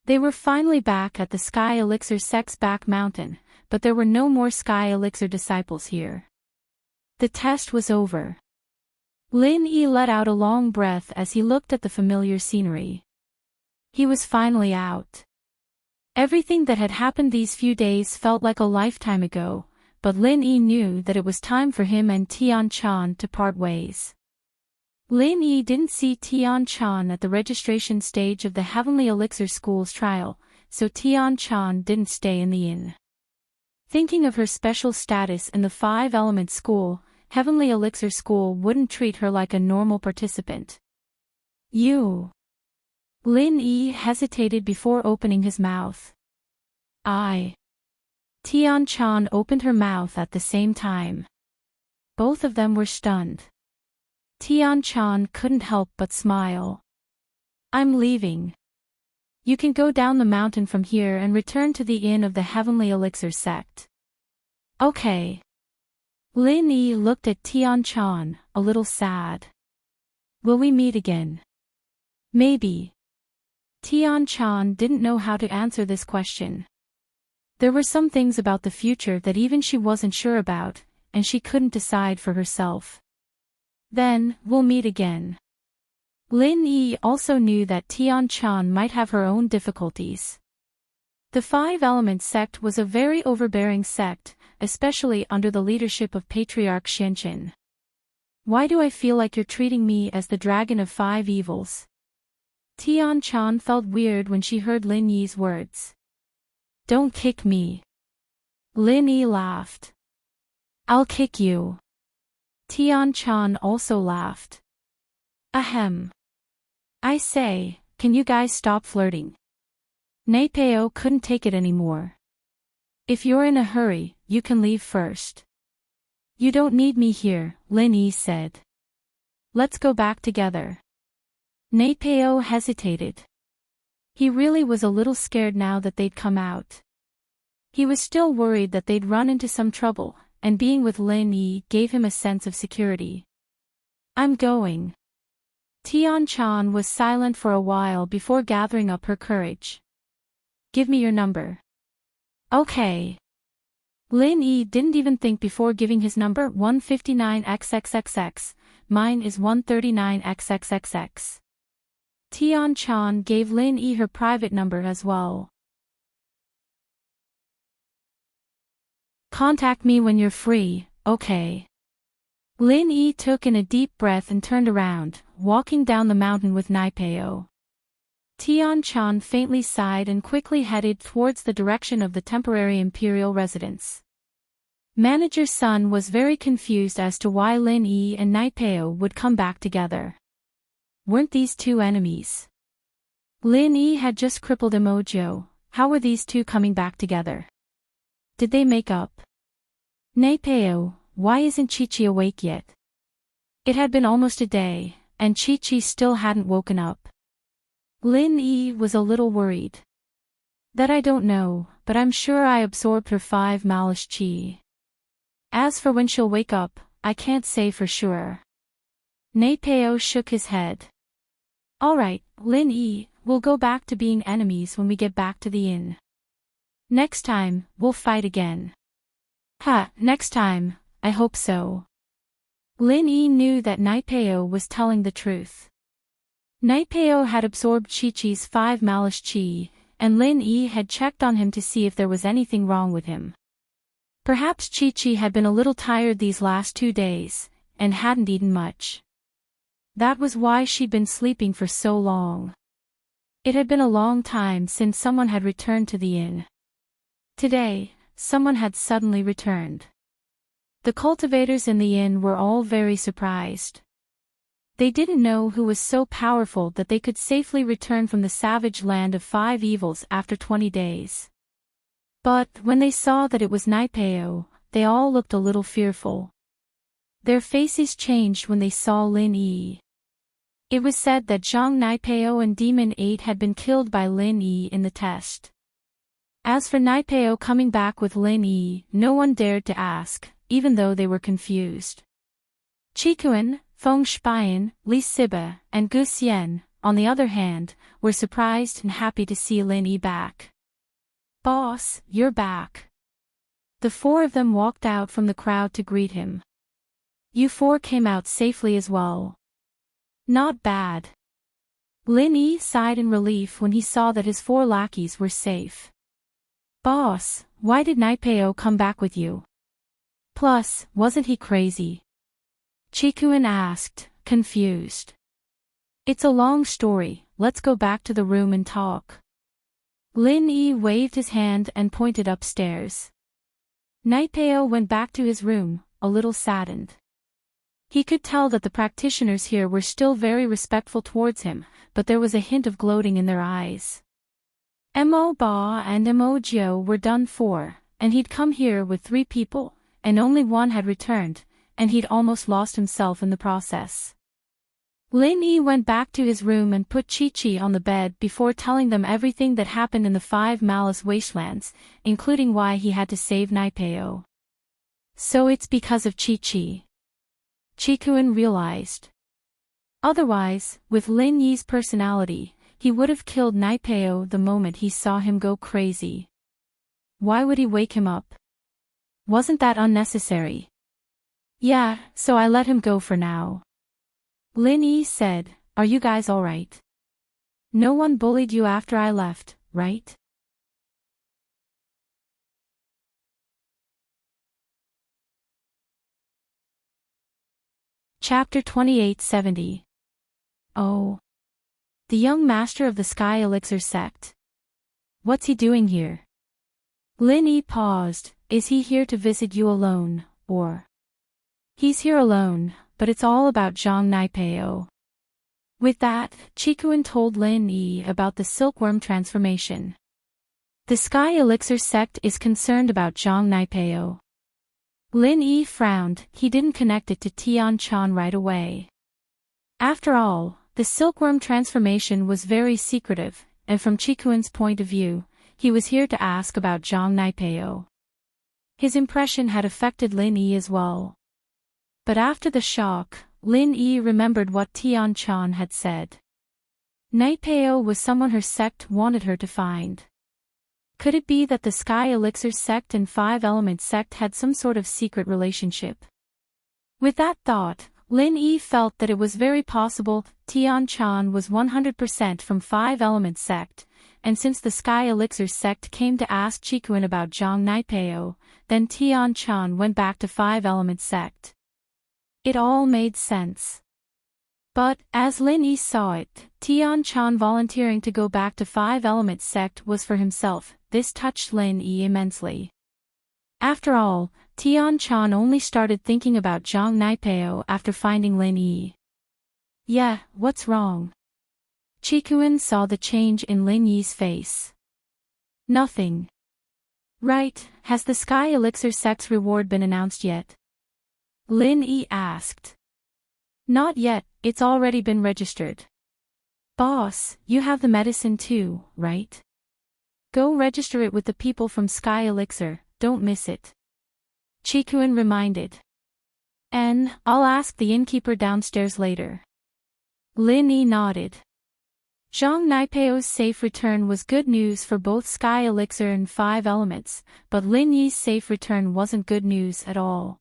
They were finally back at the Sky Elixir Sex Back Mountain, but there were no more Sky Elixir disciples here. The test was over. Lin Yi let out a long breath as he looked at the familiar scenery. He was finally out. Everything that had happened these few days felt like a lifetime ago, but Lin Yi knew that it was time for him and Tian Chan to part ways. Lin Yi didn't see Tian Chan at the registration stage of the Heavenly Elixir School's trial, so Tian Chan didn't stay in the inn. Thinking of her special status in the Five-Element School, Heavenly Elixir School wouldn't treat her like a normal participant. You. Lin Yi hesitated before opening his mouth. I. Tian Chan opened her mouth at the same time. Both of them were stunned. Tian Chan couldn't help but smile. I'm leaving. You can go down the mountain from here and return to the inn of the Heavenly Elixir sect. Okay. Lin Yi looked at Tian Chan, a little sad. Will we meet again? Maybe. Tian Chan didn't know how to answer this question. There were some things about the future that even she wasn't sure about, and she couldn't decide for herself. Then, we'll meet again. Lin Yi also knew that Tian Chan might have her own difficulties. The Five-Element sect was a very overbearing sect, especially under the leadership of Patriarch Xianqin. Why do I feel like you're treating me as the dragon of five evils? Tian Chan felt weird when she heard Lin Yi's words. Don't kick me. Lin Yi laughed. I'll kick you. Tian Chan also laughed. Ahem. I say, can you guys stop flirting? Neipeo couldn't take it anymore. If you're in a hurry, you can leave first. You don't need me here, Lin Yi said. Let's go back together. Neipeo hesitated. He really was a little scared now that they'd come out. He was still worried that they'd run into some trouble, and being with Lin Yi gave him a sense of security. I'm going. Tian Chan was silent for a while before gathering up her courage. Give me your number. Okay. Lin Yi didn't even think before giving his number 159XXXX, mine is 139XXXX. Tian Chan gave Lin Yi her private number as well. Contact me when you're free, okay? Lin Yi took in a deep breath and turned around, walking down the mountain with Neipeo. Tian Chan faintly sighed and quickly headed towards the direction of the temporary imperial residence. Manager Sun was very confused as to why Lin Yi and Neipeo would come back together. Weren't these two enemies? Lin Yi had just crippled Emojo, how were these two coming back together? Did they make up? Neipeo, why isn't Chi-Chi awake yet? It had been almost a day, and Chi-Chi still hadn't woken up. Lin Yi was a little worried. That I don't know, but I'm sure I absorbed her 5 malice chi. As for when she'll wake up, I can't say for sure. Neipeo shook his head. Alright, Lin Yi, we'll go back to being enemies when we get back to the inn. Next time, we'll fight again. Ha, next time, I hope so. Lin Yi knew that Neipeo was telling the truth. Neipeo had absorbed Chi-Chi's 5 malice chi, and Lin Yi had checked on him to see if there was anything wrong with him. Perhaps Chi-Chi had been a little tired these last 2 days, and hadn't eaten much. That was why she'd been sleeping for so long. It had been a long time since someone had returned to the inn. Today, someone had suddenly returned. The cultivators in the inn were all very surprised. They didn't know who was so powerful that they could safely return from the savage land of 5 evils after 20 days. But when they saw that it was Neipeo, they all looked a little fearful. Their faces changed when they saw Lin Yi. It was said that Zhang Neipeo and Demon 8 had been killed by Lin Yi in the test. As for Neipeo coming back with Lin Yi, no one dared to ask, even though they were confused. Qikuan, Feng Shiyan, Li Siba, and Gu Xian, on the other hand, were surprised and happy to see Lin Yi back. Boss, you're back. The 4 of them walked out from the crowd to greet him. You four came out safely as well. Not bad. Lin Yi sighed in relief when he saw that his four lackeys were safe. Boss, why did Naipeo come back with you? Plus, wasn't he crazy? Chikuin asked, confused. It's a long story, let's go back to the room and talk. Lin Yi waved his hand and pointed upstairs. Naipeo went back to his room, a little saddened. He could tell that the practitioners here were still very respectful towards him, but there was a hint of gloating in their eyes. Mo Ba and Mo Jiu were done for, and he'd come here with 3 people, and only one had returned, and he'd almost lost himself in the process. Lin Yi went back to his room and put Chi-Chi on the bed before telling them everything that happened in the 5 Malice Wastelands, including why he had to save Naipeo. So it's because of Chi-Chi. Chikuin realized. Otherwise, with Lin Yi's personality, he would have killed Naipeo the moment he saw him go crazy. Why would he wake him up? Wasn't that unnecessary? Yeah, so I let him go for now. Lin Yi said, are you guys alright? No one bullied you after I left, right? Chapter 2870. Oh. The young master of the Sky Elixir sect. What's he doing here? Lin Yi paused, is he here to visit you alone, or? He's here alone, but it's all about Zhang Naipeo. With that, Chikuin told Lin Yi about the silkworm transformation. The Sky Elixir sect is concerned about Zhang Naipeo. Lin Yi frowned, he didn't connect it to Tian Chan right away. After all, the silkworm transformation was very secretive, and from Chikuin's point of view, he was here to ask about Zhang Naipeo. His impression had affected Lin Yi as well. But after the shock, Lin Yi remembered what Tian Chan had said. Naipeo was someone her sect wanted her to find. Could it be that the Sky Elixir sect and 5 Element sect had some sort of secret relationship? With that thought, Lin Yi felt that it was very possible Tian Chan was 100% from 5 Element sect, and since the Sky Elixir sect came to ask Chikuin about Zhang Naipeo, then Tian Chan went back to 5 Element sect. It all made sense. But, as Lin Yi saw it, Tian Chan volunteering to go back to 5 Element sect was for himself. This touched Lin Yi immensely. After all, Tian Chan only started thinking about Zhang Naipeo after finding Lin Yi. Yeah, what's wrong? Chikuin saw the change in Lin Yi's face. Nothing. Right, has the Sky Elixir sect's reward been announced yet? Lin Yi asked. Not yet, it's already been registered. Boss, you have the medicine too, right? Go register it with the people from Sky Elixir, don't miss it. Chikuin reminded. I'll ask the innkeeper downstairs later. Lin Yi nodded. Zhang Naipeo's safe return was good news for both Sky Elixir and 5 Elements, but Lin Yi's safe return wasn't good news at all.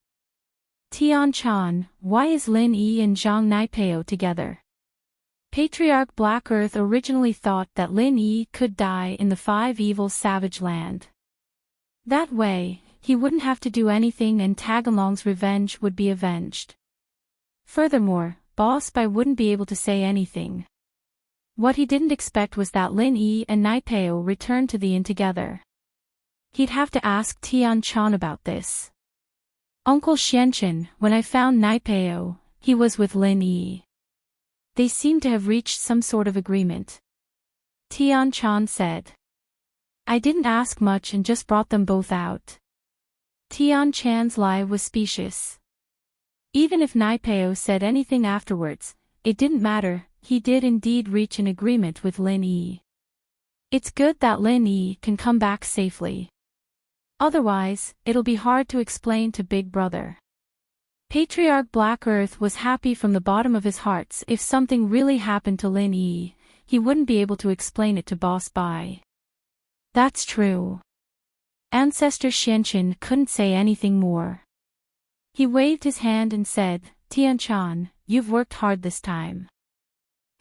Tian Chan, why is Lin Yi and Zhang Naipeo together? Patriarch Black Earth originally thought that Lin Yi could die in the 5 Evil Savage Land. That way, he wouldn't have to do anything and Tagalong's revenge would be avenged. Furthermore, Boss Bai wouldn't be able to say anything. What he didn't expect was that Lin Yi and Naipeo returned to the inn together. He'd have to ask Tian Chan about this. Uncle Xianchen, when I found Naipeo, he was with Lin Yi. They seemed to have reached some sort of agreement. Tian Chan said. I didn't ask much and just brought them both out. Tian Chan's lie was specious. Even if Naipeo said anything afterwards, it didn't matter, he did indeed reach an agreement with Lin Yi. It's good that Lin Yi can come back safely. Otherwise, it'll be hard to explain to Big Brother. Patriarch Black Earth was happy from the bottom of his heart. If something really happened to Lin Yi, he wouldn't be able to explain it to Boss Bai. That's true. Ancestor Xianchen couldn't say anything more. He waved his hand and said, Tian-chan, you've worked hard this time.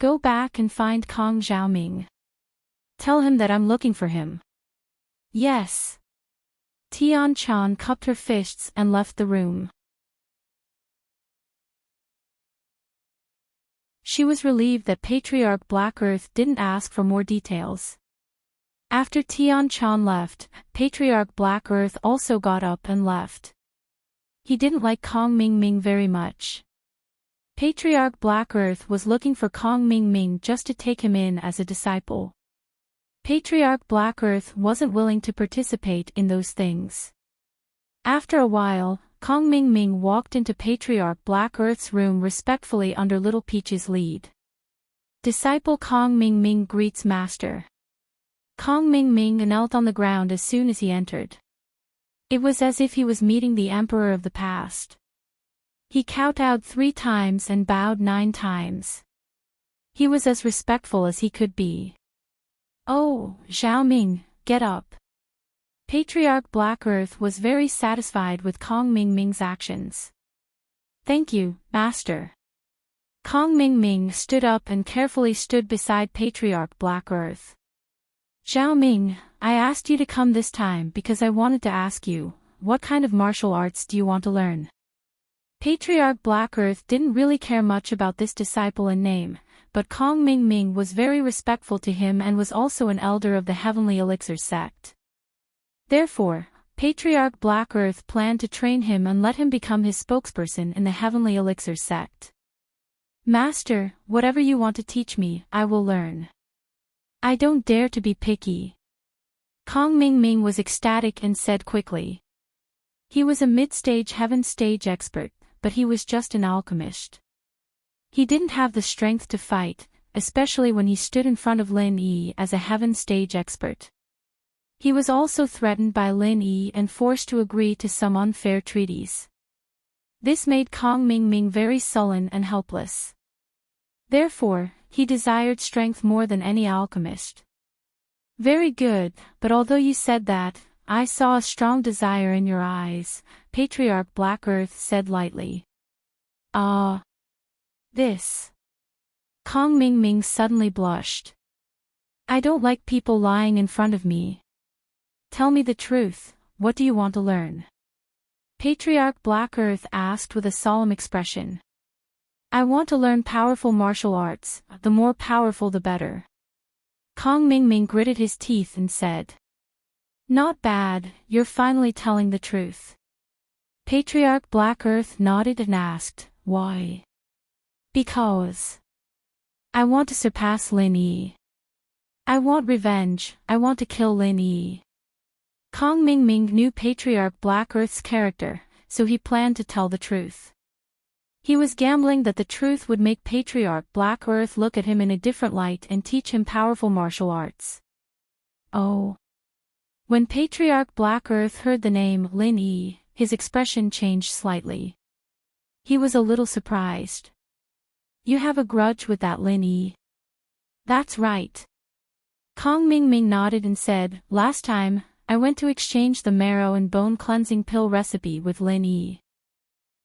Go back and find Kong Xiaoming. Tell him that I'm looking for him. Yes. Tian-chan cupped her fists and left the room. She was relieved that Patriarch Black Earth didn't ask for more details. After Tian-chan left, Patriarch Black Earth also got up and left. He didn't like Kong Mingming very much. Patriarch Black Earth was looking for Kong Mingming just to take him in as a disciple. Patriarch Black Earth wasn't willing to participate in those things. After a while, Kong Mingming walked into Patriarch Black Earth's room respectfully under Little Peach's lead. Disciple Kong Mingming greets Master. Kong Mingming knelt on the ground as soon as he entered. It was as if he was meeting the Emperor of the past. He kowtowed 3 times and bowed 9 times. He was as respectful as he could be. Oh, Xiaoming, get up. Patriarch Black Earth was very satisfied with Kong Mingming's actions. Thank you, Master. Kong Mingming stood up and carefully stood beside Patriarch Black Earth. Xiaoming, I asked you to come this time because I wanted to ask you, what kind of martial arts do you want to learn? Patriarch Black Earth didn't really care much about this disciple in name, but Kong Mingming was very respectful to him and was also an elder of the Heavenly Elixir sect. Therefore, Patriarch Black Earth planned to train him and let him become his spokesperson in the Heavenly Elixir sect. Master, whatever you want to teach me, I will learn. I don't dare to be picky. Kong Mingming was ecstatic and said quickly. He was a mid-stage heaven stage expert, but he was just an alchemist. He didn't have the strength to fight, especially when he stood in front of Lin Yi as a heaven stage expert. He was also threatened by Lin Yi and forced to agree to some unfair treaties. This made Kong Mingming very sullen and helpless. Therefore, he desired strength more than any alchemist. Very good, but although you said that, I saw a strong desire in your eyes, Patriarch Black Earth said lightly. This. Kong Mingming suddenly blushed. I don't like people lying in front of me. Tell me the truth, what do you want to learn? Patriarch Black Earth asked with a solemn expression. I want to learn powerful martial arts, the more powerful the better. Kong Mingming gritted his teeth and said. Not bad, you're finally telling the truth. Patriarch Black Earth nodded and asked, why? Because. I want to surpass Lin Yi. I want revenge, I want to kill Lin Yi. Kong Mingming knew Patriarch Black Earth's character, so he planned to tell the truth. He was gambling that the truth would make Patriarch Black Earth look at him in a different light and teach him powerful martial arts. Oh. When Patriarch Black Earth heard the name Lin Yi, his expression changed slightly. He was a little surprised. You have a grudge with that Lin Yi? That's right. Kong Mingming nodded and said, last time, I went to exchange the marrow and bone cleansing pill recipe with Lin Yi.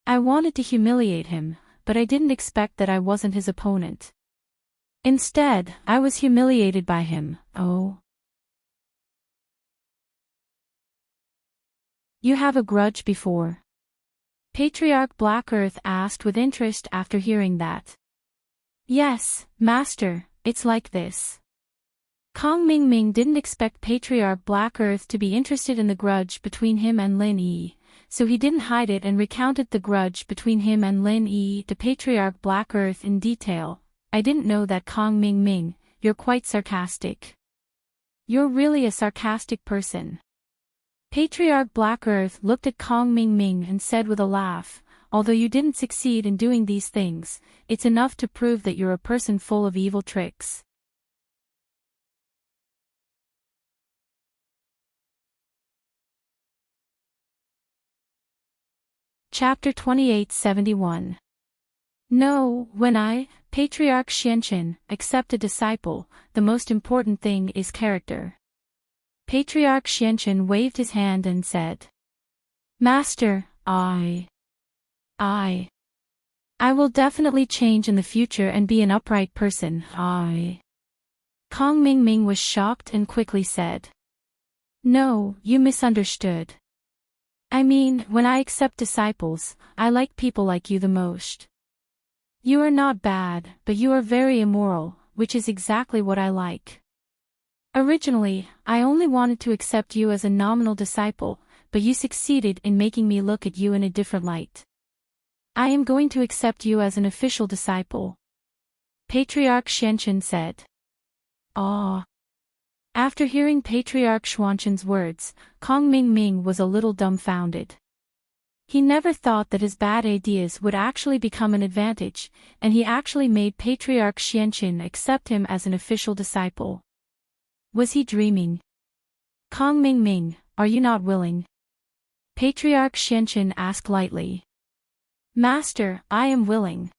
I wanted to humiliate him, but I didn't expect that I wasn't his opponent. Instead, I was humiliated by him. Oh. You have a grudge before? Patriarch Black Earth asked with interest after hearing that. Yes, Master, it's like this. Kong Mingming didn't expect Patriarch Black Earth to be interested in the grudge between him and Lin Yi, so he didn't hide it and recounted the grudge between him and Lin Yi to Patriarch Black Earth in detail. I didn't know that. Kong Mingming, you're quite sarcastic. You're really a sarcastic person. Patriarch Black Earth looked at Kong Mingming and said with a laugh, although you didn't succeed in doing these things, it's enough to prove that you're a person full of evil tricks. Chapter 2871. No, when I, Patriarch Xianqin, accept a disciple, the most important thing is character. Patriarch Xianqin waved his hand and said. Master, I. I will definitely change in the future and be an upright person. Kong Ming Ming was shocked and quickly said. No, you misunderstood. I mean, when I accept disciples, I like people like you the most. You are not bad, but you are very immoral, which is exactly what I like. Originally, I only wanted to accept you as a nominal disciple, but you succeeded in making me look at you in a different light. I am going to accept you as an official disciple. Patriarch Xianchen said. Ah. After hearing Patriarch Xuanchen's words, Kong Ming Ming was a little dumbfounded. He never thought that his bad ideas would actually become an advantage, and he actually made Patriarch Xianchen accept him as an official disciple. Was he dreaming? Kong Ming Ming, are you not willing? Patriarch Xianchen asked lightly. Master, I am willing.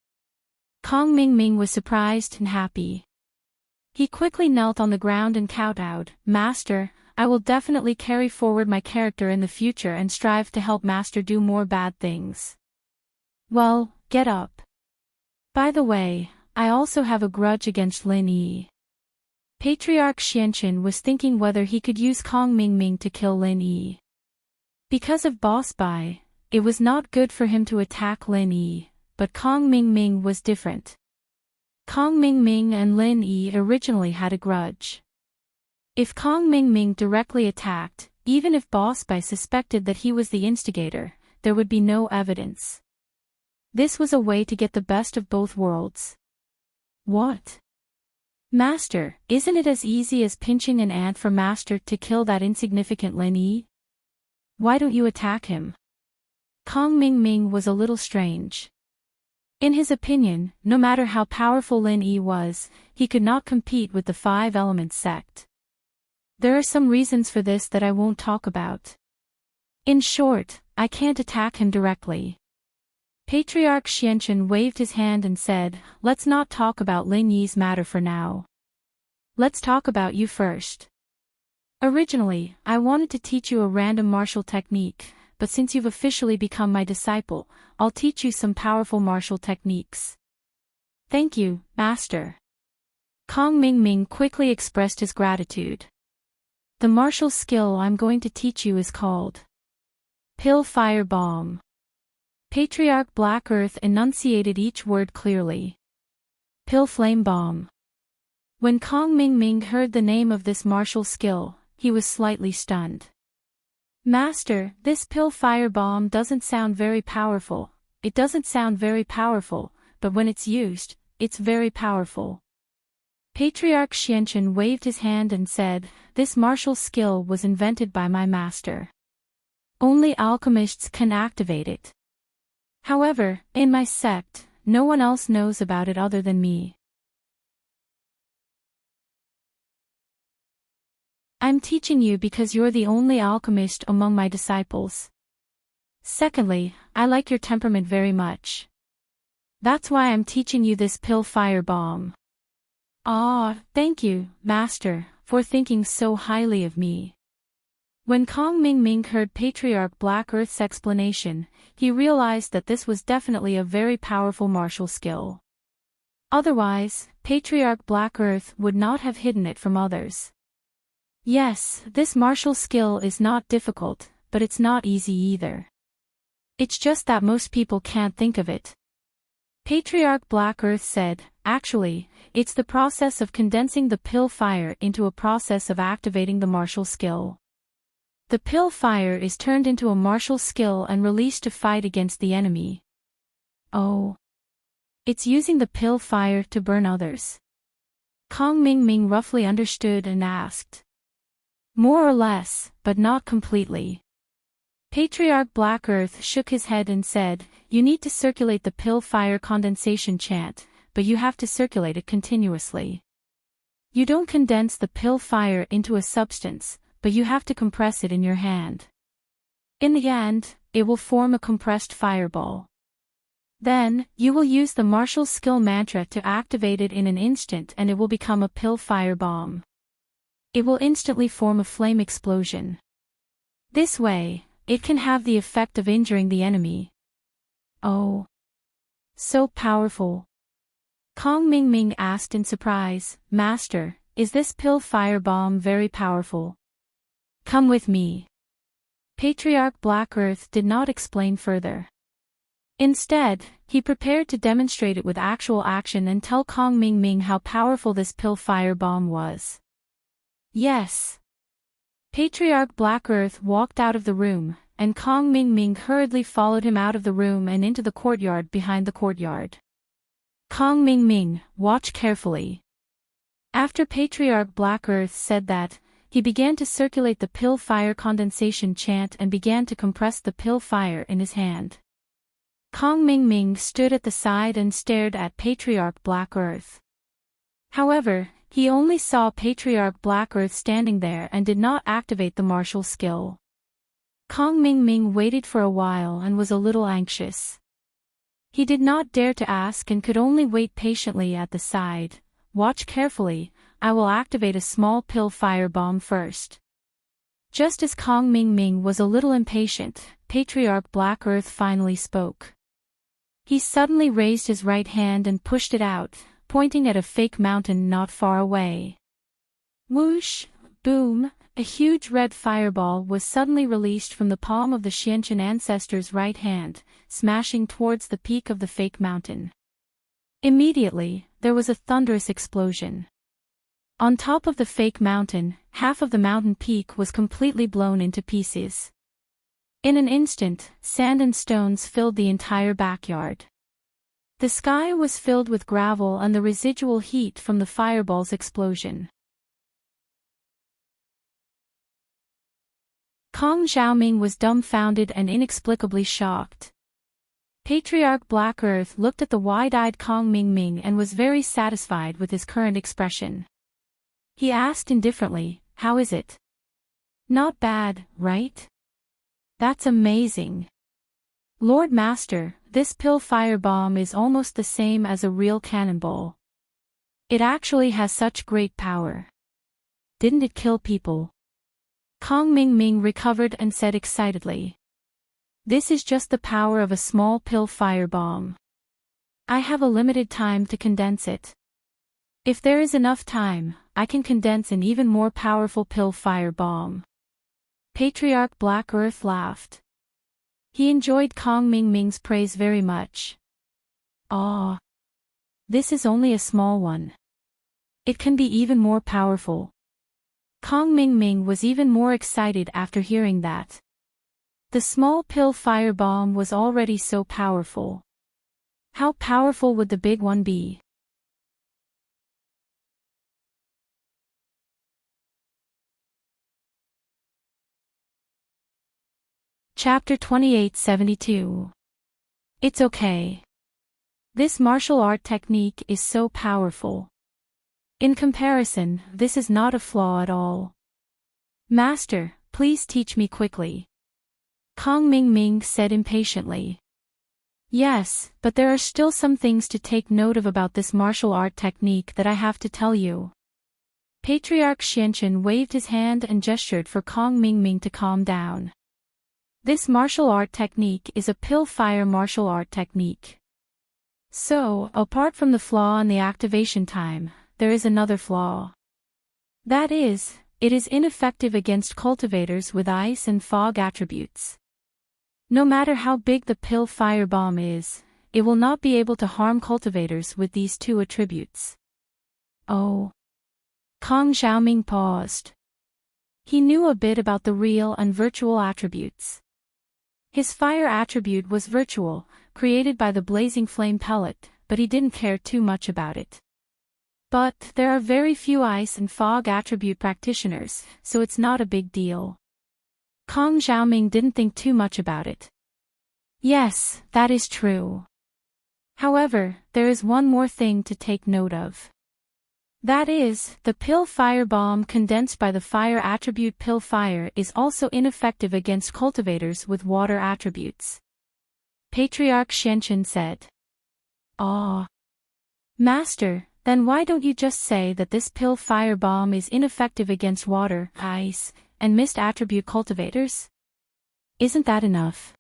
Kong Ming Ming was surprised and happy. He quickly knelt on the ground and kowtowed. Master, I will definitely carry forward my character in the future and strive to help Master do more bad things. Well, get up. By the way, I also have a grudge against Lin Yi. Patriarch Xianchen was thinking whether he could use Kong Ming Ming to kill Lin Yi. Because of Boss Bai, it was not good for him to attack Lin Yi, but Kong Ming Ming was different. Kong Ming Ming and Lin Yi originally had a grudge. If Kong Ming Ming directly attacked, even if Boss Bai suspected that he was the instigator, there would be no evidence. This was a way to get the best of both worlds. What? Master, isn't it as easy as pinching an ant for Master to kill that insignificant Lin Yi? Why don't you attack him? Kong Ming Ming was a little strange. In his opinion, no matter how powerful Lin Yi was, he could not compete with the Five Elements sect. There are some reasons for this that I won't talk about. In short, I can't attack him directly. Patriarch Xianchen waved his hand and said, let's not talk about Lin Yi's matter for now. Let's talk about you first. Originally, I wanted to teach you a random martial technique, but since you've officially become my disciple, I'll teach you some powerful martial techniques. Thank you, Master. Kong Ming Ming quickly expressed his gratitude. The martial skill I'm going to teach you is called Pill Fire Bomb. Patriarch Black Earth enunciated each word clearly. Pill Flame Bomb. When Kong Ming Ming heard the name of this martial skill, he was slightly stunned. Master, this pill fire bomb doesn't sound very powerful. It doesn't sound very powerful, but when it's used, it's very powerful. Patriarch Xianchen waved his hand and said, this martial skill was invented by my master. Only alchemists can activate it. However, in my sect, no one else knows about it other than me. I'm teaching you because you're the only alchemist among my disciples. Secondly, I like your temperament very much. That's why I'm teaching you this pill fire bomb. Ah, thank you, Master, for thinking so highly of me. When Kong Ming Ming heard Patriarch Black Earth's explanation, he realized that this was definitely a very powerful martial skill. Otherwise, Patriarch Black Earth would not have hidden it from others. Yes, this martial skill is not difficult, but it's not easy either. It's just that most people can't think of it. Patriarch Black Earth said, actually, it's the process of condensing the pill fire into a process of activating the martial skill. The pill fire is turned into a martial skill and released to fight against the enemy. Oh. It's using the pill fire to burn others. Kong Ming Ming roughly understood and asked. More or less, but not completely. Patriarch Black Earth shook his head and said, you need to circulate the pill fire condensation chant, but you have to circulate it continuously. You don't condense the pill fire into a substance, but you have to compress it in your hand. In the end, it will form a compressed fireball. Then, you will use the martial skill mantra to activate it in an instant and it will become a pill fire bomb. It will instantly form a flame explosion. This way, it can have the effect of injuring the enemy. Oh. So powerful. Kong Ming Ming asked in surprise, Master, is this pill firebomb very powerful? Come with me. Patriarch Black Earth did not explain further. Instead, he prepared to demonstrate it with actual action and tell Kong Ming Ming how powerful this pill firebomb was. Yes. Patriarch Black Earth walked out of the room, and Kong Ming Ming hurriedly followed him out of the room and into the courtyard behind the courtyard. Kong Ming Ming, watch carefully. After Patriarch Black Earth said that, he began to circulate the pill fire condensation chant and began to compress the pill fire in his hand. Kong Ming Ming stood at the side and stared at Patriarch Black Earth. However, he only saw Patriarch Black Earth standing there and did not activate the martial skill. Kong Ming Ming waited for a while and was a little anxious. He did not dare to ask and could only wait patiently at the side. Watch carefully, I will activate a small pill firebomb first. Just as Kong Ming Ming was a little impatient, Patriarch Black Earth finally spoke. He suddenly raised his right hand and pushed it out, pointing at a fake mountain not far away. Whoosh, boom, a huge red fireball was suddenly released from the palm of the Xianchen ancestor's right hand, smashing towards the peak of the fake mountain. Immediately, there was a thunderous explosion. On top of the fake mountain, half of the mountain peak was completely blown into pieces. In an instant, sand and stones filled the entire backyard. The sky was filled with gravel and the residual heat from the fireball's explosion. Kong Xiaoming was dumbfounded and inexplicably shocked. Patriarch Black Earth looked at the wide-eyed Kong Ming Ming and was very satisfied with his current expression. He asked indifferently, how is it? Not bad, right? That's amazing. Lord Master, this pill firebomb is almost the same as a real cannonball. It actually has such great power. Didn't it kill people? Kong Ming Ming recovered and said excitedly. This is just the power of a small pill firebomb. I have a limited time to condense it. If there is enough time, I can condense an even more powerful pill firebomb. Patriarch Black Earth laughed. He enjoyed Kong Ming Ming's praise very much. Ah. This is only a small one. It can be even more powerful. Kong Ming Ming was even more excited after hearing that. The small pill firebomb was already so powerful. How powerful would the big one be? Chapter 2872. It's okay. This martial art technique is so powerful. In comparison, this is not a flaw at all. Master, please teach me quickly. Kong Ming Ming said impatiently. Yes, but there are still some things to take note of about this martial art technique that I have to tell you. Patriarch Xianchen waved his hand and gestured for Kong Ming Ming to calm down. This martial art technique is a pill fire martial art technique. So, apart from the flaw in the activation time, there is another flaw. That is, it is ineffective against cultivators with ice and fog attributes. No matter how big the pill firebomb is, it will not be able to harm cultivators with these two attributes. Oh. Kong Xiaoming paused. He knew a bit about the real and virtual attributes. His fire attribute was virtual, created by the blazing flame pellet, but he didn't care too much about it. But there are very few ice and fog attribute practitioners, so it's not a big deal. Kong Xiaoming didn't think too much about it. Yes, that is true. However, there is one more thing to take note of. That is, the pill firebomb condensed by the fire attribute pill fire is also ineffective against cultivators with water attributes. Patriarch Xianchen said. Ah. Master, then why don't you just say that this pill firebomb is ineffective against water, ice, and mist attribute cultivators? Isn't that enough?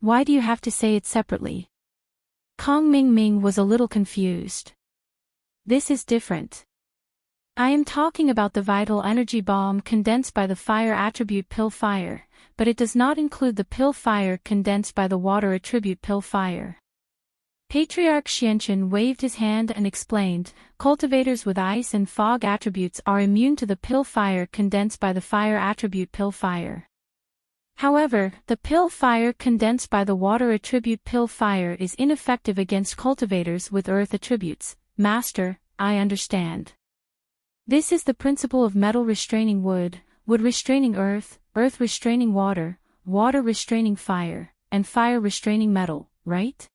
Why do you have to say it separately? Kong Ming Ming was a little confused. This is different. I am talking about the vital energy bomb condensed by the fire attribute pill fire, but it does not include the pill fire condensed by the water attribute pill fire. Patriarch Xianchen waved his hand and explained, cultivators with ice and fog attributes are immune to the pill fire condensed by the fire attribute pill fire. However, the pill fire condensed by the water attribute pill fire is ineffective against cultivators with earth attributes. Master, I understand. This is the principle of metal restraining wood, wood restraining earth, earth restraining water, water restraining fire, and fire restraining metal, right?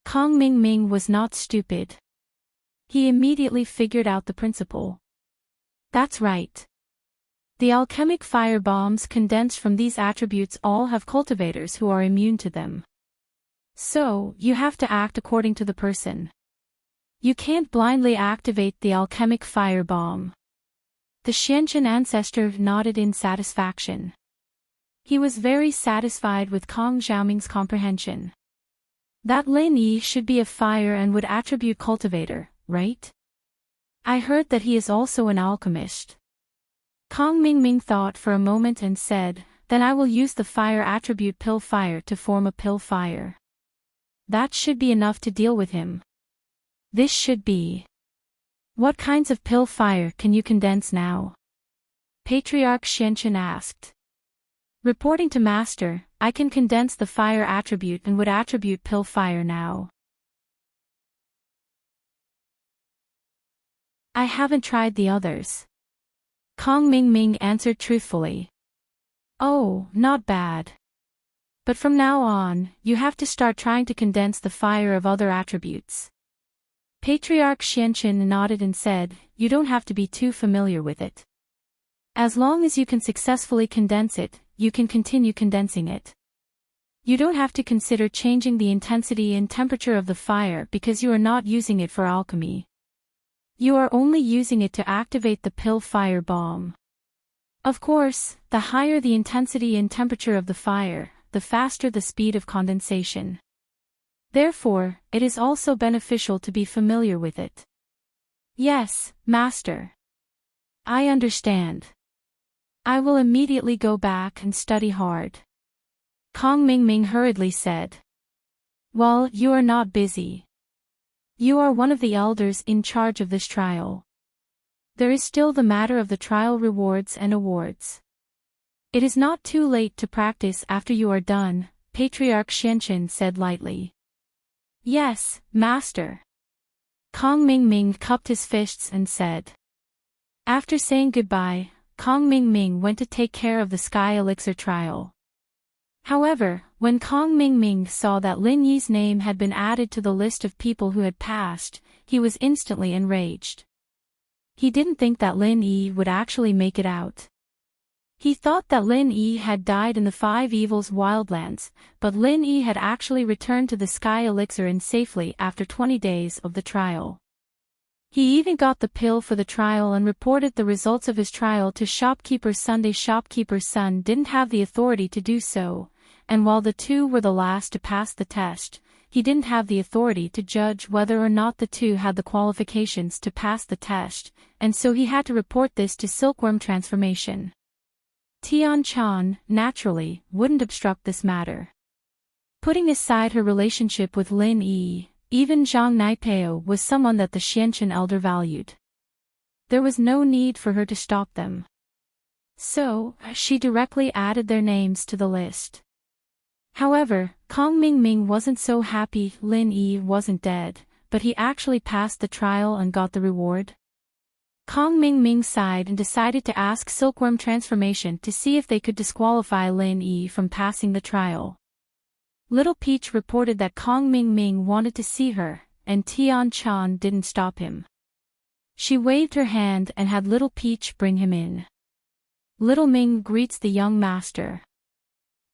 Kong Ming Ming was not stupid. He immediately figured out the principle. That's right. The alchemic fire bombs condensed from these attributes all have cultivators who are immune to them. So, you have to act according to the person. You can't blindly activate the alchemic fire bomb. The Xianchen ancestor nodded in satisfaction. He was very satisfied with Kong Xiaoming's comprehension. That Lin Yi should be a fire and wood attribute cultivator, right? I heard that he is also an alchemist. Kong Ming Ming thought for a moment and said, then I will use the fire attribute pill fire to form a pill fire. That should be enough to deal with him. This should be. What kinds of pill fire can you condense now? Patriarch Xianchen asked. Reporting to Master, I can condense the fire attribute and wood attribute pill fire now. I haven't tried the others. Kong Ming Ming answered truthfully. Oh, not bad. But from now on, you have to start trying to condense the fire of other attributes. Patriarch Xianchen nodded and said, you don't have to be too familiar with it. As long as you can successfully condense it, you can continue condensing it. You don't have to consider changing the intensity and temperature of the fire because you are not using it for alchemy. You are only using it to activate the pill fire bomb. Of course, the higher the intensity and temperature of the fire, the faster the speed of condensation. Therefore, it is also beneficial to be familiar with it. Yes, Master. I understand. I will immediately go back and study hard. Kong Ming Ming hurriedly said. Well, you are not busy. You are one of the elders in charge of this trial. There is still the matter of the trial rewards and awards. It is not too late to practice after you are done, Patriarch Xianchen said lightly. Yes, Master. Kong Ming Ming cupped his fists and said. After saying goodbye, Kong Ming Ming went to take care of the Sky Elixir trial. However, when Kong Ming Ming saw that Lin Yi's name had been added to the list of people who had passed, he was instantly enraged. He didn't think that Lin Yi would actually make it out. He thought that Lin Yi had died in the Five Evils Wildlands, but Lin Yi had actually returned to the Sky Elixir in safely after 20 days of the trial. He even got the pill for the trial and reported the results of his trial to Shopkeeper's Son. The Shopkeeper's Son didn't have the authority to do so, and while the two were the last to pass the test, he didn't have the authority to judge whether or not the two had the qualifications to pass the test, and so he had to report this to Silkworm Transformation. Tian Chan, naturally, wouldn't obstruct this matter. Putting aside her relationship with Lin Yi, even Zhang Naipeo was someone that the Xianchen elder valued. There was no need for her to stop them. So, she directly added their names to the list. However, Kong Ming Ming wasn't so happy Lin Yi wasn't dead, but he actually passed the trial and got the reward. Kong Ming Ming sighed and decided to ask Silkworm Transformation to see if they could disqualify Lin Yi from passing the trial. Little Peach reported that Kong Ming Ming wanted to see her, and Tian Chan didn't stop him. She waved her hand and had Little Peach bring him in. Little Ming greets the young master.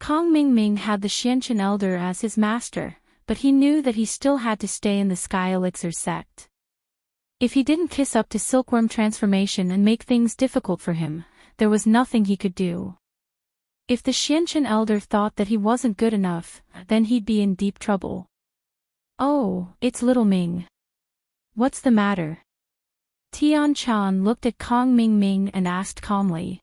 Kong Ming Ming had the Xianchen elder as his master, but he knew that he still had to stay in the Sky Elixir sect. If he didn't kiss up to Silkworm Transformation and make things difficult for him, there was nothing he could do. If the Xianchen elder thought that he wasn't good enough, then he'd be in deep trouble. Oh, it's little Ming. What's the matter? Tian Chan looked at Kong Ming Ming and asked calmly.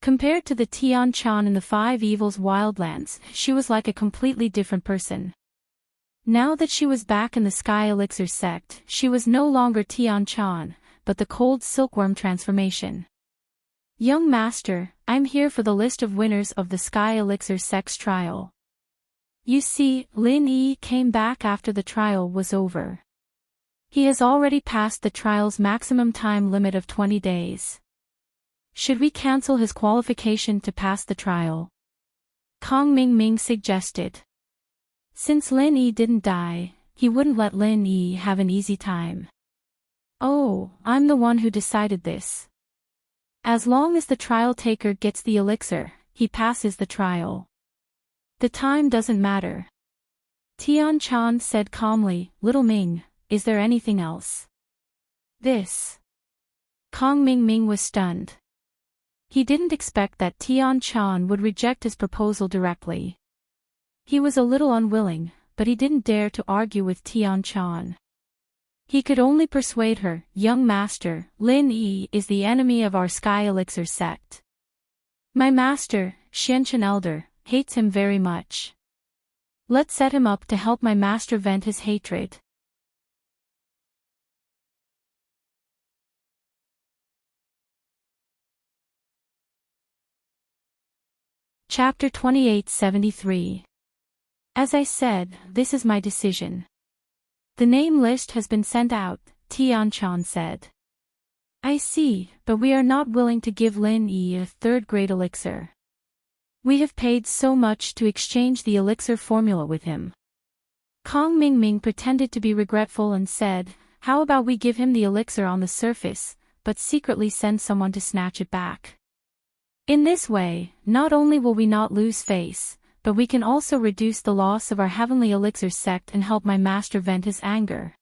Compared to the Tian Chan in the Five Evils Wildlands, she was like a completely different person. Now that she was back in the Sky Elixir sect, she was no longer Tian Chan, but the cold silkworm transformation. Young master, I'm here for the list of winners of the Sky Elixir Sex trial. You see, Lin Yi came back after the trial was over. He has already passed the trial's maximum time limit of 20 days. Should we cancel his qualification to pass the trial? Kong Ming Ming suggested. Since Lin Yi didn't die, he wouldn't let Lin Yi have an easy time. Oh, I'm the one who decided this. As long as the trial taker gets the elixir, he passes the trial. The time doesn't matter. Tian Chan said calmly, Little Ming, is there anything else? This. Kong Ming Ming was stunned. He didn't expect that Tian Chan would reject his proposal directly. He was a little unwilling, but he didn't dare to argue with Tian Chan. He could only persuade her, Young master, Lin Yi is the enemy of our Sky Elixir sect. My master, Xianchen elder, hates him very much. Let's set him up to help my master vent his hatred. Chapter 2873. As I said, this is my decision. The name list has been sent out, Tian Chan said. I see, but we are not willing to give Lin Yi a third-grade elixir. We have paid so much to exchange the elixir formula with him. Kong Ming Ming pretended to be regretful and said, How about we give him the elixir on the surface, but secretly send someone to snatch it back? In this way, not only will we not lose face, but we can also reduce the loss of our Heavenly Elixir sect and help my master vent his anger.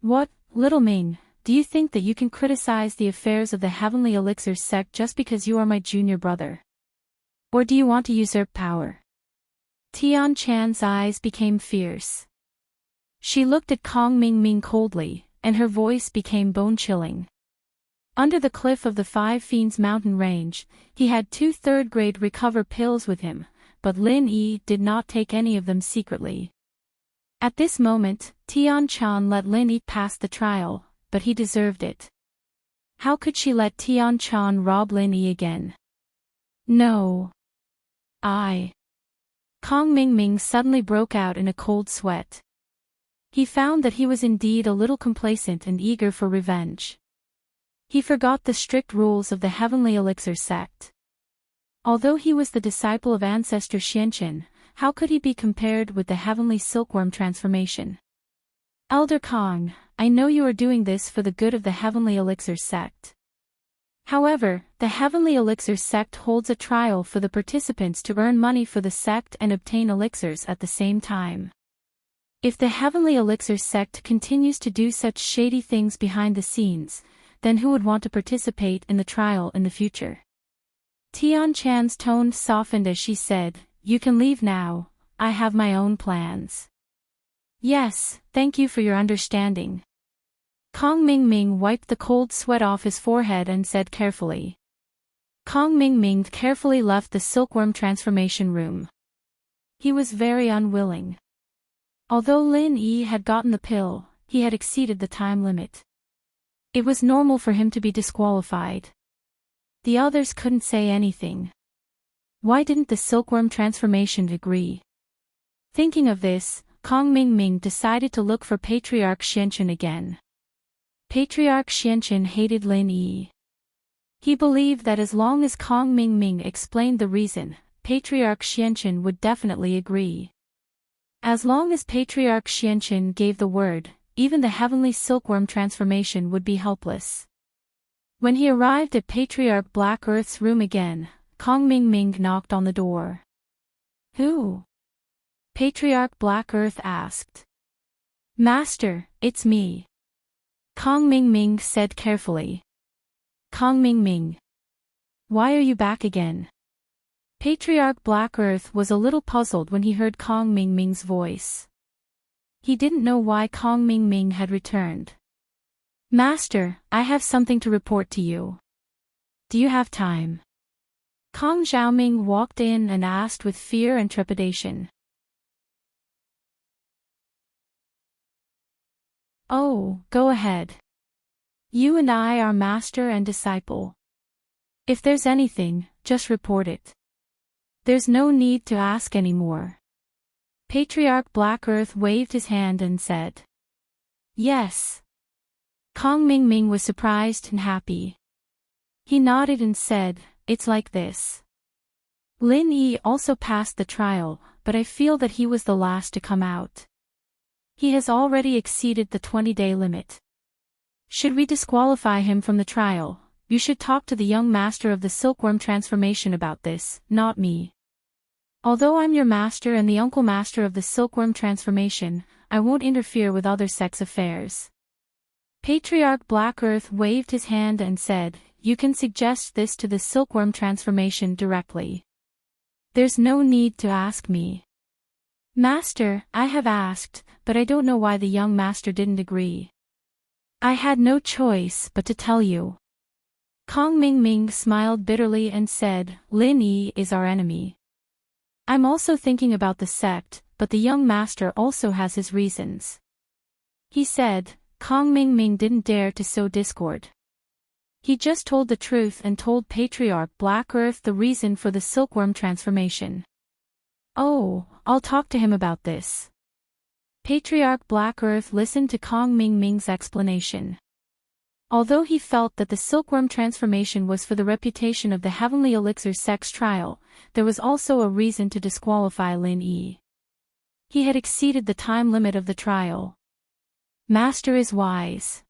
What, Little Ming, do you think that you can criticize the affairs of the Heavenly Elixir sect just because you are my junior brother? Or do you want to usurp power? Tian Chan's eyes became fierce. She looked at Kong Ming Ming coldly, and her voice became bone-chilling. Under the cliff of the Five Fiends mountain range, he had 2 third-grade recover pills with him, but Lin Yi did not take any of them secretly. At this moment, Tian Chan let Lin Yi pass the trial, but he deserved it. How could she let Tian Chan rob Lin Yi again? No. Kong Ming Ming suddenly broke out in a cold sweat. He found that he was indeed a little complacent and eager for revenge. He forgot the strict rules of the Heavenly Elixir sect. Although he was the disciple of Ancestor Xianchen, how could he be compared with the Heavenly Silkworm transformation? Elder Kong, I know you are doing this for the good of the Heavenly Elixir sect. However, the Heavenly Elixir sect holds a trial for the participants to earn money for the sect and obtain elixirs at the same time. If the Heavenly Elixir sect continues to do such shady things behind the scenes, then who would want to participate in the trial in the future? Tian Chan's tone softened as she said, You can leave now, I have my own plans. Yes, thank you for your understanding. Kong Ming Ming wiped the cold sweat off his forehead and said carefully. Kong Ming Ming carefully left the silkworm transformation room. He was very unwilling. Although Lin Yi had gotten the pill, he had exceeded the time limit. It was normal for him to be disqualified. The others couldn't say anything. Why didn't the silkworm transformation agree? Thinking of this, Kong Ming Ming decided to look for Patriarch Xianchen again. Patriarch Xianchen hated Lin Yi. He believed that as long as Kong Ming Ming explained the reason, Patriarch Xianchen would definitely agree. As long as Patriarch Xianchen gave the word, even the Heavenly Silkworm transformation would be helpless. When he arrived at Patriarch Black Earth's room again, Kong Ming Ming knocked on the door. Who? Patriarch Black Earth asked. Master, it's me. Kong Ming Ming said carefully. Kong Ming Ming. Why are you back again? Patriarch Black Earth was a little puzzled when he heard Kong Ming Ming's voice. He didn't know why Kong Ming Ming had returned. Master, I have something to report to you. Do you have time? Kong Xiaoming walked in and asked with fear and trepidation. Oh, go ahead. You and I are master and disciple. If there's anything, just report it. There's no need to ask anymore. Patriarch Black Earth waved his hand and said. Yes. Kong Ming Ming was surprised and happy. He nodded and said, it's like this. Lin Yi also passed the trial, but I feel that he was the last to come out. He has already exceeded the 20-day limit. Should we disqualify him from the trial, you should talk to the young master of the silkworm transformation about this, not me. Although I'm your master and the uncle master of the silkworm transformation, I won't interfere with other sex affairs. Patriarch Black Earth waved his hand and said, you can suggest this to the silkworm transformation directly. There's no need to ask me. Master, I have asked, but I don't know why the young master didn't agree. I had no choice but to tell you. Kong Ming Ming smiled bitterly and said, Lin Yi is our enemy. I'm also thinking about the sect, but the young master also has his reasons. He said. Kong Ming Ming didn't dare to sow discord. He just told the truth and told Patriarch Black Earth the reason for the silkworm transformation. Oh, I'll talk to him about this. Patriarch Black Earth listened to Kong Ming Ming's explanation. Although he felt that the silkworm transformation was for the reputation of the Heavenly Elixir sex trial, there was also a reason to disqualify Lin Yi. He had exceeded the time limit of the trial. Master is wise.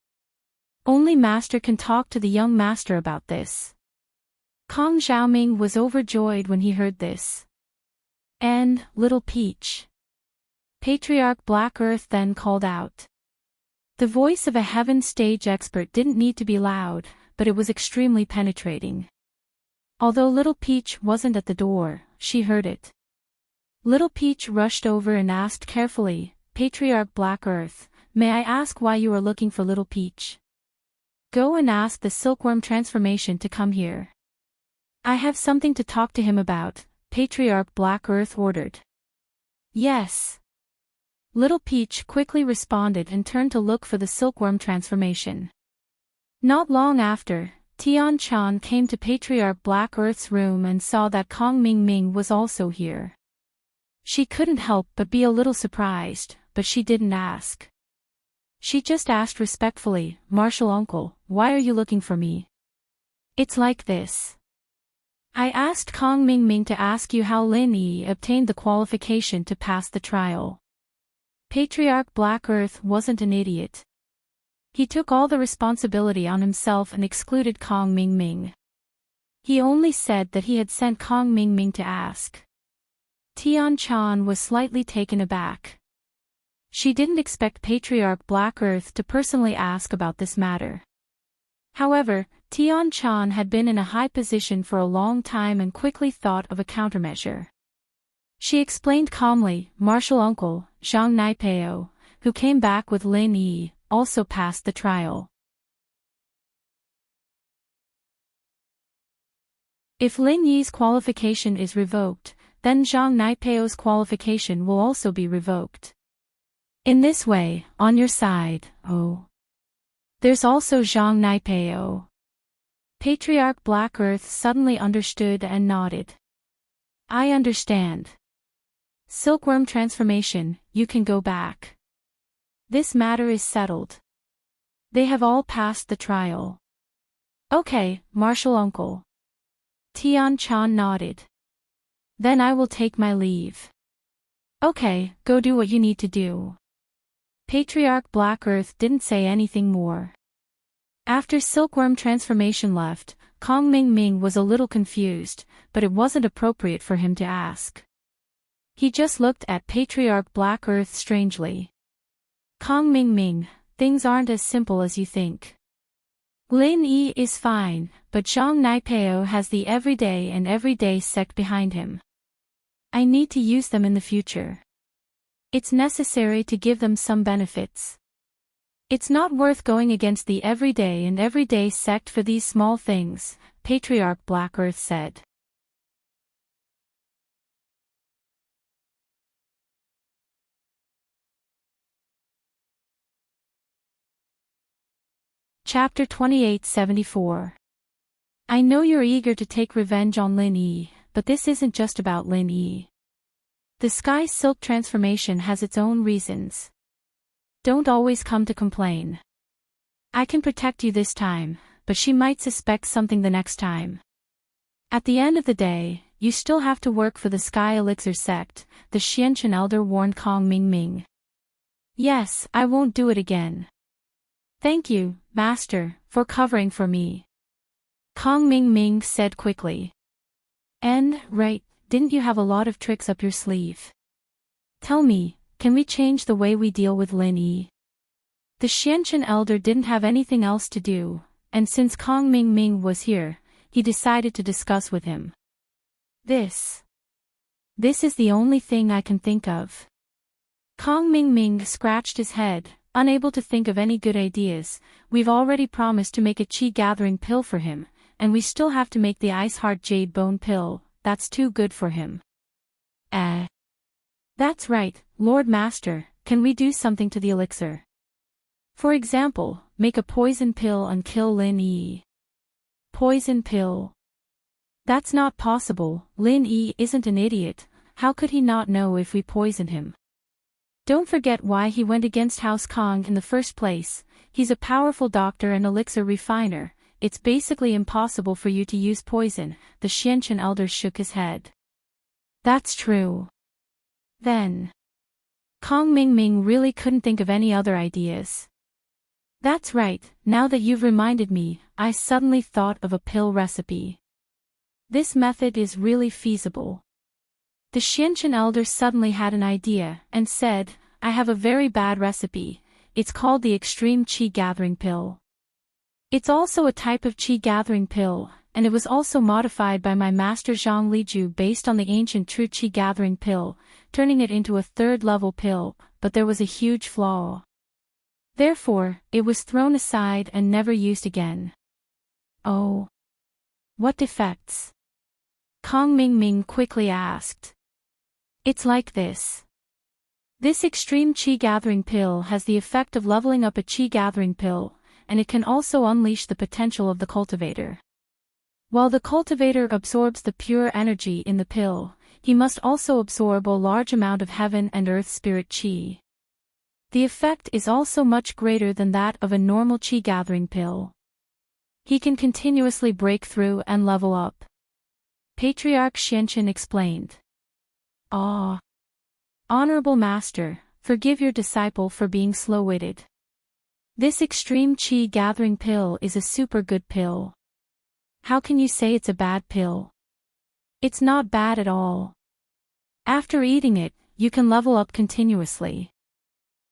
Only Master can talk to the young master about this. Kong Xiaoming was overjoyed when he heard this. And, Little Peach. Patriarch Black Earth then called out. The voice of a heaven stage expert didn't need to be loud, but it was extremely penetrating. Although Little Peach wasn't at the door, she heard it. Little Peach rushed over and asked carefully, Patriarch Black Earth, may I ask why you are looking for Little Peach? Go and ask the silkworm transformation to come here. I have something to talk to him about, Patriarch Black Earth ordered. Yes. Little Peach quickly responded and turned to look for the silkworm transformation. Not long after, Tian Chan came to Patriarch Black Earth's room and saw that Kong Ming Ming was also here. She couldn't help but be a little surprised, but she didn't ask. She just asked respectfully, Martial Uncle, why are you looking for me? It's like this. I asked Kong Ming Ming to ask you how Lin Yi obtained the qualification to pass the trial. Patriarch Black Earth wasn't an idiot. He took all the responsibility on himself and excluded Kong Ming Ming. He only said that he had sent Kong Ming Ming to ask. Tian Chan was slightly taken aback. She didn't expect Patriarch Black Earth to personally ask about this matter. However, Tian Chan had been in a high position for a long time and quickly thought of a countermeasure. She explained calmly, Martial Uncle, Zhang Naipeo, who came back with Lin Yi, also passed the trial. If Lin Yi's qualification is revoked, then Zhang Naipeo's qualification will also be revoked. In this way, on your side, oh. There's also Zhang Naipeo. Patriarch Black Earth suddenly understood and nodded. I understand. Silkworm transformation, you can go back. This matter is settled. They have all passed the trial. Okay, Martial Uncle. Tian Chan nodded. Then I will take my leave. Okay, go do what you need to do. Patriarch Black Earth didn't say anything more. After Silkworm transformation left, Kong Ming Ming was a little confused, but it wasn't appropriate for him to ask. He just looked at Patriarch Black Earth strangely. Kong Ming Ming, things aren't as simple as you think. Lin Yi is fine, but Zhang Naipeo has the everyday and everyday sect behind him. I need to use them in the future. It's necessary to give them some benefits. It's not worth going against the everyday and everyday sect for these small things, Patriarch Black Earth said. Chapter 2874. I know you're eager to take revenge on Lin Yi, but this isn't just about Lin Yi. The Sky Silk transformation has its own reasons. Don't always come to complain. I can protect you this time, but she might suspect something the next time. At the end of the day, you still have to work for the Sky Elixir sect, the Xianchen elder warned Kong Mingming. Yes, I won't do it again. Thank you, Master, for covering for me. Kong Mingming said quickly. And, right, didn't you have a lot of tricks up your sleeve? Tell me, can we change the way we deal with Lin Yi? The Xianchen elder didn't have anything else to do, and since Kong Mingming was here, he decided to discuss with him. This is the only thing I can think of. Kong Mingming scratched his head, unable to think of any good ideas. We've already promised to make a chi gathering pill for him, and we still have to make the Ice Heart Jade Bone pill. That's too good for him. That's right, Lord Master, can we do something to the elixir? For example, make a poison pill and kill Lin Yi. Poison pill? That's not possible. Lin Yi isn't an idiot. How could he not know if we poison him? Don't forget why he went against House Kong in the first place. He's a powerful doctor and elixir refiner. It's basically impossible for you to use poison. The Xianchen elder shook his head. That's true. Then Kong Mingming really couldn't think of any other ideas. That's right, now that you've reminded me, I suddenly thought of a pill recipe. This method is really feasible. The Xianchen elder suddenly had an idea, and said, I have a very bad recipe. It's called the Extreme Qi Gathering Pill. It's also a type of Qi Gathering Pill, and it was also modified by my master Zhang Liju based on the ancient True Qi Gathering Pill, turning it into a third-level pill, but there was a huge flaw. Therefore, it was thrown aside and never used again. Oh. What defects? Kong Mingming quickly asked. It's like this. This Extreme Qi Gathering Pill has the effect of leveling up a Qi Gathering Pill, and it can also unleash the potential of the cultivator. While the cultivator absorbs the pure energy in the pill, he must also absorb a large amount of heaven and earth spirit Qi. The effect is also much greater than that of a normal Qi Gathering Pill. He can continuously break through and level up. Patriarch Xianchen explained. Ah. Honorable Master, forgive your disciple for being slow-witted. This Extreme Qi Gathering Pill is a super good pill. How can you say it's a bad pill? It's not bad at all. After eating it, you can level up continuously.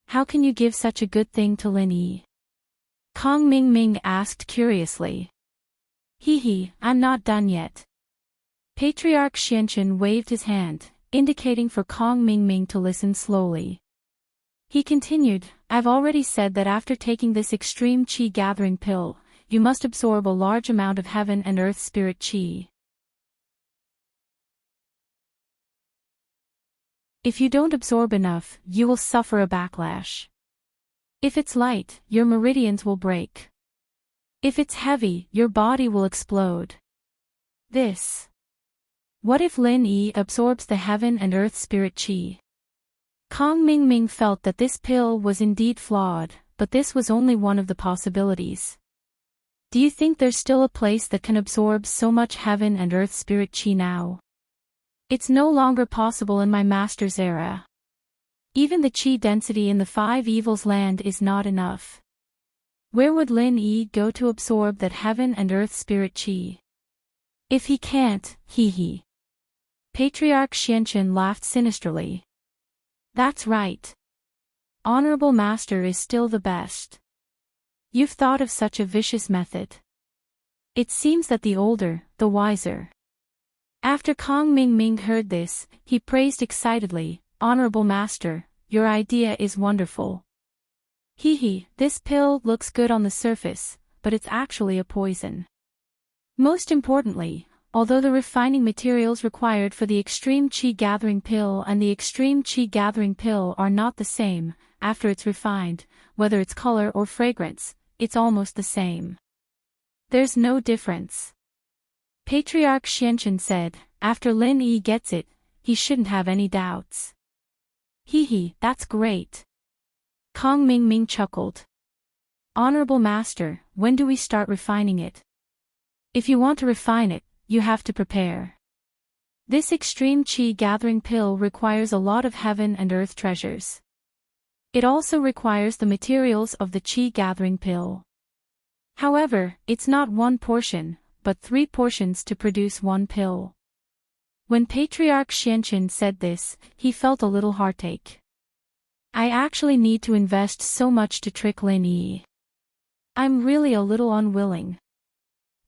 How can you give such a good thing to Lin Yi? Kong Mingming asked curiously. I'm not done yet. Patriarch Xianchen waved his hand, indicating for Kong Mingming to listen slowly. He continued, I've already said that after taking this Extreme Qi Gathering Pill, you must absorb a large amount of heaven and earth spirit Qi. If you don't absorb enough, you will suffer a backlash. If it's light, your meridians will break. If it's heavy, your body will explode. What if Lin Yi absorbs the heaven and earth spirit Qi? Kong Mingming felt that this pill was indeed flawed, but this was only one of the possibilities. Do you think there's still a place that can absorb so much heaven and earth spirit Qi now? It's no longer possible in my master's era. Even the Qi density in the Five Evils land is not enough. Where would Lin Yi go to absorb that heaven and earth spirit Qi? If he can't, Patriarch Xianchen laughed sinisterly. That's right. Honorable Master is still the best. You've thought of such a vicious method. It seems that the older, the wiser. After Kong Ming Ming heard this, he praised excitedly, Honorable Master, your idea is wonderful. Hee, this pill looks good on the surface, but it's actually a poison. Most importantly, although the refining materials required for the extreme qi gathering pill and the extreme qi gathering pill are not the same, after it's refined, whether it's color or fragrance, it's almost the same. There's no difference. Patriarch Xianchen said, after Lin Yi gets it, he shouldn't have any doubts. Hee, that's great. Kong Ming Ming chuckled. Honorable Master, when do we start refining it? If you want to refine it, you have to prepare. This extreme qi gathering pill requires a lot of heaven and earth treasures. It also requires the materials of the qi gathering pill. However, it's not one portion, but 3 portions to produce one pill. When Patriarch Xianchen said this, he felt a little heartache. I actually need to invest so much to trick Lin Yi. I'm really a little unwilling.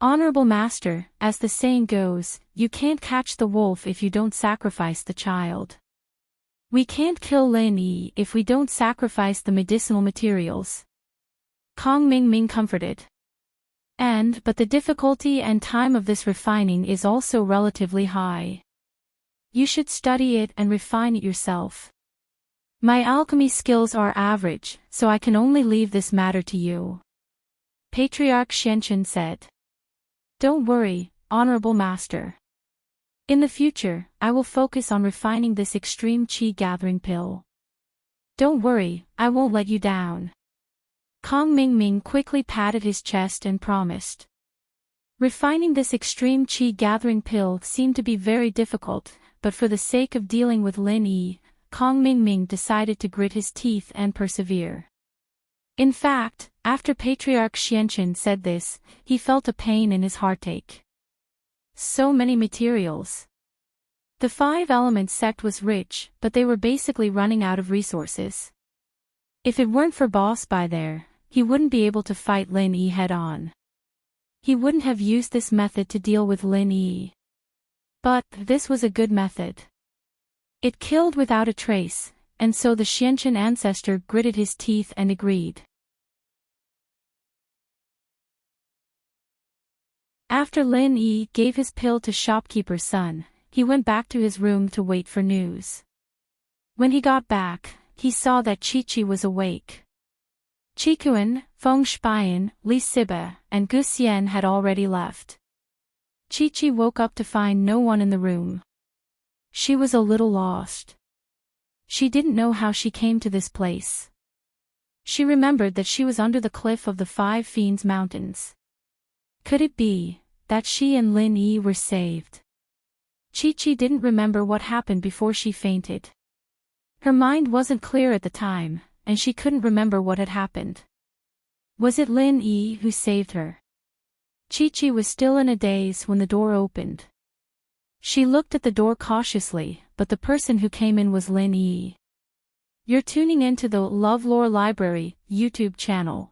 Honorable Master, as the saying goes, you can't catch the wolf if you don't sacrifice the child. We can't kill Lin Yi if we don't sacrifice the medicinal materials. Kong Ming Ming comforted. But the difficulty and time of this refining is also relatively high. You should study it and refine it yourself. My alchemy skills are average, so I can only leave this matter to you. Patriarch Xianchen said. Don't worry, Honorable Master. In the future, I will focus on refining this extreme qi gathering pill. Don't worry, I won't let you down. Kong Ming Ming quickly patted his chest and promised. Refining this extreme qi gathering pill seemed to be very difficult, but for the sake of dealing with Lin Yi, Kong Ming Ming decided to grit his teeth and persevere. In fact, after Patriarch Xianchen said this, he felt a pain in his heartache. So many materials. The 5 Elements sect was rich, but they were basically running out of resources. If it weren't for Boss Bai there, he wouldn't be able to fight Lin Yi head-on. He wouldn't have used this method to deal with Lin Yi. But this was a good method. It killed without a trace, and so the Xianchen ancestor gritted his teeth and agreed. After Lin Yi gave his pill to shopkeeper's son, he went back to his room to wait for news. When he got back, he saw that Chi-Chi was awake. Qikuan, Feng Shiyan, Li Siba, and Gu Xian had already left. Chi-Chi woke up to find no one in the room. She was a little lost. She didn't know how she came to this place. She remembered that she was under the cliff of the 5 Fiends Mountains. Could it be that she and Lin Yi were saved? Chi-Chi didn't remember what happened before she fainted. Her mind wasn't clear at the time, and she couldn't remember what had happened. Was it Lin Yi who saved her? Chi-Chi was still in a daze when the door opened. She looked at the door cautiously, but the person who came in was Lin Yi. You're tuning into the LoveLore Library YouTube channel.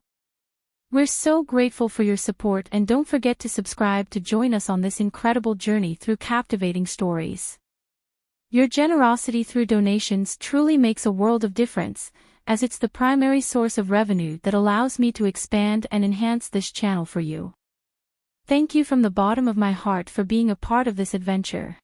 We're so grateful for your support, and don't forget to subscribe to join us on this incredible journey through captivating stories. Your generosity through donations truly makes a world of difference, as it's the primary source of revenue that allows me to expand and enhance this channel for you. Thank you from the bottom of my heart for being a part of this adventure.